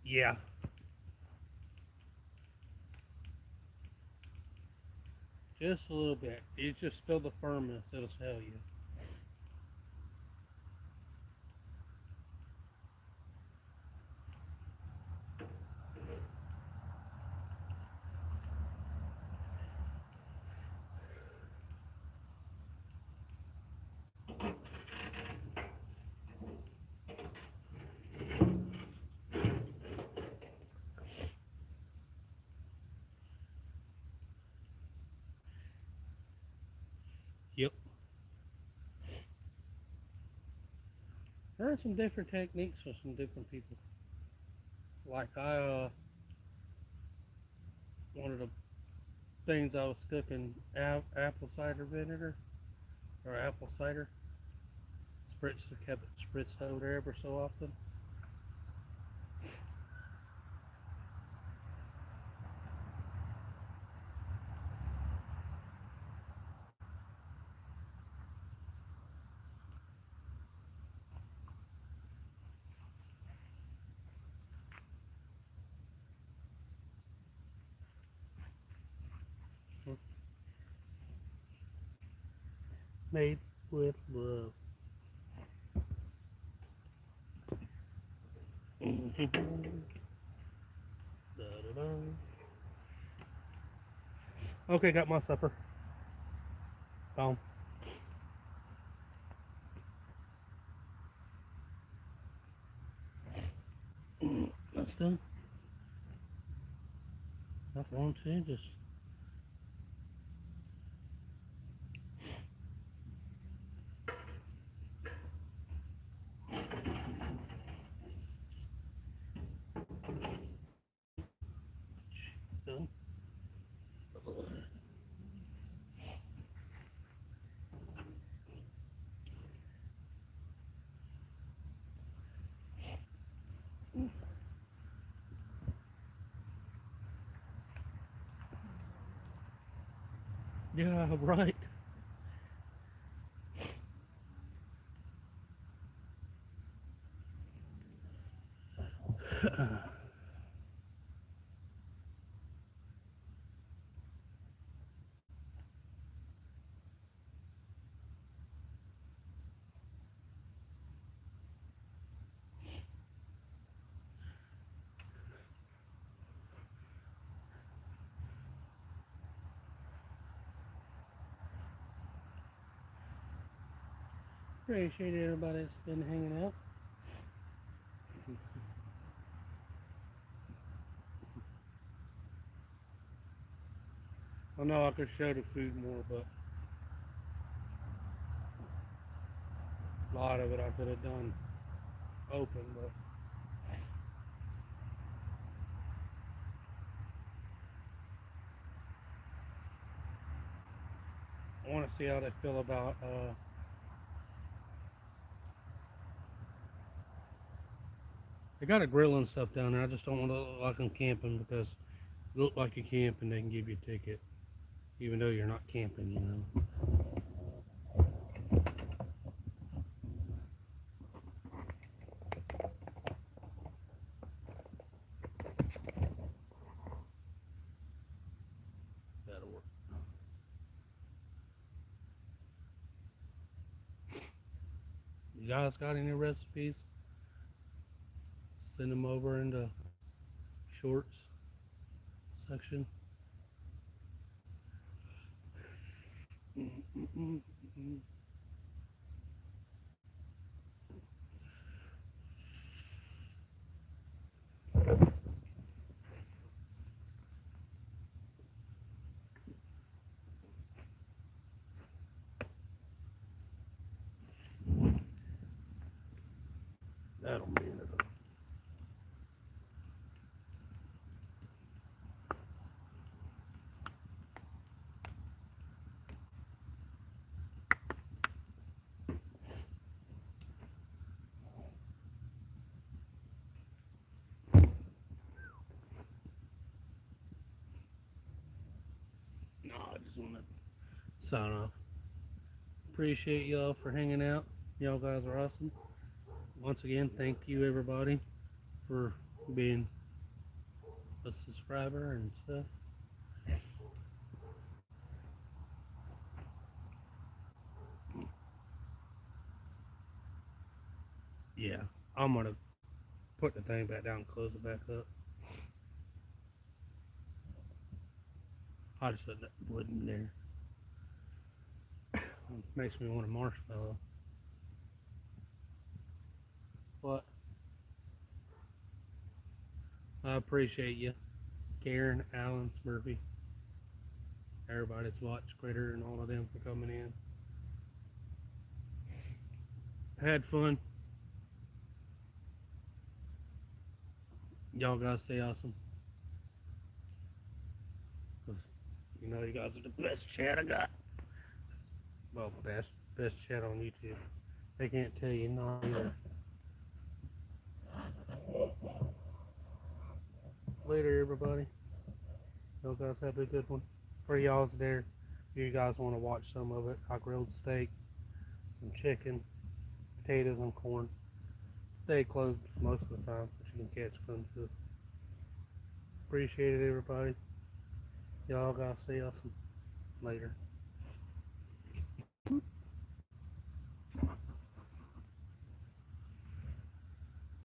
Yeah. Just a little bit. You just feel the firmness, it'll tell you. Yep. There are some different techniques for some different people. Like one of the things I was cooking apple cider vinegar or apple cider. Kept it spritzed over there ever so often. Made with love. Da-da-da. Okay, got my supper. Boom. That's done. Not long to just. Done. Yeah, right. Appreciate everybody that's been hanging out. I know I could show the food more, but a lot of it I could have done open, but I want to see how they feel about they got a grill and stuff down there. I just don't want to look like I'm camping, because you look like you're camping, they can give you a ticket, even though you're not camping, you know. That'll work. You guys got any recipes? Send them over in the shorts section. That'll mean it. No, I just want to sign off. Appreciate y'all for hanging out. Y'all guys are awesome. Once again, thank you everybody for being a subscriber and stuff. Yeah, I'm gonna put the thing back down and close it back up. I just put that wood in there. Makes me want a marshmallow. But I appreciate you, Karen, Alan, Smurfy, everybody that's watched, Critter, and all of them for coming in. Had fun. Y'all guys stay awesome. 'Cause you know you guys are the best chat I got. Well, best chat on YouTube. They can't tell you not either. Later, everybody. Y'all guys have a good one. For y'all's there, if you guys want to watch some of it, I grilled steak, some chicken, potatoes, and corn. Stay closed most of the time, but you can catch glimpses. Appreciate it, everybody. Y'all guys stay awesome. Later.